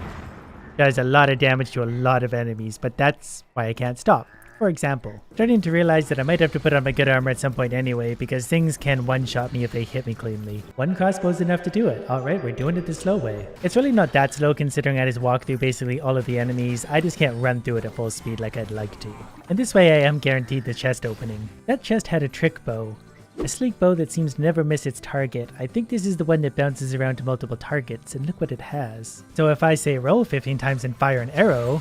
does a lot of damage to a lot of enemies, but that's why I can't stop. For example, starting to realize that I might have to put on my good armor at some point anyway because things can one-shot me if they hit me cleanly. 1 crossbow is enough to do it. Alright, we're doing it the slow way. It's really not that slow considering I just walk through basically all of the enemies. I just can't run through it at full speed like I'd like to. And this way I am guaranteed the chest opening. That chest had a trick bow. A sleek bow that seems to never miss its target. I think this is the one that bounces around to multiple targets, and look what it has. So if I say roll 15 times and fire an arrow,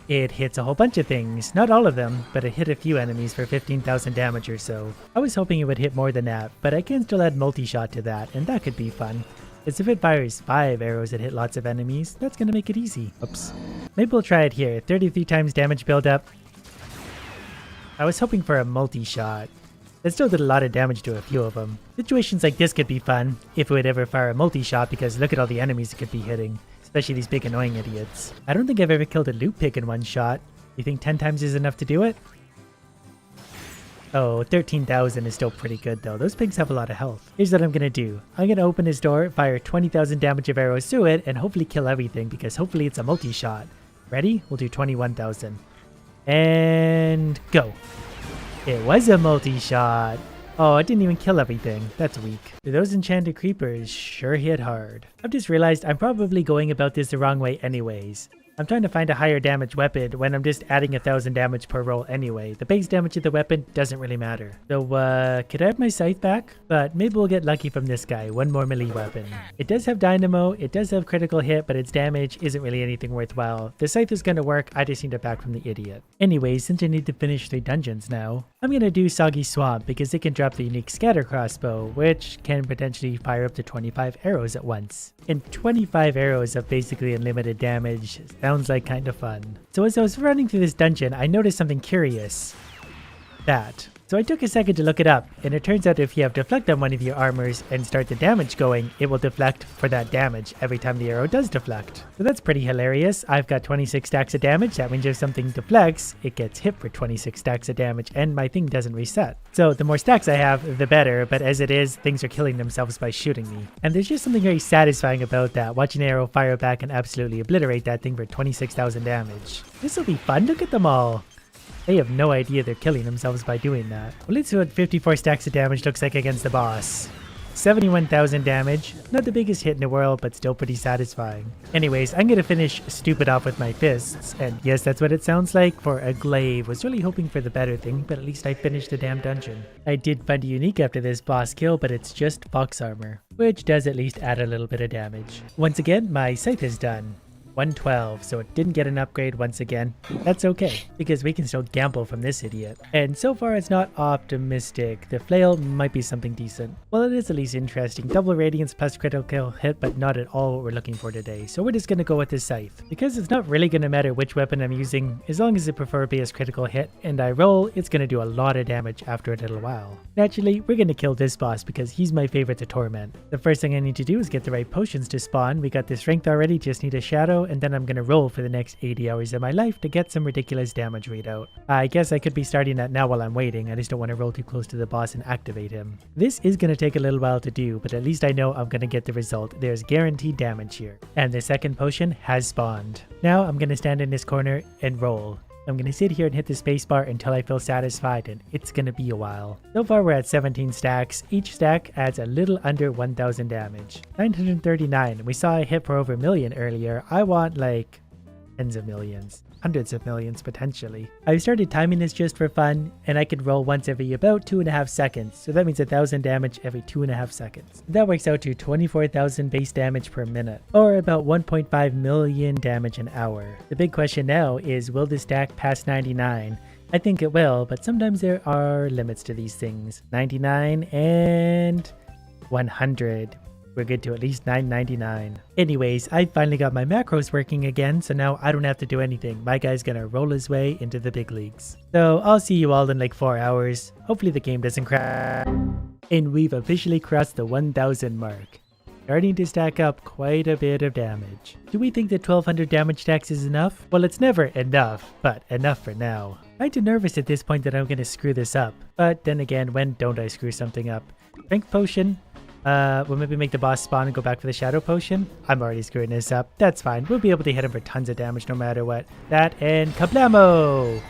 it hits a whole bunch of things. Not all of them, but it hit a few enemies for 15,000 damage or so. I was hoping it would hit more than that, but I can still add multi-shot to that, and that could be fun. Because if it fires 5 arrows that hit lots of enemies, that's going to make it easy. Oops. Maybe we'll try it here. 33 times damage build-up. I was hoping for a multi-shot. It still did a lot of damage to a few of them. Situations like this could be fun, if it would ever fire a multi-shot because look at all the enemies it could be hitting. Especially these big annoying idiots. I don't think I've ever killed a loot pig in 1 shot. You think 10 times is enough to do it? Oh, 13,000 is still pretty good though. Those pigs have a lot of health. Here's what I'm gonna do. I'm gonna open his door, fire 20,000 damage of arrows through it, and hopefully kill everything because hopefully it's a multi-shot. Ready? We'll do 21,000. And go. It was a multi-shot. Oh, it didn't even kill everything. That's weak. Those enchanted creepers sure hit hard. I've just realized I'm probably going about this the wrong way anyways. I'm trying to find a higher damage weapon when I'm just adding 1,000 damage per roll anyway. The base damage of the weapon doesn't really matter. So, could I have my scythe back? But maybe we'll get lucky from this guy. 1 more melee weapon. It does have Dynamo, it does have critical hit, but its damage isn't really anything worthwhile. The scythe is gonna work, I just need it back from the idiot. Anyway, since I need to finish 3 dungeons now, I'm gonna do Soggy Swamp because it can drop the unique scatter crossbow, which can potentially fire up to 25 arrows at once. And 25 arrows of basically unlimited damage sounds like kind of fun. So as I was running through this dungeon, I noticed something curious. That. So I took a second to look it up, and it turns out if you have deflect on one of your armors and start the damage going, it will deflect for that damage every time the arrow does deflect. So that's pretty hilarious. I've got 26 stacks of damage. That means if something deflects, it gets hit for 26 stacks of damage, and my thing doesn't reset. So the more stacks I have, the better, but as it is, things are killing themselves by shooting me. And there's just something very satisfying about that, watching an arrow fire back and absolutely obliterate that thing for 26,000 damage. This will be fun. Look at them all. They have no idea they're killing themselves by doing that. Well, let's see what 54 stacks of damage looks like against the boss. 71,000 damage. Not the biggest hit in the world, but still pretty satisfying. Anyways, I'm gonna finish stupid off with my fists. And yes, that's what it sounds like for a glaive. Was really hoping for the better thing, but at least I finished the damn dungeon. I did find a unique after this boss kill, but it's just fox armor, which does at least add a little bit of damage. Once again, my scythe is done. 112, so it didn't get an upgrade once again. That's okay, because we can still gamble from this idiot. And so far it's not optimistic. The flail might be something decent. Well, it is at least interesting. Double radiance plus critical hit, but not at all what we're looking for today. So we're just gonna go with this scythe. Because it's not really gonna matter which weapon I'm using, as long as it preferably has critical hit and I roll, it's gonna do a lot of damage after a little while. Naturally, we're gonna kill this boss because he's my favorite to torment. The first thing I need to do is get the right potions to spawn. We got the strength already, just need a shadow, and then I'm gonna roll for the next 80 hours of my life to get some ridiculous damage readout. I guess I could be starting that now while I'm waiting. I just don't want to roll too close to the boss and activate him. This is gonna take a little while to do, but at least I know I'm gonna get the result. There's guaranteed damage here. And the second potion has spawned. Now I'm gonna stand in this corner and roll. I'm gonna sit here and hit the spacebar until I feel satisfied, and it's gonna be a while. So far we're at 17 stacks. Each stack adds a little under 1,000 damage. 939. We saw a hit for over a million earlier. I want like tens of millions. Hundreds of millions potentially. I started timing this just for fun, and I could roll once every about 2.5 seconds, so that means 1,000 damage every 2.5 seconds. That works out to 24,000 base damage per minute, or about 1.5 million damage an hour. The big question now is, will this stack pass 99? I think it will, but sometimes there are limits to these things. 99 and 100. We're good to at least 999. Anyways, I finally got my macros working again, so now I don't have to do anything. My guy's gonna roll his way into the big leagues. So I'll see you all in like 4 hours. Hopefully the game doesn't crash. And we've officially crossed the 1,000 mark. Starting to stack up quite a bit of damage. Do we think that 1,200 damage stacks is enough? Well, it's never enough, but enough for now. Kinda nervous at this point that I'm gonna screw this up. But then again, when don't I screw something up? Strength potion. We'll maybe make the boss spawn and go back for the shadow potion. I'm already screwing this up. That's fine. We'll be able to hit him for tons of damage no matter what. That and kablamo!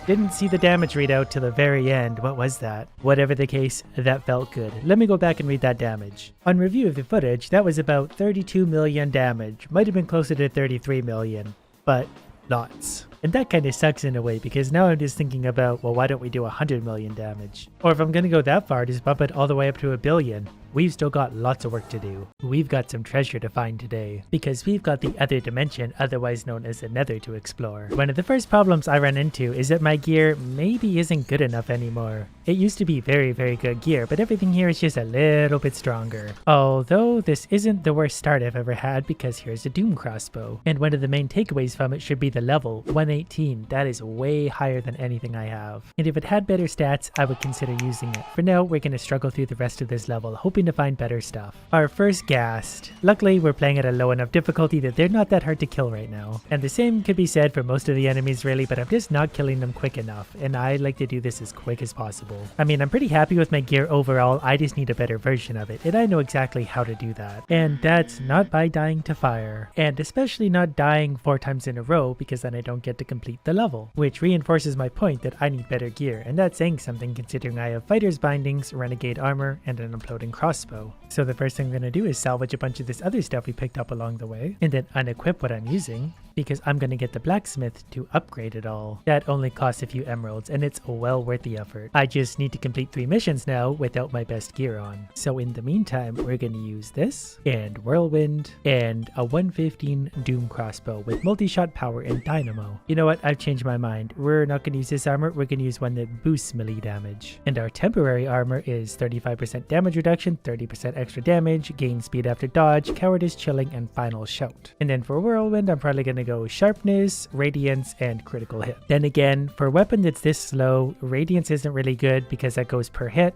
Didn't see the damage readout till the very end. What was that? Whatever the case, that felt good. Let me go back and read that damage. On review of the footage, that was about 32 million damage. Might have been closer to 33 million, but lots. And that kind of sucks in a way, because now I'm just thinking about, well, why don't we do 100 million damage? Or if I'm going to go that far, just bump it all the way up to 1 billion. We've still got lots of work to do. We've got some treasure to find today, because we've got the other dimension, otherwise known as the Nether, to explore. One of the first problems I run into is that my gear maybe isn't good enough anymore. It used to be very, very good gear, but everything here is just a little bit stronger. Although this isn't the worst start I've ever had, because here's a Doom crossbow. And one of the main takeaways from it should be the level, 118. That is way higher than anything I have. And if it had better stats, I would consider using it. For now, we're going to struggle through the rest of this level, hoping to find better stuff. Our first ghast. Luckily, we're playing at a low enough difficulty that they're not that hard to kill right now. And the same could be said for most of the enemies really, but I'm just not killing them quick enough, and I like to do this as quick as possible. I mean, I'm pretty happy with my gear overall, I just need a better version of it, and I know exactly how to do that. And that's not by dying to fire. And especially not dying 4 times in a row, because then I don't get to complete the level. Which reinforces my point that I need better gear, and that's saying something considering I have fighter's bindings, renegade armor, and an imploding crossbow. So the first thing I'm going to do is salvage a bunch of this other stuff we picked up along the way, and then unequip what I'm using, because I'm going to get the blacksmith to upgrade it all. That only costs a few emeralds, and it's well worth the effort. I just need to complete 3 missions now without my best gear on. So in the meantime, we're going to use this, and whirlwind, and a 115 doom crossbow with multi-shot power and dynamo. You know what? I've changed my mind. We're not going to use this armor, we're going to use one that boosts melee damage. And our temporary armor is 35% damage reduction, 30% extra damage, gain speed after dodge, cowardice, chilling, and final shout. And then for whirlwind, I'm probably going to go sharpness, radiance, and critical hit. Then again, for a weapon that's this slow, radiance isn't really good because that goes per hit.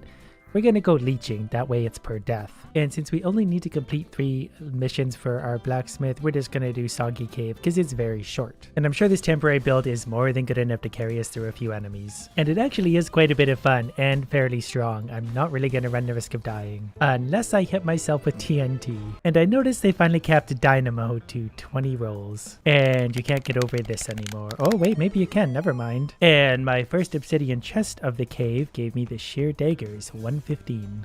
we're gonna go leeching, that way it's per death. And since we only need to complete 3 missions for our blacksmith, we're just gonna do Soggy Cave because it's very short. And I'm sure this temporary build is more than good enough to carry us through a few enemies. And it actually is quite a bit of fun and fairly strong. I'm not really gonna run the risk of dying. Unless I hit myself with TNT. And I noticed they finally capped Dynamo to 20 rolls. And you can't get over this anymore. Oh wait, maybe you can, never mind. And my first obsidian chest of the cave gave me the sheer daggers, 115.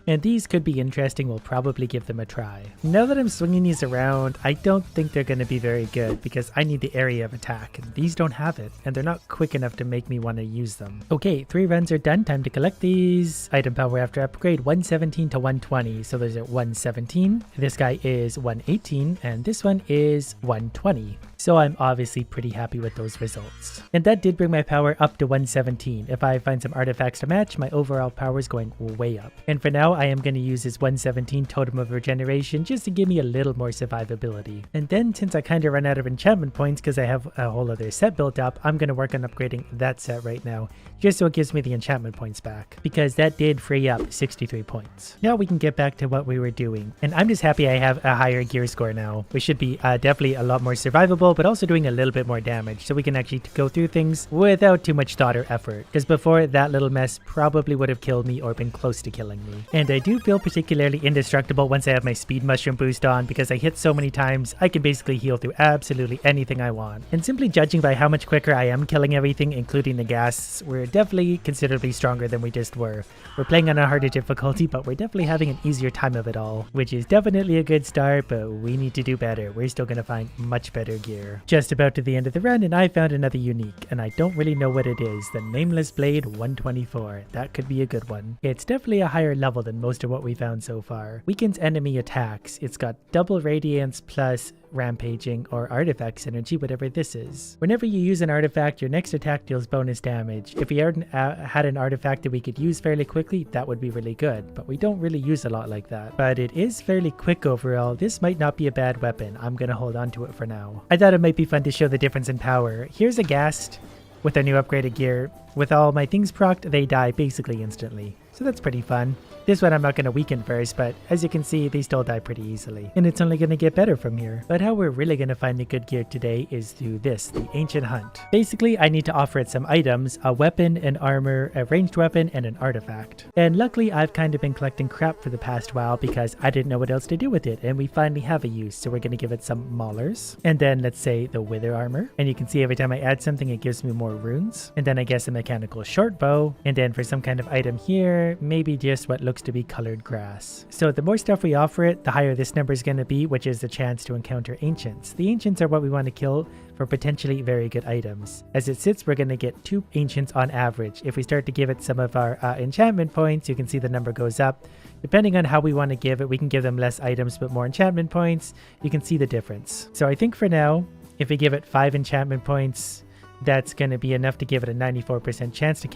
And these could be interesting, we'll probably give them a try. Now that I'm swinging these around, I don't think they're gonna be very good because I need the area of attack. And these don't have it, and they're not quick enough to make me want to use them. Okay, 3 runs are done, time to collect these. Item power after upgrade, 117 to 120. So there's a 117. This guy is 118, and this one is 120. So I'm obviously pretty happy with those results. And that did bring my power up to 117. If I find some artifacts to match, my overall power is going way up. And for now, I am going to use this 117 Totem of Regeneration just to give me a little more survivability. And then since I kind of run out of enchantment points because I have a whole other set built up, I'm going to work on upgrading that set right now, just so it gives me the enchantment points back, because that did free up 63 points. Now we can get back to what we were doing. And I'm just happy I have a higher gear score now. We should be definitely a lot more survivable, but also doing a little bit more damage, so we can actually go through things without too much thought or effort, because before, that little mess probably would have killed me or been close to killing me. And I do feel particularly indestructible once I have my speed mushroom boost on, because I hit so many times I can basically heal through absolutely anything I want. And simply judging by how much quicker I am killing everything, including the ghasts, we're definitely considerably stronger than we just were. We're playing on a harder difficulty, but we're definitely having an easier time of it all, which is definitely a good start, but we need to do better. We're still going to find much better gear. Just about to the end of the run, and I found another unique, and I don't really know what it is. The Nameless Blade 124. That could be a good one. It's definitely a higher level than most of what we found so far. Weakens enemy attacks. It's got double radiance plus rampaging or artifact synergy, whatever this is. Whenever you use an artifact, your next attack deals bonus damage. If we had an artifact that we could use fairly quickly, that would be really good, but we don't really use a lot like that. But it is fairly quick overall. This might not be a bad weapon. I'm gonna hold on to it for now. I thought it might be fun to show the difference in power. Here's a ghast with their new upgraded gear. With all my things procced, they die basically instantly. So that's pretty fun. This one I'm not going to weaken first, but as you can see, they still die pretty easily. And it's only going to get better from here. But how we're really going to find the good gear today is through this, the Ancient Hunt. Basically, I need to offer it some items, a weapon, an armor, a ranged weapon, and an artifact. And luckily, I've kind of been collecting crap for the past while because I didn't know what else to do with it, and we finally have a use, so we're going to give it some maulers. And then, let's say, the wither armor. And you can see every time I add something, it gives me more runes. And then I guess a mechanical short bow. And then for some kind of item here, maybe just what looks to be colored grass. So the more stuff we offer it, the higher this number is going to be, which is the chance to encounter ancients. The ancients are what we want to kill for potentially very good items. As it sits, we're going to get 2 ancients on average. If we start to give it some of our enchantment points, you can see the number goes up. Depending on how we want to give it, we can give them less items but more enchantment points. You can see the difference. So I think for now, if we give it 5 enchantment points, that's going to be enough to give it a 94% chance to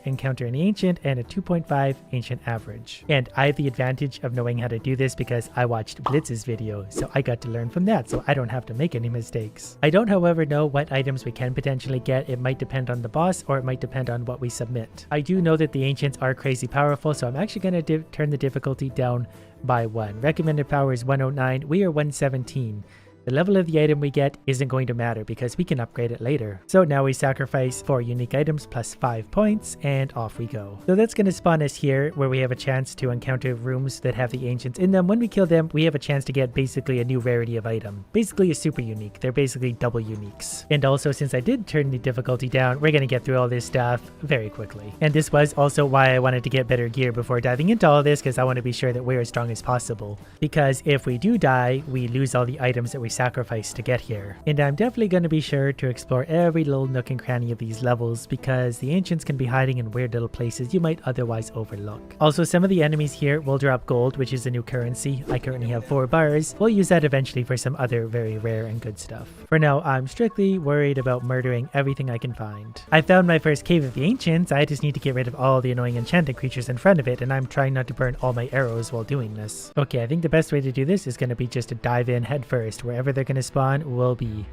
encounter an ancient and a 2.5 ancient average. And I have the advantage of knowing how to do this because I watched Blitz's video, so I got to learn from that, so I don't have to make any mistakes. I don't, however, know what items we can potentially get. It might depend on the boss, or it might depend on what we submit. I do know that the ancients are crazy powerful, so I'm actually going to turn the difficulty down by 1. Recommended power is 109. We are 117. The level of the item we get isn't going to matter because we can upgrade it later. So now we sacrifice 4 unique items plus 5 points and off we go. So that's going to spawn us here where we have a chance to encounter rooms that have the ancients in them. When we kill them, we have a chance to get basically a new rarity of item. Basically a super unique. They're basically double uniques. And also since I did turn the difficulty down, we're going to get through all this stuff very quickly. And this was also why I wanted to get better gear before diving into all this, because I want to be sure that we're as strong as possible. Because if we do die, we lose all the items that we sacrifice to get here. And I'm definitely going to be sure to explore every little nook and cranny of these levels because the ancients can be hiding in weird little places you might otherwise overlook. Also, some of the enemies here will drop gold, which is a new currency. I currently have 4 bars. We'll use that eventually for some other very rare and good stuff. For now, I'm strictly worried about murdering everything I can find. I found my first cave of the ancients. I just need to get rid of all the annoying enchanted creatures in front of it, and I'm trying not to burn all my arrows while doing this. Okay, I think the best way to do this is going to be just to dive in head first. Wherever they're going to spawn will be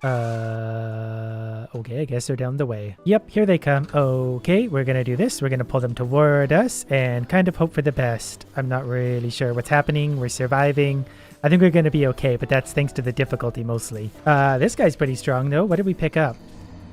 Okay, I guess they're down the way. Yep, here they come. Okay, we're gonna do this. We're gonna pull them toward us and kind of hope for the best. I'm not really sure what's happening. We're surviving. I think we're gonna be okay, but that's thanks to the difficulty mostly. This guy's pretty strong though. What did we pick up?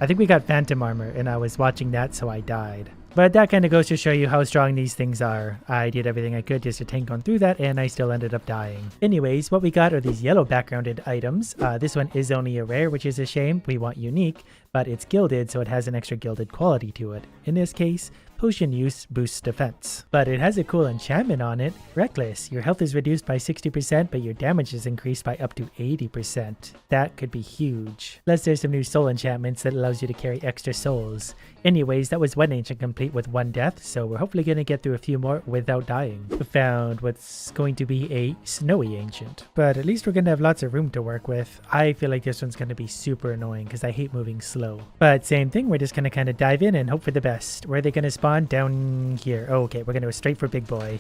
I think we got phantom armor, and I was watching that, so I died. But that kind of goes to show you how strong these things are. I did everything I could just to tank on through that, and I still ended up dying. Anyways, what we got are these yellow backgrounded items. This one is only a rare, which is a shame. We want unique, but it's gilded, so it has an extra gilded quality to it. In this case, potion use boosts defense. But it has a cool enchantment on it. Reckless. Your health is reduced by 60%, but your damage is increased by up to 80%. That could be huge. Plus there's some new soul enchantments that allows you to carry extra souls. Anyways, that was one ancient complete with one death, so we're hopefully going to get through a few more without dying. We found what's going to be a snowy ancient, but at least we're going to have lots of room to work with. I feel like this one's going to be super annoying because I hate moving slow. But same thing, we're just going to kind of dive in and hope for the best. Where are they going to spawn? Down here. Oh, okay, we're going to go straight for big boy.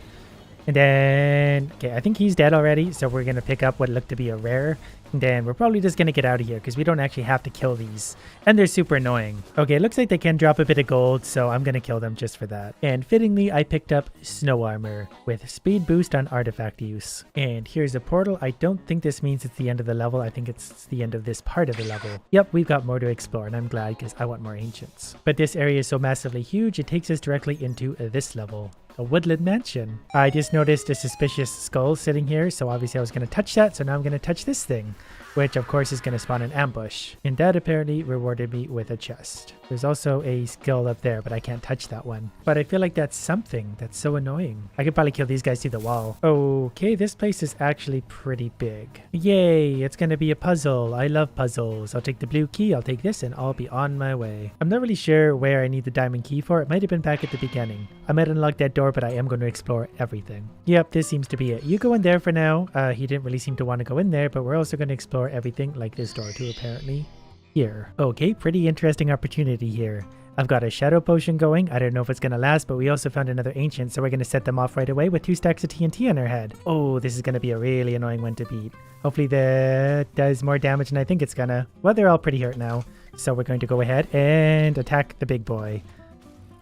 And then, okay, I think he's dead already, so we're going to pick up what looked to be a rare. And then we're probably just going to get out of here because we don't actually have to kill these. And they're super annoying. Okay, it looks like they can drop a bit of gold, so I'm going to kill them just for that. And fittingly, I picked up snow armor with speed boost on artifact use. And here's a portal. I don't think this means it's the end of the level. I think it's the end of this part of the level. Yep, we've got more to explore, and I'm glad because I want more ancients. But this area is so massively huge, it takes us directly into this level. A woodland mansion. I just noticed a suspicious skull sitting here, so obviously I was going to touch that, so now I'm going to touch this thing, which of course is going to spawn an ambush. And that apparently rewarded me with a chest. There's also a skull up there, but I can't touch that one. But I feel like that's something that's so annoying. I could probably kill these guys through the wall. Okay, this place is actually pretty big. Yay, it's going to be a puzzle. I love puzzles. I'll take the blue key, I'll take this, and I'll be on my way. I'm not really sure where I need the diamond key for. It might have been back at the beginning. I might unlock that door, but I am going to explore everything. Yep, this seems to be it. You go in there for now. He didn't really seem to want to go in there, but we're also going to explore everything, like this door too, apparently. Here. Okay, pretty interesting opportunity here. I've got a shadow potion going. I don't know if it's going to last, but we also found another ancient, so we're going to set them off right away with 2 stacks of TNT on our head. Oh, this is going to be a really annoying one to beat. Hopefully that does more damage than I think it's gonna. Well, they're all pretty hurt now, so we're going to go ahead and attack the big boy.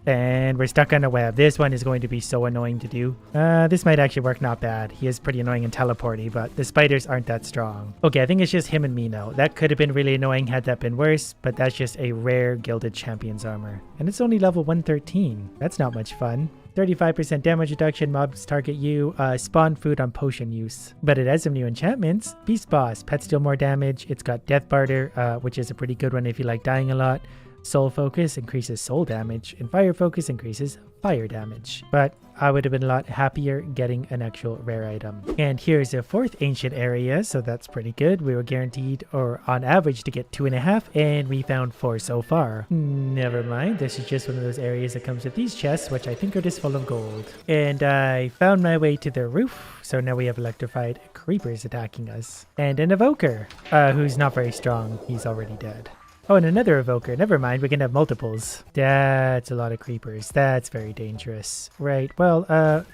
And we're stuck on a web. This one is going to be so annoying to do. This might actually work not bad. He is pretty annoying and teleporty, but the spiders aren't that strong. Okay, I think it's just him and me now. That could have been really annoying had that been worse, but that's just a rare Gilded Champion's armor. And it's only level 113. That's not much fun. 35% damage reduction, mobs target you, spawn food on potion use. But it has some new enchantments. Beast Boss, pets deal more damage. It's got Death Barter, which is a pretty good one if you like dying a lot. Soul Focus increases soul damage, and Fire Focus increases fire damage. But I would have been a lot happier getting an actual rare item. And here's a 4th ancient area, so that's pretty good. We were guaranteed, or on average, to get 2.5, and we found 4 so far. Never mind, this is just one of those areas that comes with these chests, which I think are just full of gold. And I found my way to the roof, so now we have electrified creepers attacking us. And an evoker, who's not very strong. He's already dead. Oh, and another evoker. Never mind, we can have multiples. That's a lot of creepers. That's very dangerous. Right, well,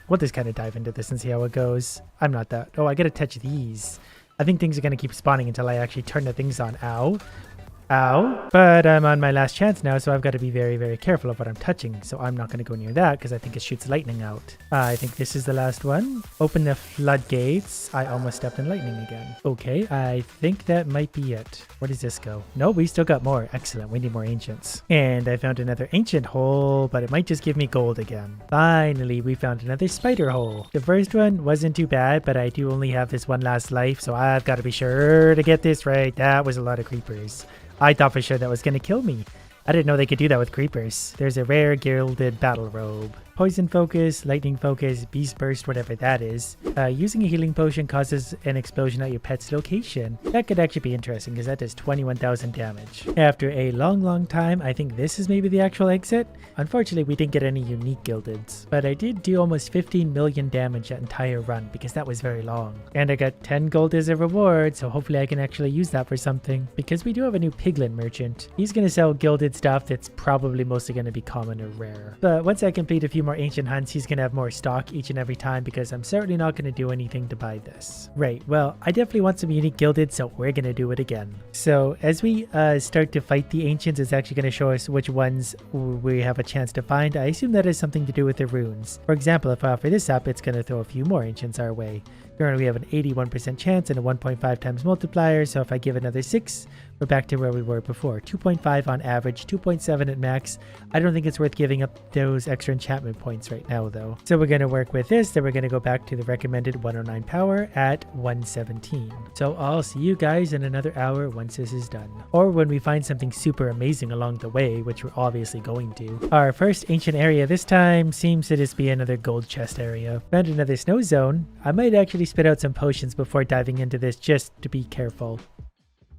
we'll just kind of dive into this and see how it goes. I'm not that... Oh, I gotta touch these. I think things are gonna keep spawning until I actually turn the things on. Ow. Ow. But I'm on my last chance now, so I've got to be very, very careful of what I'm touching. So I'm not going to go near that because I think it shoots lightning out. I think this is the last one. Open the floodgates. I almost stepped in lightning again. Okay, I think that might be it. Where does this go? No, we still got more. Excellent. We need more ancients. And I found another ancient hole, but it might just give me gold again. Finally, we found another spider hole. The first one wasn't too bad, but I do only have this one last life, so I've got to be sure to get this right. That was a lot of creepers. I thought for sure that was going to kill me. I didn't know they could do that with creepers. There's a rare Gilded battle robe. Poison focus, lightning focus, beast burst, whatever that is. Using a healing potion causes an explosion at your pet's location. That could actually be interesting because that does 21,000 damage. After a long time, I think this is maybe the actual exit. Unfortunately, we didn't get any unique Gildeds, but I did do almost 15 million damage that entire run because that was very long. And I got 10 gold as a reward, so hopefully I can actually use that for something because we do have a new piglin merchant. He's going to sell Gilded stuff that's probably mostly going to be common or rare. But once I complete a few more ancient hunts, he's going to have more stock each and every time because I'm certainly not going to do anything to buy this. Right, well, I definitely want some unique gilded, so we're going to do it again. So as we start to fight the ancients, it's actually going to show us which ones we have a chance to find. I assume that has something to do with the runes. For example, if I offer this up, it's going to throw a few more ancients our way. Currently we have an 81% chance and a 1.5 times multiplier, so if I give another 6, we're back to where we were before. 2.5 on average, 2.7 at max. I don't think it's worth giving up those extra enchantment points right now though. So we're going to work with this, then we're going to go back to the recommended 109 power at 117. So I'll see you guys in another hour once this is done. Or when we find something super amazing along the way, which we're obviously going to. Our first ancient area this time seems to just be another gold chest area. Found another snow zone. I might actually spit out some potions before diving into this just to be careful.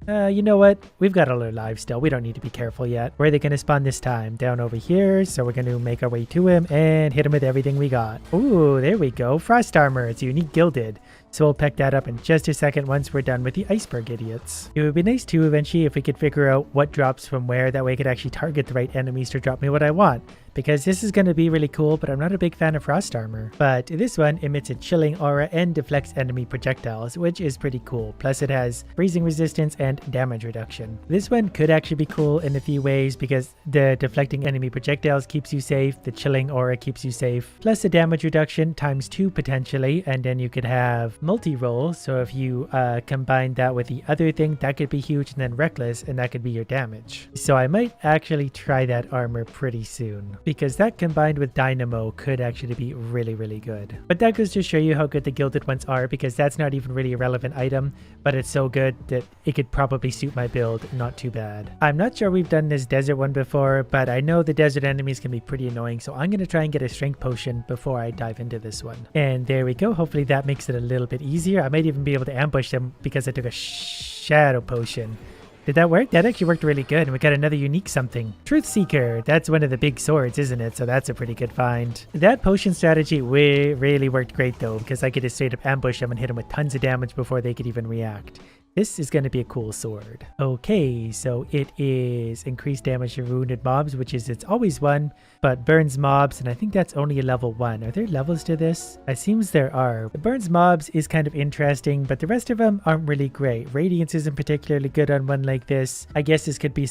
You know what? We've got all our lives still. We don't need to be careful yet. Where are they going to spawn this time? Down over here. So we're going to make our way to him and hit him with everything we got. Ooh, there we go. Frost armor. It's unique gilded. So we'll pick that up in just a second once we're done with the iceberg idiots. It would be nice too eventually if we could figure out what drops from where. That way I could actually target the right enemies to drop me what I want. Because this is going to be really cool, but I'm not a big fan of frost armor. But this one emits a chilling aura and deflects enemy projectiles, which is pretty cool. Plus it has freezing resistance and damage reduction. This one could actually be cool in a few ways because the deflecting enemy projectiles keeps you safe, the chilling aura keeps you safe, plus the damage reduction ×2 potentially, and then you could have multi-roll. So if you combine that with the other thing, that could be huge, and then reckless, and that could be your damage. So I might actually try that armor pretty soon, because that combined with Dynamo could actually be really, really good. But that goes to show you how good the gilded ones are, because that's not even really a relevant item, but it's so good that it could probably suit my build not too bad. I'm not sure we've done this desert one before, but I know the desert enemies can be pretty annoying, so I'm going to try and get a strength potion before I dive into this one. And there we go. Hopefully that makes it a little bit easier. I might even be able to ambush them because I took a shadow potion. Did that work? That actually worked really good, and we got another unique something. Truth Seeker. That's one of the big swords, isn't it? So that's a pretty good find. That potion strategy really worked great though, because I could just straight up ambush them and hit them with tons of damage before they could even react. This is going to be a cool sword. Okay, so it is increased damage to wounded mobs, which is it's always one, but burns mobs, and I think that's only a level 1. Are there levels to this? It seems there are. The burns mobs is kind of interesting, but the rest of them aren't really great. Radiance isn't particularly good on one like this. I guess this could be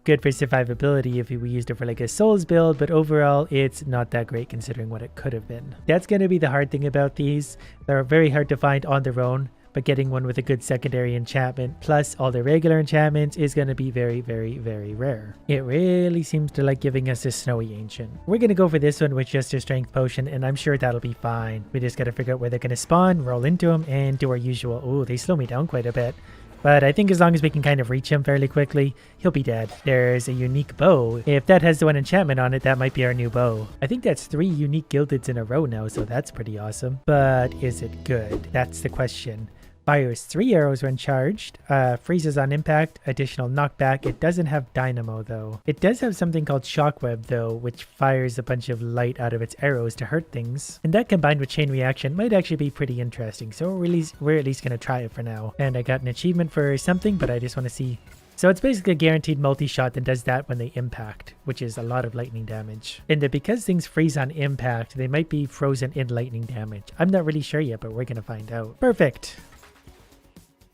good for survivability if we used it for like a souls build, but overall it's not that great considering what it could have been. That's going to be the hard thing about these. They're very hard to find on their own, but getting one with a good secondary enchantment plus all the regular enchantments is going to be very, very, very rare. It really seems to like giving us a snowy ancient. We're going to go for this one with just a strength potion, and I'm sure that'll be fine. We just got to figure out where they're going to spawn, roll into them, and do our usual. Oh, they slow me down quite a bit. But I think as long as we can kind of reach him fairly quickly, he'll be dead. There's a unique bow. If that has the one enchantment on it, that might be our new bow. I think that's 3 unique gildeds in a row now, so that's pretty awesome. But is it good? That's the question. Fires 3 arrows when charged, freezes on impact, additional knockback. It doesn't have Dynamo though. It does have something called Shockweb though, which fires a bunch of light out of its arrows to hurt things. And that combined with chain reaction might actually be pretty interesting. So we're at least going to try it for now. And I got an achievement for something, but I just want to see. So it's basically a guaranteed multi-shot that does that when they impact, which is a lot of lightning damage. And because things freeze on impact, they might be frozen in lightning damage. I'm not really sure yet, but we're going to find out. Perfect.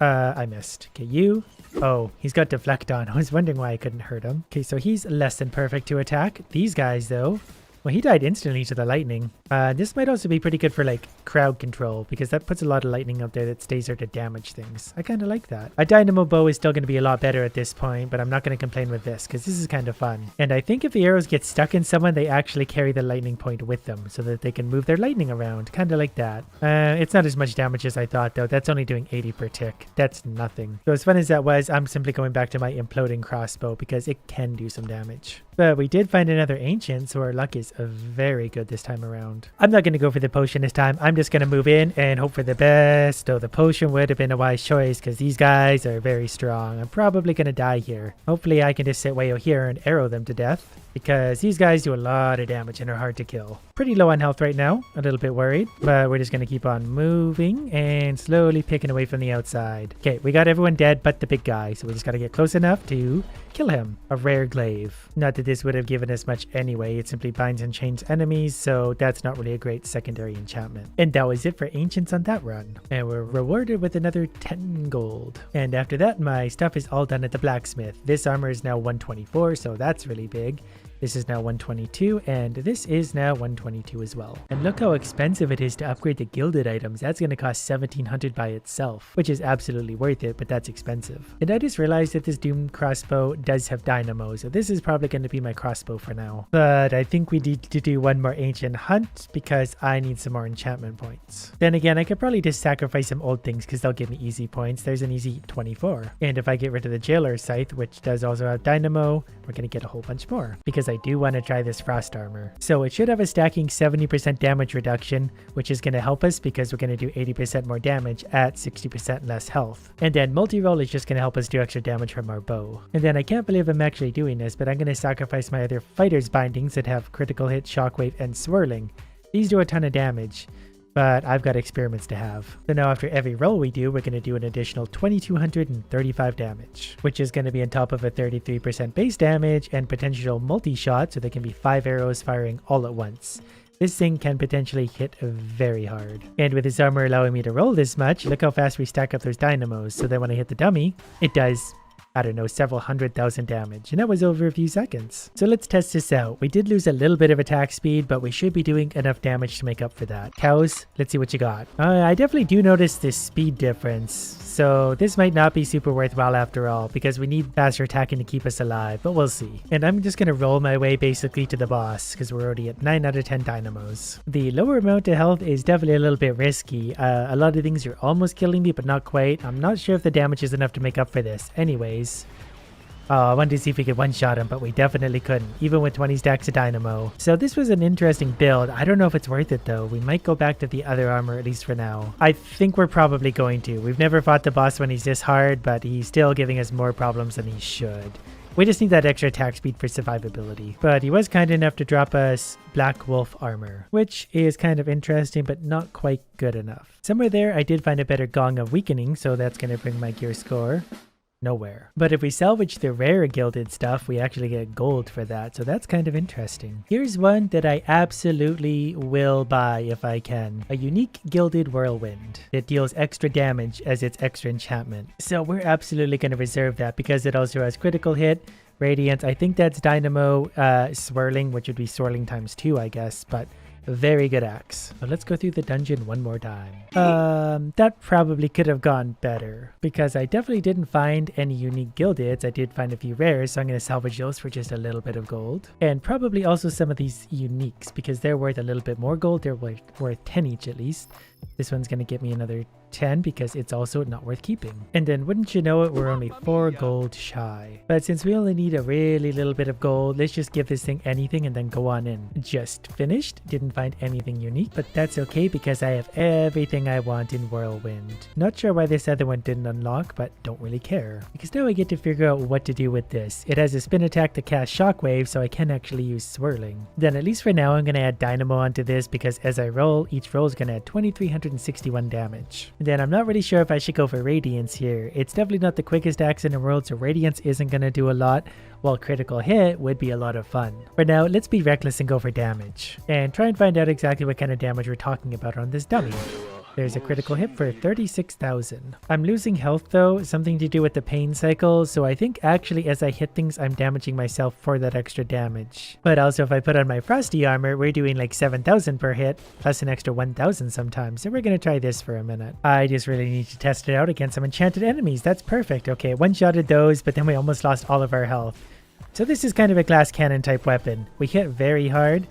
I missed. Okay, you. Oh, he's got deflect on. I was wondering why I couldn't hurt him. Okay, so he's less than perfect to attack. These guys, though. Well, he died instantly to the lightning. This might also be pretty good for like crowd control, because that puts a lot of lightning out there that stays there to damage things. I kind of like that. A Dynamo bow is still going to be a lot better at this point, but I'm not going to complain with this because this is kind of fun. And I think if the arrows get stuck in someone, they actually carry the lightning point with them so that they can move their lightning around. Kind of like that. It's not as much damage as I thought though. That's only doing 80 per tick. That's nothing. So as fun as that was, I'm simply going back to my imploding crossbow because it can do some damage. But we did find another ancient, so our luck is very good this time around. I'm not going to go for the potion this time. I'm just going to move in and hope for the best. Though the potion would have been a wise choice because these guys are very strong. I'm probably going to die here. Hopefully I can just sit way out here and arrow them to death. because these guys do a lot of damage and are hard to kill. Pretty low on health right now, a little bit worried, but we're just going to keep on moving and slowly picking away from the outside. Okay, we got everyone dead but the big guy, so we just got to get close enough to kill him. A rare glaive. Not that this would have given us much anyway, it simply binds and chains enemies, so that's not really a great secondary enchantment. And that was it for ancients on that run. And we're rewarded with another 10 gold. And after that, my stuff is all done at the blacksmith. This armor is now 124, so that's really big. This is now 122, and this is now 122 as well. And look how expensive it is to upgrade the gilded items. That's going to cost 1700 by itself, which is absolutely worth it, but that's expensive. And I just realized that this Doom crossbow does have Dynamo, so this is probably going to be my crossbow for now. But I think we need to do one more ancient hunt because I need some more enchantment points. Then again, I could probably just sacrifice some old things because they'll give me easy points. There's an easy 24. And if I get rid of the jailer scythe, which does also have Dynamo, we're going to get a whole bunch more because I do want to try this frost armor. So it should have a stacking 70% damage reduction, which is going to help us because we're going to do 80% more damage at 60% less health. And then multi-roll is just going to help us do extra damage from our bow. And then I can't believe I'm actually doing this, but I'm going to sacrifice my other fighter's bindings that have critical hit, shockwave, and swirling. These do a ton of damage, but I've got experiments to have. So now after every roll we do, we're going to do an additional 2235 damage, which is going to be on top of a 33% base damage and potential multi-shot, so there can be 5 arrows firing all at once. This thing can potentially hit very hard. And with this armor allowing me to roll this much, look how fast we stack up those dynamos, so that when I hit the dummy, it does, I don't know, several 100,000 damage, and that was over a few seconds. So let's test this out. We did lose a little bit of attack speed, but we should be doing enough damage to make up for that. Cows, let's see what you got. I definitely do notice this speed difference, so this might not be super worthwhile after all, because we need faster attacking to keep us alive, but we'll see. And I'm just going to roll my way basically to the boss, because we're already at 9 out of 10 dynamos. The lower amount of health is definitely a little bit risky. A lot of things are almost killing me, but not quite. I'm not sure if the damage is enough to make up for this. Anyways, I wanted to see if we could one-shot him, but we definitely couldn't, even with 20 stacks of Dynamo. So this was an interesting build. I don't know if it's worth it though. We might go back to the other armor, at least for now. I think we're probably going to. We've never fought the boss when he's this hard, but he's still giving us more problems than he should. We just need that extra attack speed for survivability. But he was kind enough to drop us Black Wolf armor, which is kind of interesting, but not quite good enough. Somewhere there, I did find a better Gong of Weakening, so that's going to bring my gear score nowhere. But if we salvage the rare gilded stuff, we actually get gold for that, so that's kind of interesting. Here's one that I absolutely will buy if I can. A unique gilded whirlwind. It deals extra damage as its extra enchantment. So we're absolutely going to reserve that because it also has critical hit, radiance. I think that's Dynamo, swirling, which would be swirling times 2, I guess, but a very good axe. So let's go through the dungeon one more time. That probably could have gone better because I definitely didn't find any unique gildeds. I did find a few rares, so I'm going to salvage those for just a little bit of gold. And probably also some of these uniques because they're worth a little bit more gold. They're worth 10 each at least. This one's going to get me another 10 because it's also not worth keeping. And then wouldn't you know it, we're only 4 gold shy. But since we only need a really little bit of gold, let's just give this thing anything and then go on in. Just finished. Didn't find anything unique, but that's okay because I have everything I want in Whirlwind. Not sure why this other one didn't unlock, but don't really care. Because now I get to figure out what to do with this. It has a spin attack to cast Shockwave, so I can actually use Swirling. Then at least for now, I'm going to add Dynamo onto this because as I roll, each roll is going to add 2361 damage. Then I'm not really sure if I should go for Radiance here. It's definitely not the quickest axe in the world, so Radiance isn't going to do a lot, while Critical Hit would be a lot of fun. For now, let's be reckless and go for damage. And try and find out exactly what kind of damage we're talking about on this dummy. There's a critical hit for 36,000. I'm losing health though, something to do with the pain cycle, so I think actually as I hit things, I'm damaging myself for that extra damage. But also if I put on my Frosty armor, we're doing like 7,000 per hit, plus an extra 1,000 sometimes, so we're gonna try this for a minute. I just really need to test it out against some enchanted enemies. That's perfect. Okay, one-shotted those, but then we almost lost all of our health. So this is kind of a glass cannon type weapon. We hit very hard.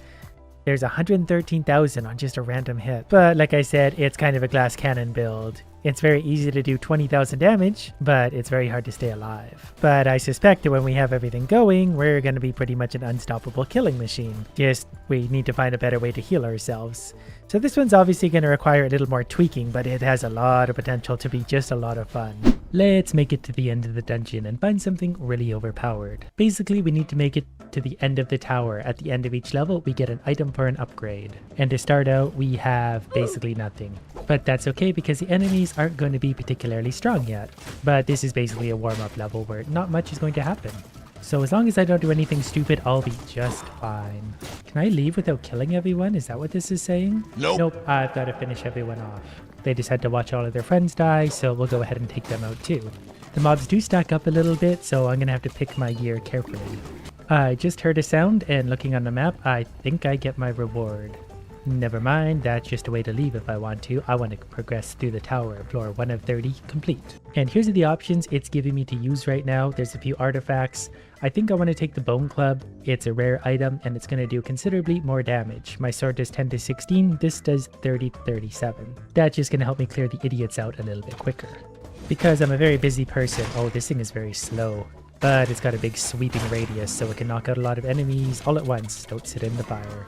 There's 113,000 on just a random hit. But like I said, it's kind of a glass cannon build. It's very easy to do 20,000 damage, but it's very hard to stay alive. But I suspect that when we have everything going, we're going to be pretty much an unstoppable killing machine. Just, we need to find a better way to heal ourselves. So this one's obviously going to require a little more tweaking, but it has a lot of potential to be just a lot of fun. Let's make it to the end of the dungeon and find something really overpowered. Basically, we need to make it to the end of the tower. At the end of each level, we get an item for an upgrade. And to start out, we have basically nothing. But that's okay because the enemies aren't going to be particularly strong yet. But this is basically a warm-up level where not much is going to happen. So as long as I don't do anything stupid, I'll be just fine. Can I leave without killing everyone? Is that what this is saying? Nope, I've got to finish everyone off. They just had to watch all of their friends die, so we'll go ahead and take them out too. The mobs do stack up a little bit, so I'm going to have to pick my gear carefully. I just heard a sound, and looking on the map, I think I get my reward. Never mind, that's just a way to leave if I want to. I want to progress through the tower, floor 1 of 30 complete. And here's the options it's giving me to use right now. There's a few artifacts. I think I want to take the bone club. It's a rare item and it's going to do considerably more damage. My sword does 10 to 16, this does 30 to 37. That's just going to help me clear the idiots out a little bit quicker. Because I'm a very busy person. Oh, this thing is very slow. But it's got a big sweeping radius, so it can knock out a lot of enemies all at once. Don't sit in the fire.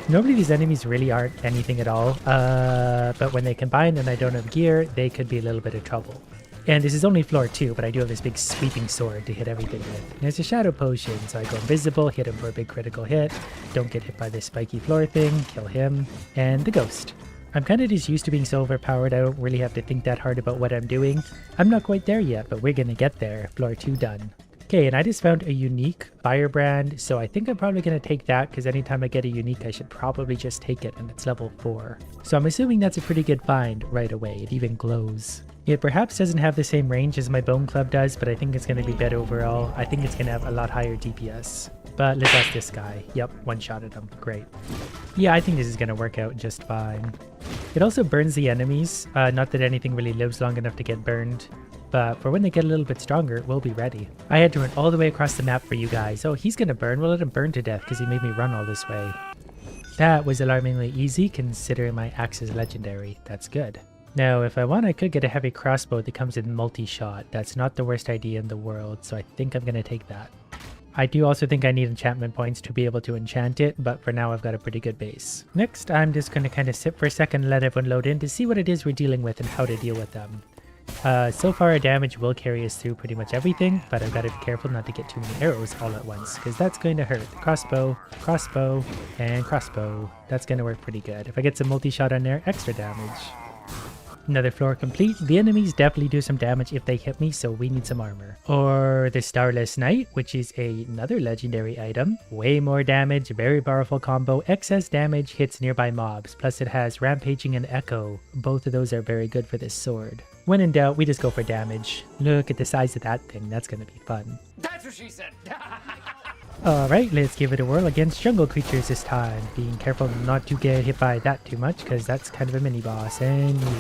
Normally these enemies really aren't anything at all, but when they combine and I don't have gear, they could be a little bit of trouble. And this is only floor 2, but I do have this big sweeping sword to hit everything with. And there's a shadow potion, so I go invisible, hit him for a big critical hit, don't get hit by this spiky floor thing, kill him, and the ghost. I'm kind of just used to being so overpowered, I don't really have to think that hard about what I'm doing. I'm not quite there yet, but we're gonna get there. Floor 2 done. Okay, and I just found a unique firebrand, so I think I'm probably going to take that because anytime I get a unique, I should probably just take it, and it's level 4. So I'm assuming that's a pretty good find right away. It even glows. It perhaps doesn't have the same range as my bone club does, but I think it's going to be better overall. I think it's going to have a lot higher DPS. But let's ask this guy. Yep, one-shotted him. Great. Yeah, I think this is going to work out just fine. It also burns the enemies. Not that anything really lives long enough to get burned. But for when they get a little bit stronger, we'll be ready. I had to run all the way across the map for you guys. Oh, he's gonna burn. We'll let him burn to death because he made me run all this way. That was alarmingly easy considering my axe is legendary. That's good. Now, if I want, I could get a heavy crossbow that comes in multi-shot. That's not the worst idea in the world, so I think I'm gonna take that. I do also think I need enchantment points to be able to enchant it, but for now I've got a pretty good base. Next, I'm just gonna kind of sit for a second and let everyone load in to see what it is we're dealing with and how to deal with them. So far our damage will carry us through pretty much everything, but I've got to be careful not to get too many arrows all at once, because that's going to hurt. Crossbow, crossbow, and crossbow. That's going to work pretty good. If I get some multi-shot on there, extra damage. Another floor complete. The enemies definitely do some damage if they hit me, so we need some armor. Or the Starless Knight, which is another legendary item. Way more damage, very powerful combo. Excess damage hits nearby mobs, plus it has Rampaging and Echo. Both of those are very good for this sword. When in doubt, we just go for damage. Look at the size of that thing, that's gonna be fun. That's what she said! Alright, let's give it a whirl against jungle creatures this time. Being careful not to get hit by that too much, because that's kind of a mini-boss, and you.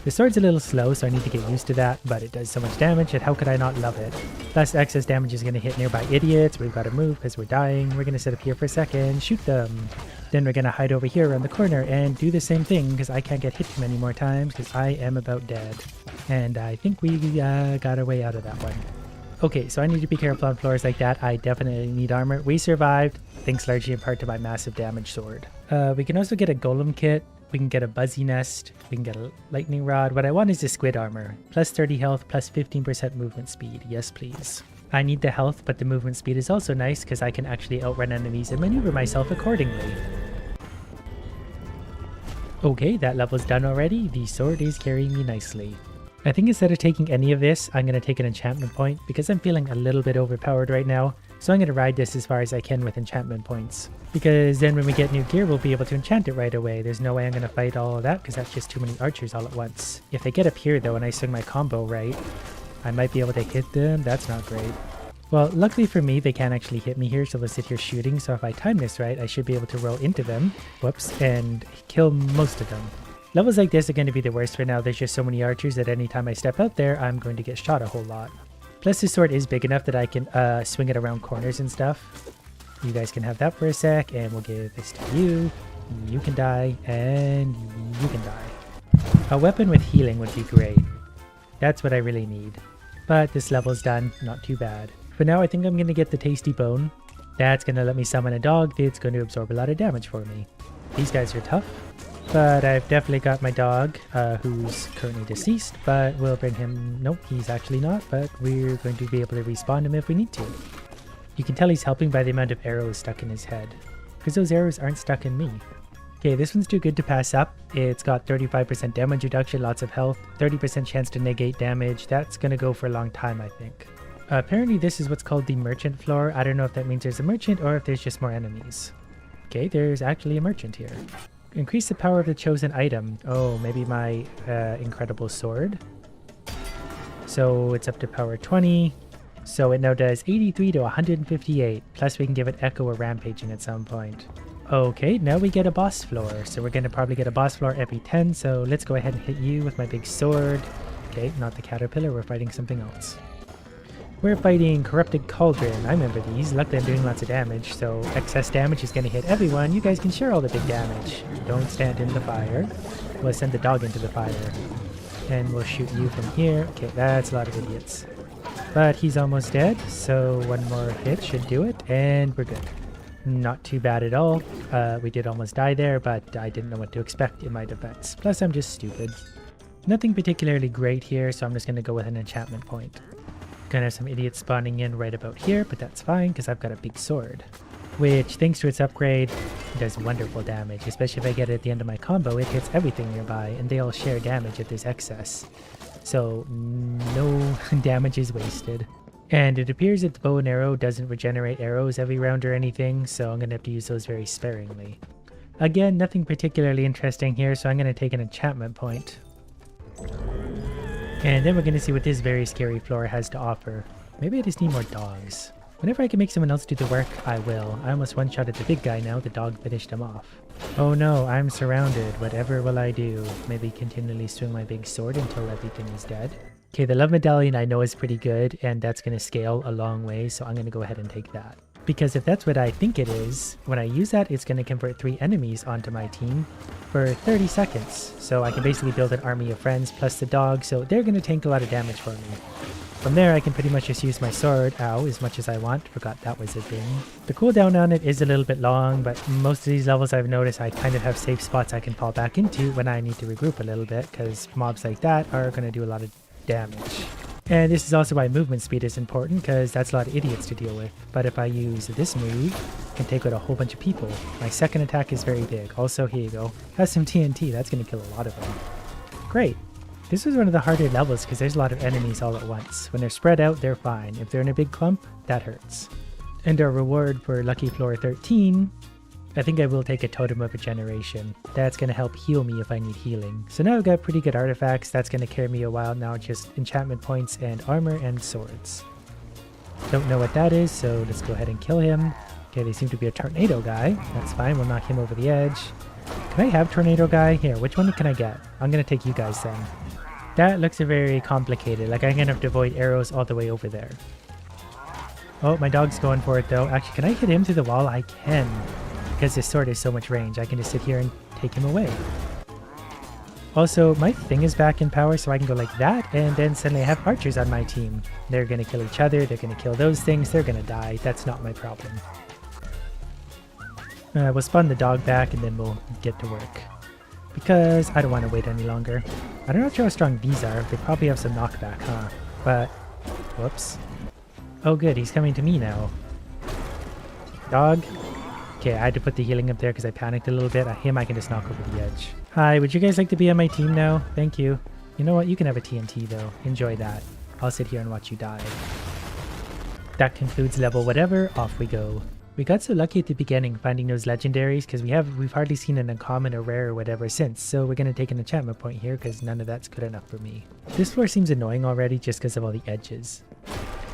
The sword's a little slow, so I need to get used to that, but it does so much damage, and how could I not love it? Plus, excess damage is going to hit nearby idiots. We've got to move because we're dying. We're going to sit up here for a second, shoot them. Then we're going to hide over here around the corner and do the same thing, because I can't get hit too many more times, because I am about dead. And I think we got our way out of that one. Okay, so I need to be careful on floors like that. I definitely need armor. We survived, thanks largely in part to my massive damage sword. We can also get a golem kit. We can get a buzzy nest. We can get a lightning rod. What I want is the squid armor. Plus 30 health, plus 15% movement speed. Yes, please. I need the health, but the movement speed is also nice because I can actually outrun enemies and maneuver myself accordingly. Okay, that level's done already. The sword is carrying me nicely. I think instead of taking any of this, I'm going to take an enchantment point because I'm feeling a little bit overpowered right now. So I'm going to ride this as far as I can with enchantment points. Because then when we get new gear, we'll be able to enchant it right away. There's no way I'm going to fight all of that because that's just too many archers all at once. If they get up here though and I swing my combo right, I might be able to hit them. That's not great. Well, luckily for me, they can't actually hit me here, so they'll sit here shooting. So if I time this right, I should be able to roll into them. Whoops, and kill most of them. Levels like this are going to be the worst for now. There's just so many archers that anytime I step out there, I'm going to get shot a whole lot. Plus this sword is big enough that I can swing it around corners and stuff. You guys can have that for a sec, and we'll give this to you. You can die, and you can die. A weapon with healing would be great. That's what I really need. But this level's done, not too bad. For now, I think I'm going to get the tasty bone. That's going to let me summon a dog that's going to absorb a lot of damage for me. These guys are tough. But I've definitely got my dog, who's currently deceased, but we'll bring him... Nope, he's actually not, but we're going to be able to respawn him if we need to. You can tell he's helping by the amount of arrows stuck in his head, because those arrows aren't stuck in me. Okay, this one's too good to pass up. It's got 35% damage reduction, lots of health, 30% chance to negate damage. That's gonna go for a long time, I think. Apparently this is what's called the merchant floor. I don't know if that means there's a merchant or if there's just more enemies. Okay, there's actually a merchant here. Increase the power of the chosen item. Oh, maybe my incredible sword. So it's up to power 20. So it now does 83 to 158. Plus we can give it echo or rampaging at some point. Okay, now we get a boss floor. So we're going to probably get a boss floor every 10. So let's go ahead and hit you with my big sword. Okay, not the caterpillar. We're fighting something else. We're fighting Corrupted Cauldron. I remember these. Luckily I'm doing lots of damage, so excess damage is going to hit everyone. You guys can share all the big damage. Don't stand in the fire. We'll send the dog into the fire. And we'll shoot you from here. Okay, that's a lot of idiots. But he's almost dead, so one more hit should do it, and we're good. Not too bad at all. We did almost die there, but I didn't know what to expect in my defense. Plus I'm just stupid. Nothing particularly great here, so I'm just going to go with an enchantment point. Gonna have some idiots spawning in right about here, but that's fine because I've got a big sword. Which, thanks to its upgrade, does wonderful damage. Especially if I get it at the end of my combo, it hits everything nearby, and they all share damage if there's excess. So, no damage is wasted. And it appears that the bow and arrow doesn't regenerate arrows every round or anything, so I'm gonna have to use those very sparingly. Again, nothing particularly interesting here, so I'm gonna take an enchantment point. And then we're going to see what this very scary floor has to offer. Maybe I just need more dogs. Whenever I can make someone else do the work, I will. I almost one-shotted the big guy now, the dog finished him off. Oh no, I'm surrounded. Whatever will I do? Maybe continually swing my big sword until everything is dead? Okay, the love medallion I know is pretty good, and that's going to scale a long way, so I'm going to go ahead and take that. Because if that's what I think it is, when I use that, it's going to convert 3 enemies onto my team for 30 seconds. So I can basically build an army of friends plus the dog, so they're going to tank a lot of damage for me. From there, I can pretty much just use my sword, ow, as much as I want. Forgot that was a thing. The cooldown on it is a little bit long, but most of these levels I've noticed I kind of have safe spots I can fall back into when I need to regroup a little bit, because mobs like that are going to do a lot of damage. And this is also why movement speed is important, because that's a lot of idiots to deal with. But if I use this move, I can take out a whole bunch of people. My second attack is very big. Also, here you go. Has some TNT. That's going to kill a lot of them. Great. This was one of the harder levels because there's a lot of enemies all at once. When they're spread out, they're fine. If they're in a big clump, that hurts. And our reward for Lucky Floor 13, I think I will take a Totem of Regeneration. That's going to help heal me if I need healing. So now I've got pretty good artifacts. That's going to carry me a while now, just enchantment points and armor and swords. Don't know what that is, so let's go ahead and kill him. Okay, they seem to be a tornado guy. That's fine, we'll knock him over the edge. Can I have tornado guy? Here, which one can I get? I'm going to take you guys then. That looks very complicated, like I'm going to have to avoid arrows all the way over there. Oh, my dog's going for it though. Actually, can I hit him through the wall? I can. Because this sword has so much range, I can just sit here and take him away. Also, my thing is back in power, so I can go like that, and then suddenly I have archers on my team. They're going to kill each other, they're going to kill those things, they're going to die. That's not my problem. We'll spawn the dog back, and then we'll get to work. Because I don't want to wait any longer. I'm not sure how strong these are. They probably have some knockback, huh? But, whoops. Oh good, he's coming to me now. Dog. Okay, I had to put the healing up there because I panicked a little bit. Him I can just knock over the edge. Hi, would you guys like to be on my team now? Thank you. You know what? You can have a TNT though. Enjoy that. I'll sit here and watch you die. That concludes level whatever. Off we go. We got so lucky at the beginning finding those legendaries because we've hardly seen an uncommon or rare or whatever since. So we're going to take an enchantment point here because none of that's good enough for me. This floor seems annoying already just because of all the edges.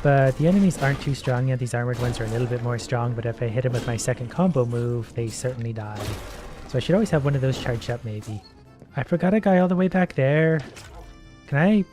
But the enemies aren't too strong yet. These armored ones are a little bit more strong, but if I hit them with my second combo move, they certainly die. So I should always have one of those charged up maybe. I forgot a guy all the way back there. Can I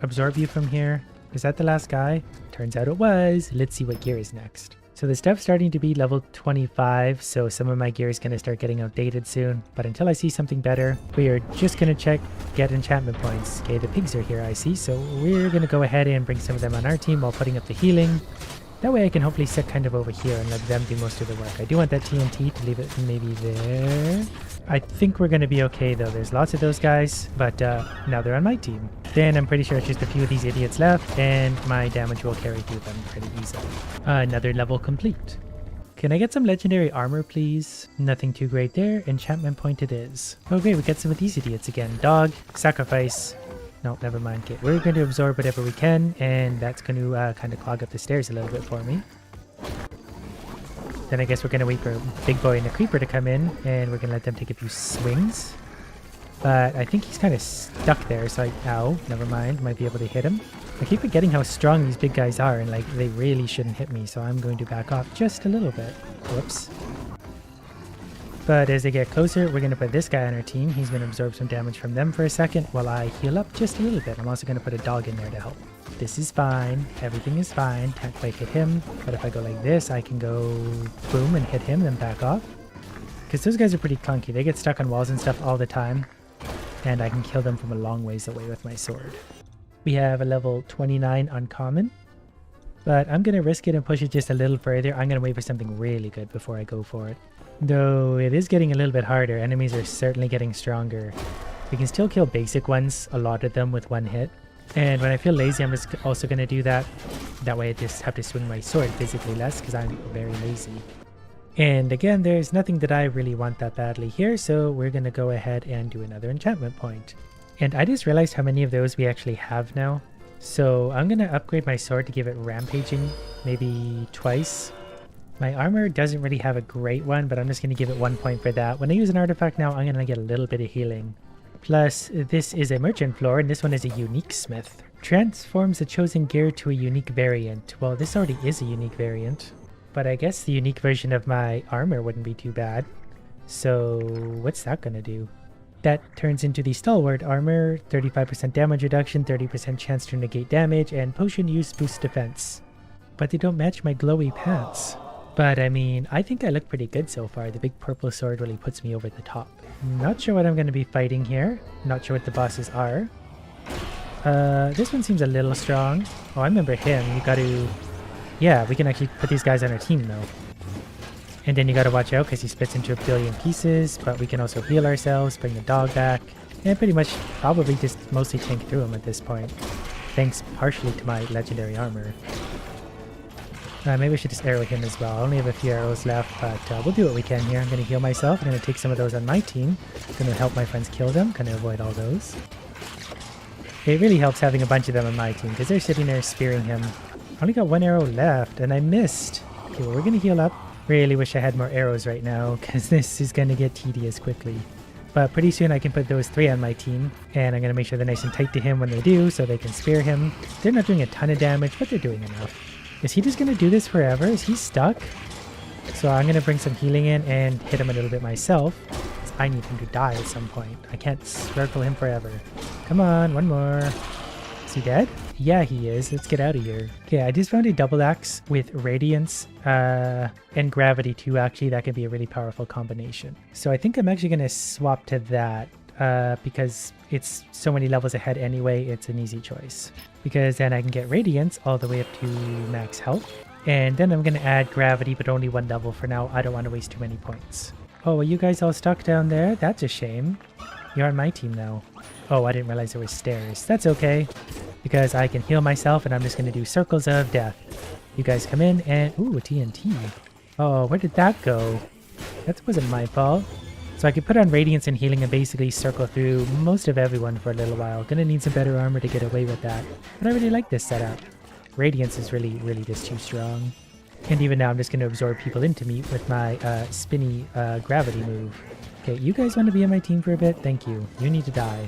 absorb you from here? Is that the last guy? Turns out it was. Let's see what gear is next. So the stuff's starting to be level 25, so some of my gear is going to start getting outdated soon. But until I see something better, we are just going to get enchantment points. Okay, the pigs are here, I see, so we're going to go ahead and bring some of them on our team while putting up the healing. That way I can hopefully sit kind of over here and let them do most of the work. I do want that TNT to leave it maybe there. I think we're going to be okay though. There's lots of those guys, but now they're on my team. Then I'm pretty sure it's just a few of these idiots left and my damage will carry through them pretty easily. Another level complete. Can I get some legendary armor, please? Nothing too great there. Enchantment point it is. Oh great, we get some of these idiots again. Dog, sacrifice. No, never mind. Okay, we're going to absorb whatever we can, and that's going to kind of clog up the stairs a little bit for me. Then I guess we're going to wait for Big Boy and the Creeper to come in, and we're going to let them take a few swings. But I think he's kind of stuck there, so ow, never mind. Might be able to hit him. I keep forgetting how strong these big guys are, and like they really shouldn't hit me, so I'm going to back off just a little bit. Whoops. But as they get closer, we're going to put this guy on our team. He's going to absorb some damage from them for a second while I heal up just a little bit. I'm also going to put a dog in there to help. This is fine. Everything is fine. Can't quite hit him. But if I go like this, I can go boom and hit him, then back off. Because those guys are pretty clunky. They get stuck on walls and stuff all the time. And I can kill them from a long ways away with my sword. We have a level 29 uncommon. But I'm going to risk it and push it just a little further. I'm going to wait for something really good before I go for it. Though it is getting a little bit harder. Enemies are certainly getting stronger. We can still kill basic ones, a lot of them with one hit. And when I feel lazy, I'm just also going to do that. That way I just have to swing my sword physically less because I'm very lazy. And again, there's nothing that I really want that badly here, so we're going to go ahead and do another enchantment point. And I just realized how many of those we actually have now. So I'm going to upgrade my sword to give it rampaging, maybe twice. My armor doesn't really have a great one, but I'm just going to give it 1 point for that. When I use an artifact now, I'm going to get a little bit of healing. Plus, this is a merchant floor, and this one is a unique smith. Transforms the chosen gear to a unique variant. Well, this already is a unique variant. But I guess the unique version of my armor wouldn't be too bad. So, what's that going to do? That turns into the stalwart armor, 35% damage reduction, 30% chance to negate damage, and potion use boosts defense. But they don't match my glowy pants. But I mean, I think I look pretty good so far. The big purple sword really puts me over the top. Not sure what I'm going to be fighting here. Not sure what the bosses are. This one seems a little strong. Oh, I remember him. You got to... Yeah, we can actually put these guys on our team though. And then you got to watch out because he splits into a billion pieces. But we can also heal ourselves, bring the dog back. And pretty much probably just mostly tank through him at this point. Thanks partially to my legendary armor. Maybe we should just arrow him as well. I only have a few arrows left, but we'll do what we can here. I'm going to heal myself. I'm going to take some of those on my team. I'm going to help my friends kill them. Going to avoid all those. It really helps having a bunch of them on my team because they're sitting there spearing him. I only got 1 arrow left and I missed. Okay, well, we're going to heal up. Really wish I had more arrows right now because this is going to get tedious quickly. But pretty soon I can put those 3 on my team. And I'm going to make sure they're nice and tight to him when they do so they can spear him. They're not doing a ton of damage, but they're doing enough. Is he just going to do this forever? Is he stuck? So I'm going to bring some healing in and hit him a little bit myself. I need him to die at some point. I can't circle him forever. Come on, one more. Is he dead? Yeah, he is. Let's get out of here. Okay, I just found a double axe with radiance and gravity too, actually. That could be a really powerful combination. So I think I'm actually going to swap to that because it's so many levels ahead anyway. It's an easy choice. Because then I can get radiance all the way up to max health. And then I'm going to add gravity, but only 1 level for now. I don't want to waste too many points. Oh, are you guys all stuck down there? That's a shame. You're on my team now. Oh, I didn't realize there were stairs. That's okay. Because I can heal myself and I'm just going to do circles of death. You guys come in and... Ooh, a TNT. Oh, where did that go? That wasn't my fault. So I could put on radiance and healing and basically circle through most of everyone for a little while. Gonna need some better armor to get away with that. But I really like this setup. Radiance is really just too strong. And even now I'm just gonna absorb people into me with my spinny gravity move. Okay, you guys want to be on my team for a bit? Thank you. You need to die.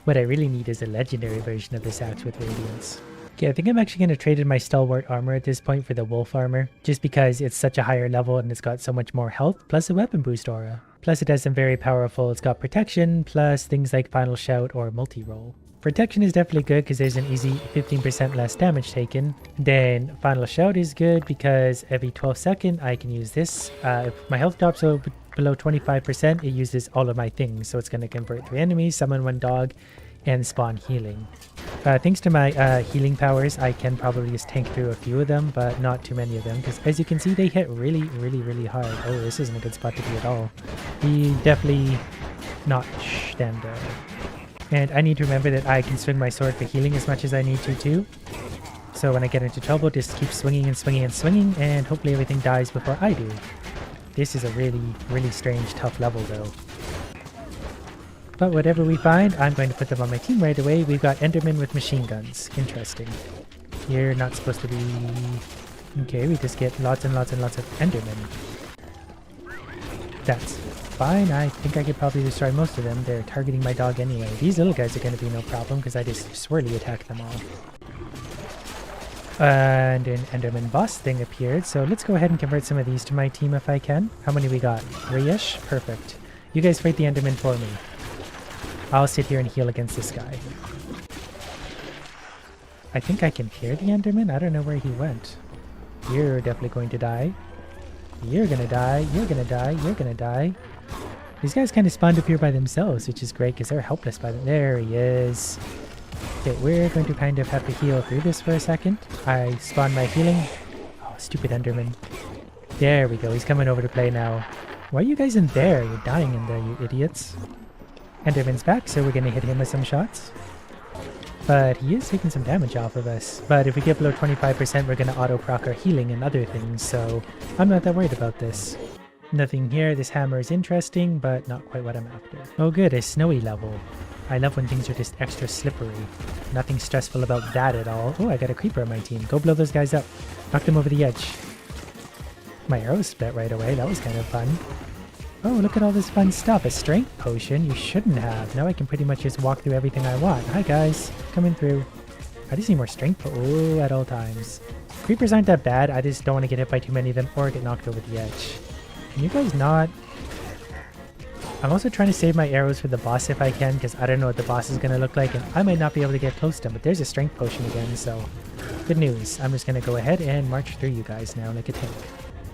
What I really need is a legendary version of this axe with radiance. Okay, I think I'm actually going to trade in my stalwart armor at this point for the wolf armor, just because it's such a higher level and it's got so much more health, plus a weapon boost aura. Plus it has some very powerful, it's got protection, plus things like final shout or multi-roll. Protection is definitely good because there's an easy 15% less damage taken. Then final shout is good because every 12 seconds I can use this. If my health drops below 25%, it uses all of my things. So it's going to convert 3 enemies, summon 1 dog, and spawn healing. Thanks to my healing powers, I can probably just tank through a few of them, but not too many of them, because as you can see, they hit really, really, really hard. Oh, this isn't a good spot to be at all. He definitely not stand there. And I need to remember that I can swing my sword for healing as much as I need to too. So when I get into trouble, just keep swinging and swinging and swinging, and hopefully everything dies before I do. This is a really, really strange, tough level though. But whatever we find, I'm going to put them on my team right away. We've got Endermen with machine guns. Interesting. You're not supposed to be... Okay, we just get lots and lots and lots of Endermen. That's fine. I think I could probably destroy most of them. They're targeting my dog anyway. These little guys are going to be no problem because I just swirly attack them all. And an Enderman boss thing appeared, so let's go ahead and convert some of these to my team if I can. How many we got? 3-ish? Perfect. You guys fight the Enderman for me. I'll sit here and heal against this guy. I think I can hear the Enderman. I don't know where he went. You're definitely going to die. You're gonna die. You're gonna die. You're gonna die. These guys kind of spawned up here by themselves, which is great because they're helpless by them. There he is. Okay, we're going to kind of have to heal through this for a second. I spawned my healing. Oh, stupid Enderman. There we go. He's coming over to play now. Why are you guys in there? You're dying in there, you idiots. Enderman's back, so we're going to hit him with some shots. But he is taking some damage off of us. But if we get below 25%, we're going to auto-proc our healing and other things, so I'm not that worried about this. Nothing here. This hammer is interesting, but not quite what I'm after. Oh good, a snowy level. I love when things are just extra slippery. Nothing stressful about that at all. Oh, I got a creeper on my team. Go blow those guys up. Knock them over the edge. My arrow split right away. That was kind of fun. Oh, look at all this fun stuff. A strength potion? You shouldn't have. Now I can pretty much just walk through everything I want. Hi, guys. Coming through. I just need more strength. Oh, at all times. Creepers aren't that bad. I just don't want to get hit by too many of them or get knocked over the edge. Can you guys not... I'm also trying to save my arrows for the boss if I can, because I don't know what the boss is going to look like, and I might not be able to get close to him, but there's a strength potion again, so good news. I'm just going to go ahead and march through you guys now like a tank.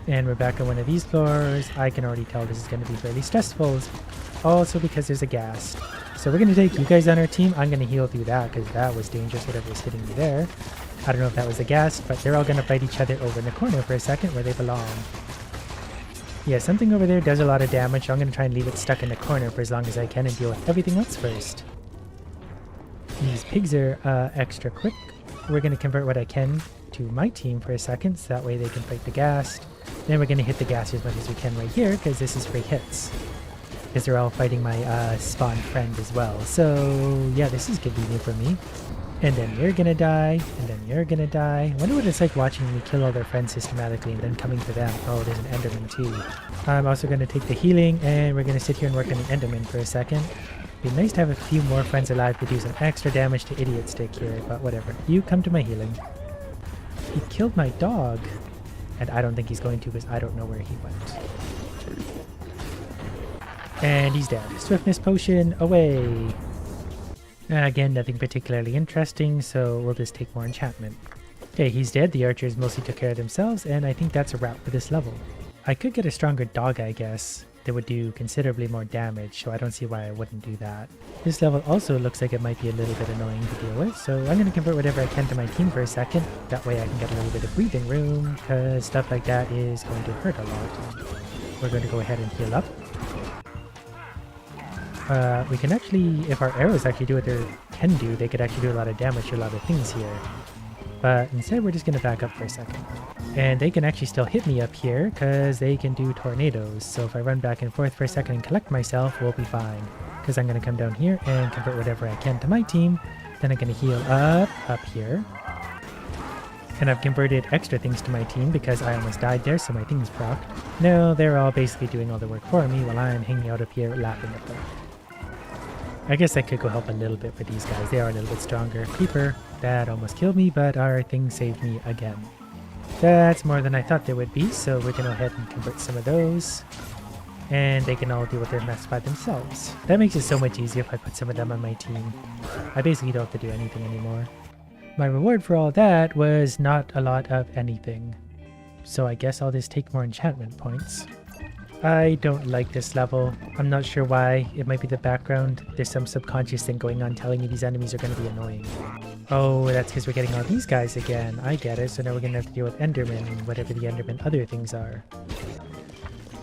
And we're back on one of these floors. I can already tell this is going to be fairly stressful, also because there's a ghast. So we're going to take you guys on our team. I'm going to heal through that, because that was dangerous, whatever was hitting me there. I don't know if that was a ghast, but they're all going to fight each other over in the corner for a second where they belong. Yeah, something over there does a lot of damage, so I'm going to try and leave it stuck in the corner for as long as I can and deal with everything else first. These pigs are extra quick. We're going to convert what I can to my team for a second, so that way they can fight the ghast. Then we're going to hit the ghast as much as we can right here, because this is free hits. Because they're all fighting my spawn friend as well. So, yeah, this is convenient for me. And then you're gonna die, and then you're gonna die. I wonder what it's like watching me kill all their friends systematically and then coming for them. Oh, there's an Enderman too. I'm also gonna take the healing, and we're gonna sit here and work on the Enderman for a second. Be nice to have a few more friends alive to do some extra damage to Idiot Stick here, but whatever. You come to my healing. He killed my dog. And I don't think he's going to, because I don't know where he went. And he's dead. Swiftness potion, away! Again, nothing particularly interesting, so we'll just take more enchantment. Okay, he's dead. The archers mostly took care of themselves, and I think that's a wrap for this level. I could get a stronger dog, I guess, that would do considerably more damage, so I don't see why I wouldn't do that. This level also looks like it might be a little bit annoying to deal with, so I'm going to convert whatever I can to my team for a second. That way I can get a little bit of breathing room, because stuff like that is going to hurt a lot. We're going to go ahead and heal up. We can actually, if our arrows actually do what they can do, they could actually do a lot of damage to a lot of things here. But instead, we're just going to back up for a second. And they can actually still hit me up here, because they can do tornadoes. So if I run back and forth for a second and collect myself, we'll be fine. Because I'm going to come down here and convert whatever I can to my team. Then I'm going to heal up here. And I've converted extra things to my team because I almost died there, so my things procced. No, they're all basically doing all the work for me while I'm hanging out up here laughing at them. I guess I could go help a little bit for these guys. They are a little bit stronger. Creeper, that almost killed me, but our thing saved me again. That's more than I thought there would be, so we're going to go ahead and convert some of those. And they can all deal with their mess by themselves. That makes it so much easier if I put some of them on my team. I basically don't have to do anything anymore. My reward for all that was not a lot of anything. So I guess I'll just take more enchantment points. I don't like this level. I'm not sure why. It might be the background. There's some subconscious thing going on telling me these enemies are going to be annoying. Oh, that's because we're getting all these guys again. I get it. So now we're going to have to deal with Enderman and whatever the Enderman other things are.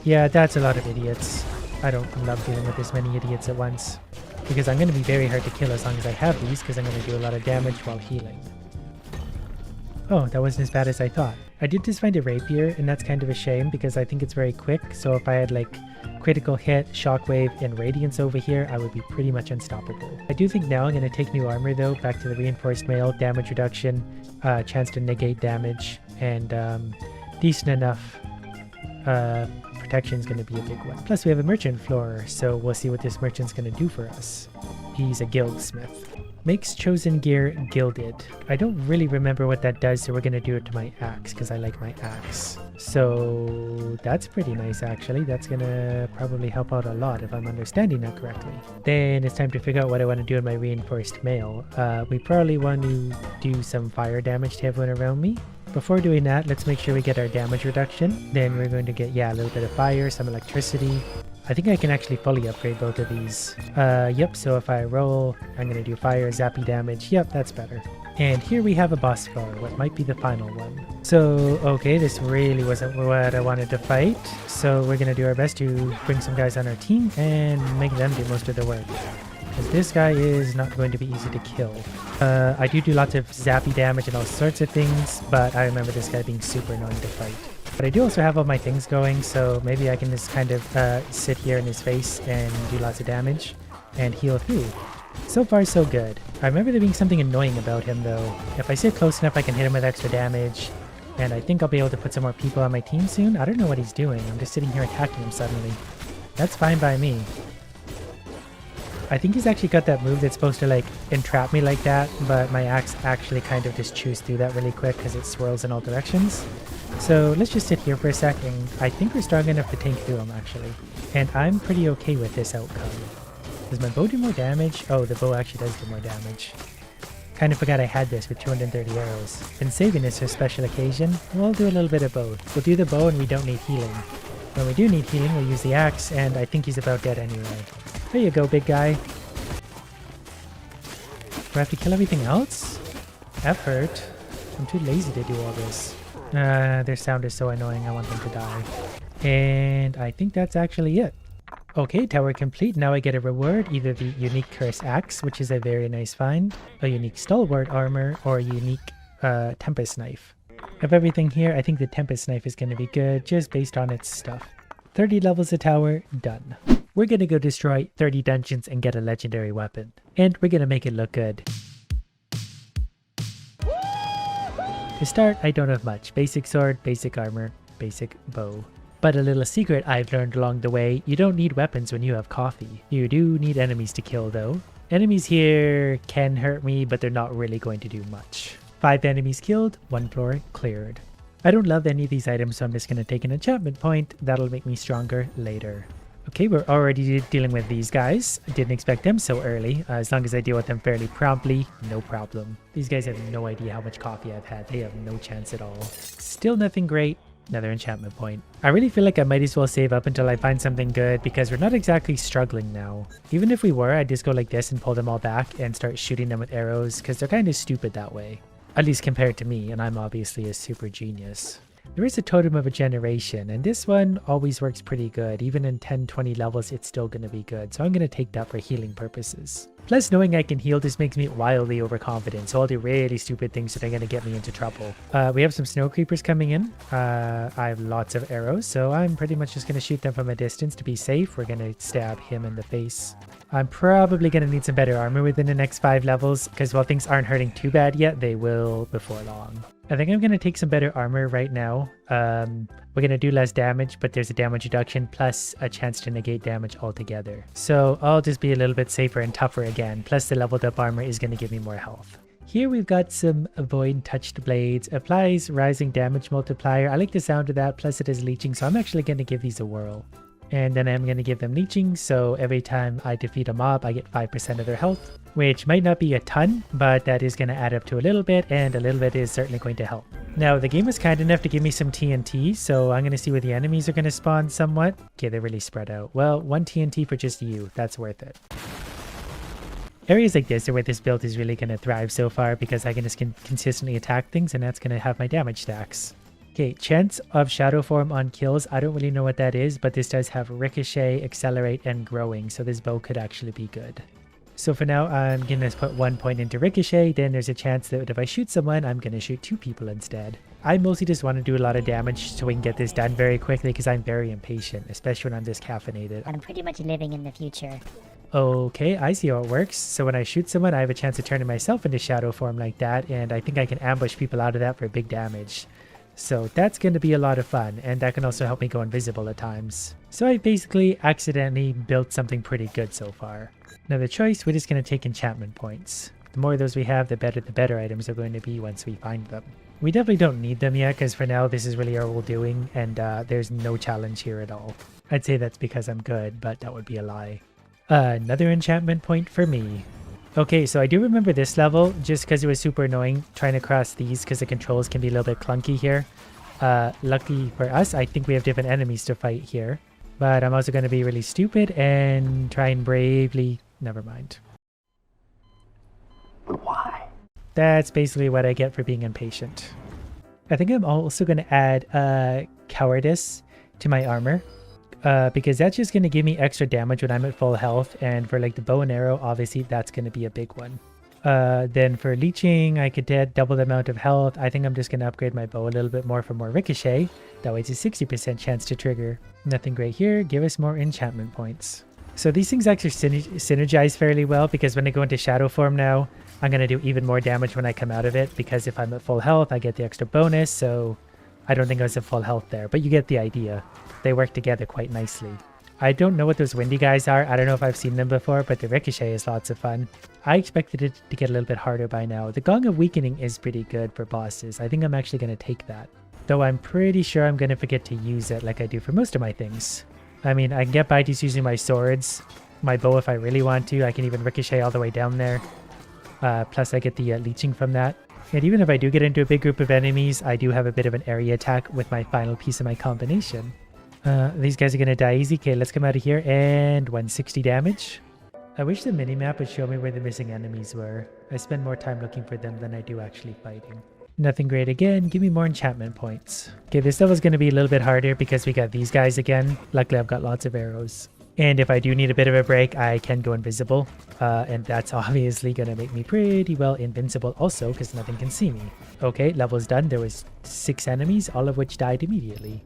Yeah, that's a lot of idiots. I don't love dealing with this many idiots at once. Because I'm going to be very hard to kill as long as I have these, because I'm going to do a lot of damage while healing. Oh, that wasn't as bad as I thought. I did just find a rapier, and that's kind of a shame because I think it's very quick. So if I had like critical hit, shockwave, and radiance over here, I would be pretty much unstoppable. I do think now I'm going to take new armor though, back to the reinforced mail, damage reduction, chance to negate damage, and decent enough protection is going to be a big one. Plus we have a merchant floor, so we'll see what this merchant's going to do for us. He's a guildsmith. Makes chosen gear gilded. I don't really remember what that does, so we're going to do it to my axe because I like my axe. So that's pretty nice actually. That's going to probably help out a lot if I'm understanding that correctly. Then it's time to figure out what I want to do in my reinforced mail. We probably want to do some fire damage to everyone around me. Before doing that, let's make sure we get our damage reduction. Then we're going to get, yeah, a little bit of fire, some electricity. I think I can actually fully upgrade both of these. Yep, so if I roll, I'm going to do fire, zappy damage. Yep, that's better. And here we have a boss floor, what might be the final one. So, okay, this really wasn't what I wanted to fight. So we're going to do our best to bring some guys on our team and make them do most of the work. Because this guy is not going to be easy to kill. I do lots of zappy damage and all sorts of things, but I remember this guy being super annoying to fight. But I do also have all my things going, so maybe I can just kind of sit here in his face and do lots of damage and heal through. So far, so good. I remember there being something annoying about him, though. If I sit close enough, I can hit him with extra damage, and I think I'll be able to put some more people on my team soon. I don't know what he's doing. I'm just sitting here attacking him suddenly. That's fine by me. I think he's actually got that move that's supposed to like entrap me like that, but my axe actually kind of just chews through that really quick because it swirls in all directions. So let's just sit here for a sec, and I think we're strong enough to tank through him actually. And I'm pretty okay with this outcome. Does my bow do more damage? Oh, the bow actually does do more damage. Kind of forgot I had this with 230 arrows. Been saving this for a special occasion. We'll do a little bit of both. We'll do the bow and we don't need healing. When we do need healing, we'll use the axe, and I think he's about dead anyway. There you go, big guy. Do I have to kill everything else? Effort. I'm too lazy to do all this. Their sound is so annoying, I want them to die. And I think that's actually it. Okay, tower complete. Now I get a reward, either the unique curse axe, which is a very nice find, a unique stalwart armor, or a unique tempest knife. Of everything here, I think the tempest knife is going to be good, just based on its stuff. 30 levels of tower, done. We're going to go destroy 30 dungeons and get a legendary weapon. And we're going to make it look good. To start, I don't have much. Basic sword, basic armor, basic bow. But a little secret I've learned along the way, you don't need weapons when you have coffee. You do need enemies to kill though. Enemies here can hurt me, but they're not really going to do much. 5 enemies killed, 1 floor cleared. I don't love any of these items, so I'm just going to take an enchantment point. That'll make me stronger later. Okay, we're already dealing with these guys. I didn't expect them so early. As long as I deal with them fairly promptly, no problem. These guys have no idea how much coffee I've had. They have no chance at all. Still nothing great. Another enchantment point. I really feel like I might as well save up until I find something good because we're not exactly struggling now. Even if we were, I'd just go like this and pull them all back and start shooting them with arrows because they're kind of stupid that way. At least compared to me, and I'm obviously a super genius. There is a totem of a generation, and this one always works pretty good. Even in 10-20 levels, it's still going to be good, so I'm going to take that for healing purposes. Plus, knowing I can heal just makes me wildly overconfident, so I'll do really stupid things that are going to get me into trouble. We have some snow creepers coming in. I have lots of arrows, so I'm pretty much just going to shoot them from a distance to be safe. We're going to stab him in the face. I'm probably going to need some better armor within the next 5 levels, because while things aren't hurting too bad yet, they will before long. I think I'm going to take some better armor right now. We're going to do less damage, but there's a damage reduction plus a chance to negate damage altogether. So I'll just be a little bit safer and tougher again. Plus the leveled up armor is going to give me more health. Here we've got some avoid touched blades. Applies rising damage multiplier. I like the sound of that, plus it is leeching, so I'm actually going to give these a whirl. And then I'm going to give them leeching, so every time I defeat a mob, I get 5% of their health, which might not be a ton, but that is going to add up to a little bit, and a little bit is certainly going to help. Now, the game was kind enough to give me some TNT, so I'm going to see where the enemies are going to spawn somewhat. Okay, they're really spread out. Well, 1 TNT for just you. That's worth it. Areas like this are where this build is really going to thrive so far because I can just consistently attack things and that's going to have my damage stacks. Okay, chance of shadow form on kills. I don't really know what that is, but this does have ricochet, accelerate, and growing, so this bow could actually be good. So for now, I'm going to put 1 point into ricochet, then there's a chance that if I shoot someone, I'm going to shoot 2 people instead. I mostly just want to do a lot of damage so we can get this done very quickly because I'm very impatient, especially when I'm this caffeinated. I'm pretty much living in the future. Okay, I see how it works. So when I shoot someone, I have a chance of turning myself into shadow form like that, and I think I can ambush people out of that for big damage. So that's going to be a lot of fun, and that can also help me go invisible at times. So I basically accidentally built something pretty good so far. Another choice, we're just going to take enchantment points. The more of those we have, the better items are going to be once we find them. We definitely don't need them yet, because for now this is really our whole doing, and there's no challenge here at all. I'd say that's because I'm good, but that would be a lie. Another enchantment point for me. Okay, so I do remember this level, just because it was super annoying trying to cross these, because the controls can be a little bit clunky here. Lucky for us, I think we have different enemies to fight here. But I'm also going to be really stupid and try and bravely... Never mind. Why? That's basically what I get for being impatient. I think I'm also going to add cowardice to my armor. Because that's just going to give me extra damage when I'm at full health, and for like the bow and arrow, obviously that's going to be a big one. Then for leeching, I could add double the amount of health. I think I'm just going to upgrade my bow a little bit more for more ricochet. That way it's a 60% chance to trigger. Nothing great here. Give us more enchantment points. So these things actually synergize fairly well, because when I go into shadow form now, I'm going to do even more damage when I come out of it, because if I'm at full health, I get the extra bonus, so I don't think I was at full health there, but you get the idea. They work together quite nicely. I don't know what those windy guys are. I don't know if I've seen them before, but the ricochet is lots of fun. I expected it to get a little bit harder by now. The Gong of Weakening is pretty good for bosses. I think I'm actually going to take that. Though I'm pretty sure I'm going to forget to use it like I do for most of my things. I mean, I can get by just using my swords, my bow if I really want to. I can even ricochet all the way down there. Plus I get the leeching from that. And even if I do get into a big group of enemies, I do have a bit of an area attack with my final piece of my combination. These guys are going to die easy. Okay, let's come out of here, and 160 damage. I wish the minimap would show me where the missing enemies were. I spend more time looking for them than I do actually fighting. Nothing great again. Give me more enchantment points. Okay, this level's going to be a little bit harder because we got these guys again. Luckily, I've got lots of arrows. And if I do need a bit of a break, I can go invisible. And that's obviously going to make me pretty well invincible also, because nothing can see me. Okay, level's done. There was 6 enemies, all of which died immediately.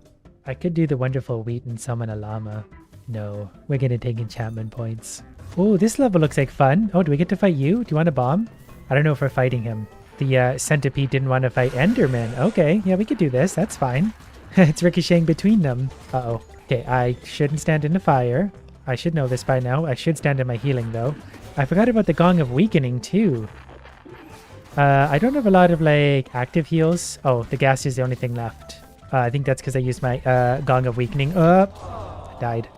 I could do the wonderful wheat and summon a llama. No, we're going to take enchantment points. Oh, this level looks like fun. Oh, do we get to fight you? Do you want a bomb? I don't know if we're fighting him. The centipede didn't want to fight Enderman. Okay, yeah, we could do this. That's fine. It's ricocheting between them. Uh-oh. Okay, I shouldn't stand in the fire. I should know this by now. I should stand in my healing, though. I forgot about the Gong of Weakening, too. I don't have a lot of, like, active heals. Oh, the gas is the only thing left. I think that's because I used my Gong of Weakening. I died.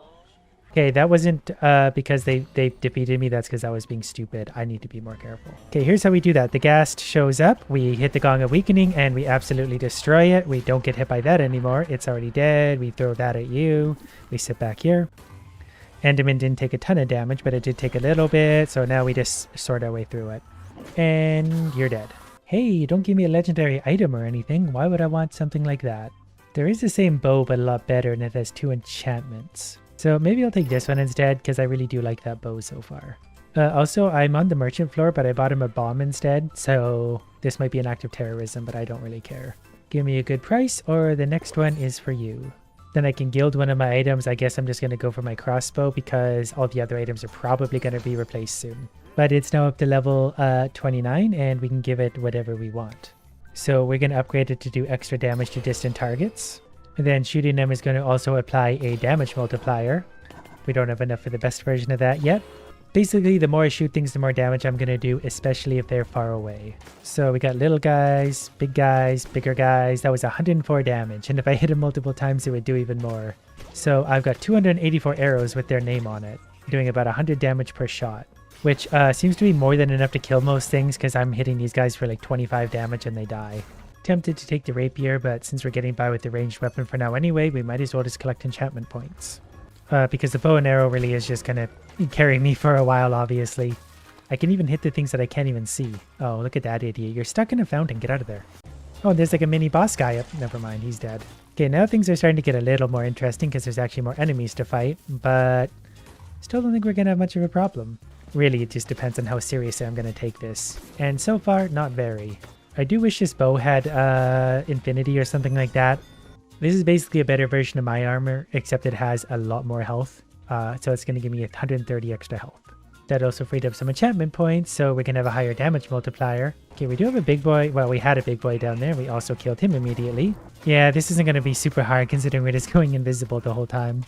Okay, that wasn't because they defeated me. That's because I was being stupid. I need to be more careful. Okay, here's how we do that. The ghast shows up. We hit the Gong of Weakening, and we absolutely destroy it. We don't get hit by that anymore. It's already dead. We throw that at you. We sit back here. Enderman didn't take a ton of damage, but it did take a little bit. So now we just sort our way through it. And you're dead. Hey, don't give me a legendary item or anything. Why would I want something like that? There is the same bow, but a lot better, and it has 2 enchantments. So maybe I'll take this one instead, because I really do like that bow so far. Also, I'm on the merchant floor, but I bought him a bomb instead, so this might be an act of terrorism, but I don't really care. Give me a good price, or the next one is for you. Then I can gild one of my items. I guess I'm just going to go for my crossbow, because all the other items are probably going to be replaced soon. But it's now up to level 29, and we can give it whatever we want. So we're going to upgrade it to do extra damage to distant targets. And then shooting them is going to also apply a damage multiplier. We don't have enough for the best version of that yet. Basically, the more I shoot things, the more damage I'm going to do, especially if they're far away. So we got little guys, big guys, bigger guys. That was 104 damage. And if I hit them multiple times, it would do even more. So I've got 284 arrows with their name on it, doing about 100 damage per shot. Which seems to be more than enough to kill most things, because I'm hitting these guys for like 25 damage and they die. Tempted to take the rapier, but since we're getting by with the ranged weapon for now anyway, we might as well just collect enchantment points. Because the bow and arrow really is just going to carry me for a while, obviously. I can even hit the things that I can't even see. Oh, look at that idiot. You're stuck in a fountain. Get out of there. Oh, there's like a mini boss guy up. Never mind. He's dead. Okay, now things are starting to get a little more interesting because there's actually more enemies to fight, but still don't think we're going to have much of a problem. Really, it just depends on how seriously I'm going to take this. And so far, not very. I do wish this bow had infinity or something like that. This is basically a better version of my armor, except it has a lot more health. So it's going to give me 130 extra health. That also freed up some enchantment points, so we can have a higher damage multiplier. Okay, we do have a big boy. Well, we had a big boy down there. We also killed him immediately. Yeah, this isn't going to be super hard considering we're just going invisible the whole time.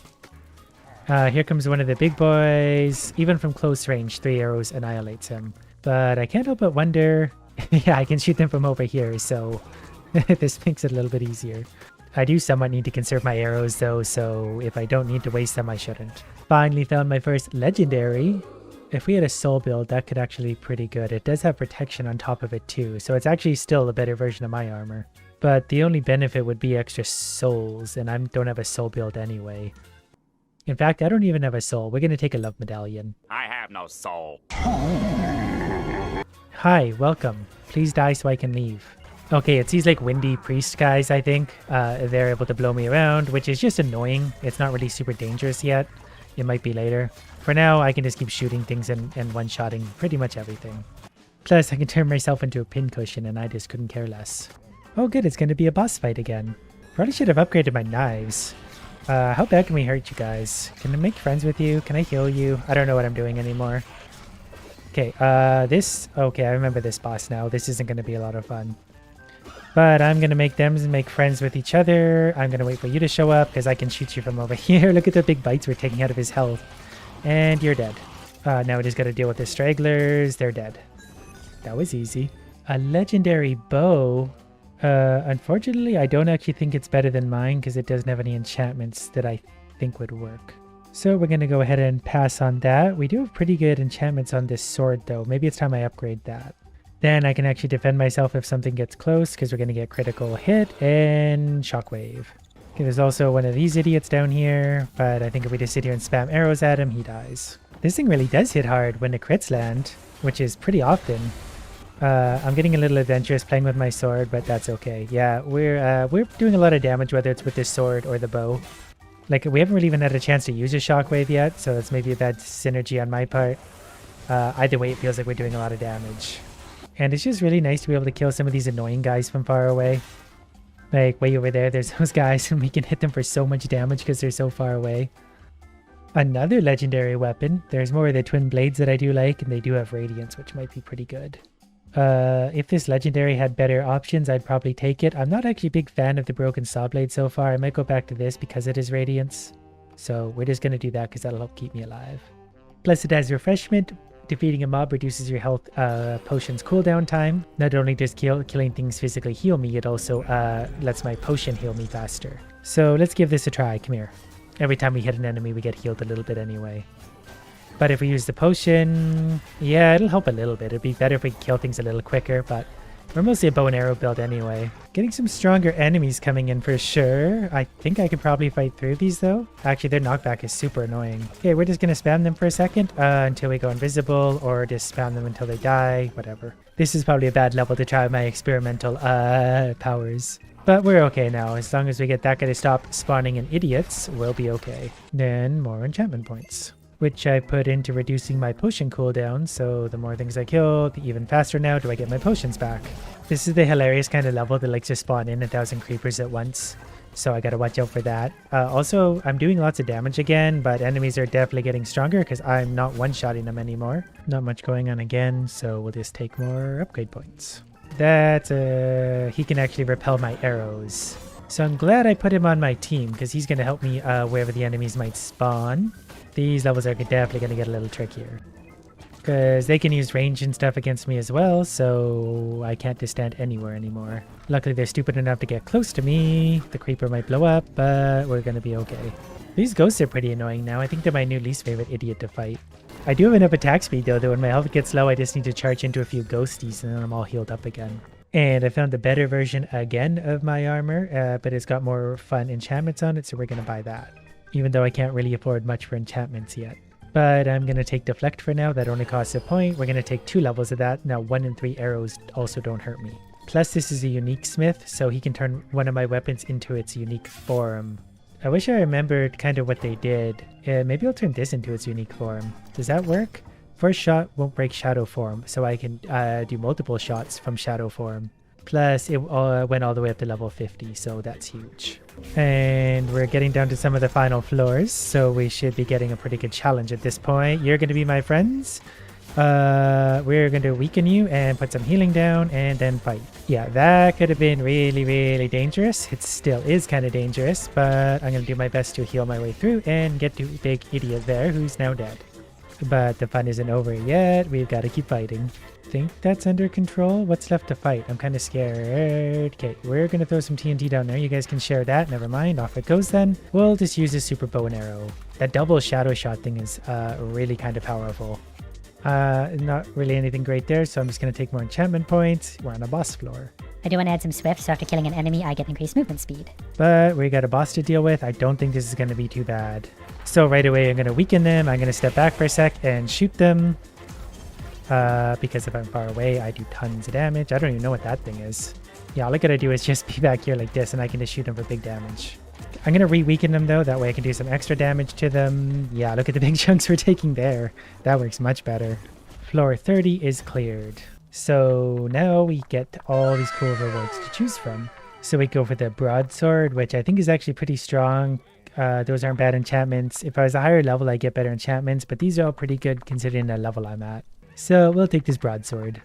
Here comes one of the big boys. Even from close range, 3 arrows annihilates him. But I can't help but wonder... yeah, I can shoot them from over here, so this makes it a little bit easier. I do somewhat need to conserve my arrows though, so if I don't need to waste them, I shouldn't. Finally found my first legendary. If we had a soul build, that could actually be pretty good. It does have protection on top of it too, so it's actually still a better version of my armor. But the only benefit would be extra souls, and I don't have a soul build anyway. In fact, I don't even have a soul. We're going to take a love medallion. I have no soul. Hi, welcome. Please die so I can leave. Okay, it's these like windy priest guys, I think. They're able to blow me around, which is just annoying. It's not really super dangerous yet. It might be later. For now, I can just keep shooting things and one-shotting pretty much everything. Plus, I can turn myself into a pincushion and I just couldn't care less. Oh good, it's going to be a boss fight again. Probably should have upgraded my knives. How bad can we hurt you guys? Can I make friends with you? Can I heal you? I don't know what I'm doing anymore. Okay, okay, I remember this boss now. This isn't going to be a lot of fun. But I'm going to make them make friends with each other. I'm going to wait for you to show up because I can shoot you from over here. Look at the big bites we're taking out of his health. And you're dead. Now we just got to deal with the stragglers. They're dead. That was easy. A legendary bow. Unfortunately, I don't actually think it's better than mine because it doesn't have any enchantments that I think would work. So we're going to go ahead and pass on that. We do have pretty good enchantments on this sword though. Maybe it's time I upgrade that. Then I can actually defend myself if something gets close because we're going to get critical hit and shockwave. Okay, there's also one of these idiots down here, but I think if we just sit here and spam arrows at him, he dies. This thing really does hit hard when the crits land, which is pretty often. I'm getting a little adventurous playing with my sword, but that's okay. Yeah, we're doing a lot of damage, whether it's with this sword or the bow. Like, we haven't really even had a chance to use a shockwave yet, so that's maybe a bad synergy on my part. Either way, it feels like we're doing a lot of damage. And it's just really nice to be able to kill some of these annoying guys from far away. Like, way over there, there's those guys, and we can hit them for so much damage because they're so far away. Another legendary weapon. There's more of the twin blades that I do like, and they do have radiance, which might be pretty good. If this legendary had better options, I'd probably take it. I'm not actually a big fan of the broken saw blade so far. I might go back to this because it is radiance. So we're just going to do that because that'll help keep me alive. Plus it has refreshment. Defeating a mob reduces your health potion's cooldown time. Not only does killing things physically heal me, it also lets my potion heal me faster. So let's give this a try. Come here. Every time we hit an enemy, we get healed a little bit anyway. But if we use the potion, yeah, it'll help a little bit. It'd be better if we kill things a little quicker, but we're mostly a bow and arrow build anyway. Getting some stronger enemies coming in for sure. I think I could probably fight through these though. Actually, their knockback is super annoying. Okay, we're just going to spam them for a second until we go invisible, or just spam them until they die, whatever. This is probably a bad level to try my experimental powers. But we're okay now. As long as we get that guy to stop spawning in idiots, we'll be okay. Then more enchantment points, which I put into reducing my potion cooldown, so the more things I kill, the even faster now do I get my potions back. This is the hilarious kind of level that likes to spawn in 1,000 creepers at once, so I gotta watch out for that. Also, I'm doing lots of damage again, but enemies are definitely getting stronger because I'm not one-shotting them anymore. Not much going on again, so we'll just take more upgrade points. That, he can actually repel my arrows. So I'm glad I put him on my team because he's gonna help me wherever the enemies might spawn. These levels are definitely going to get a little trickier because they can use range and stuff against me as well, so I can't just stand anywhere anymore. Luckily, they're stupid enough to get close to me. The creeper might blow up, but we're going to be okay. These ghosts are pretty annoying now. I think they're my new least favorite idiot to fight. I do have enough attack speed though, that when my health gets low, I just need to charge into a few ghosties and then I'm all healed up again. And I found the better version again of my armor, but it's got more fun enchantments on it, so we're going to buy that. Even though I can't really afford much for enchantments yet. But I'm going to take deflect for now. That only costs a point. We're going to take 2 levels of that. Now 1 and 3 arrows also don't hurt me. Plus this is a unique smith, so he can turn one of my weapons into its unique form. I wish I remembered kind of what they did. Maybe I'll turn this into its unique form. Does that work? First shot won't break shadow form, so I can do multiple shots from shadow form. Plus, it went all the way up to level 50, so that's huge. And we're getting down to some of the final floors, so we should be getting a pretty good challenge at this point. You're going to be my friends. We're going to weaken you and put some healing down and then fight. Yeah, that could have been really, really dangerous. It still is kind of dangerous, but I'm going to do my best to heal my way through and get to big idiot there who's now dead. But the fun isn't over yet. We've got to keep fighting. Think that's under control. What's left to fight? I'm kind of scared. Okay, we're gonna throw some TNT down there. You guys can share that. Never mind. Off it goes then. We'll just use a super bow and arrow. That double shadow shot thing is really kind of powerful. Not really anything great there, so I'm just gonna take more enchantment points. We're on a boss floor. I do want to add some swift, so after killing an enemy, I get increased movement speed. But we got a boss to deal with. I don't think this is gonna be too bad. So right away, I'm gonna weaken them. I'm gonna step back for a sec and shoot them. Because if I'm far away, I do tons of damage. I don't even know what that thing is. Yeah, all I gotta do is just be back here like this, and I can just shoot them for big damage. I'm gonna re-weaken them though, that way I can do some extra damage to them. Yeah, look at the big chunks we're taking there. That works much better. Floor 30 is cleared. So now we get all these cool rewards to choose from. So we go for the broadsword, which I think is actually pretty strong. Those aren't bad enchantments. If I was a higher level, I'd get better enchantments, but these are all pretty good considering the level I'm at. So we'll take this broadsword.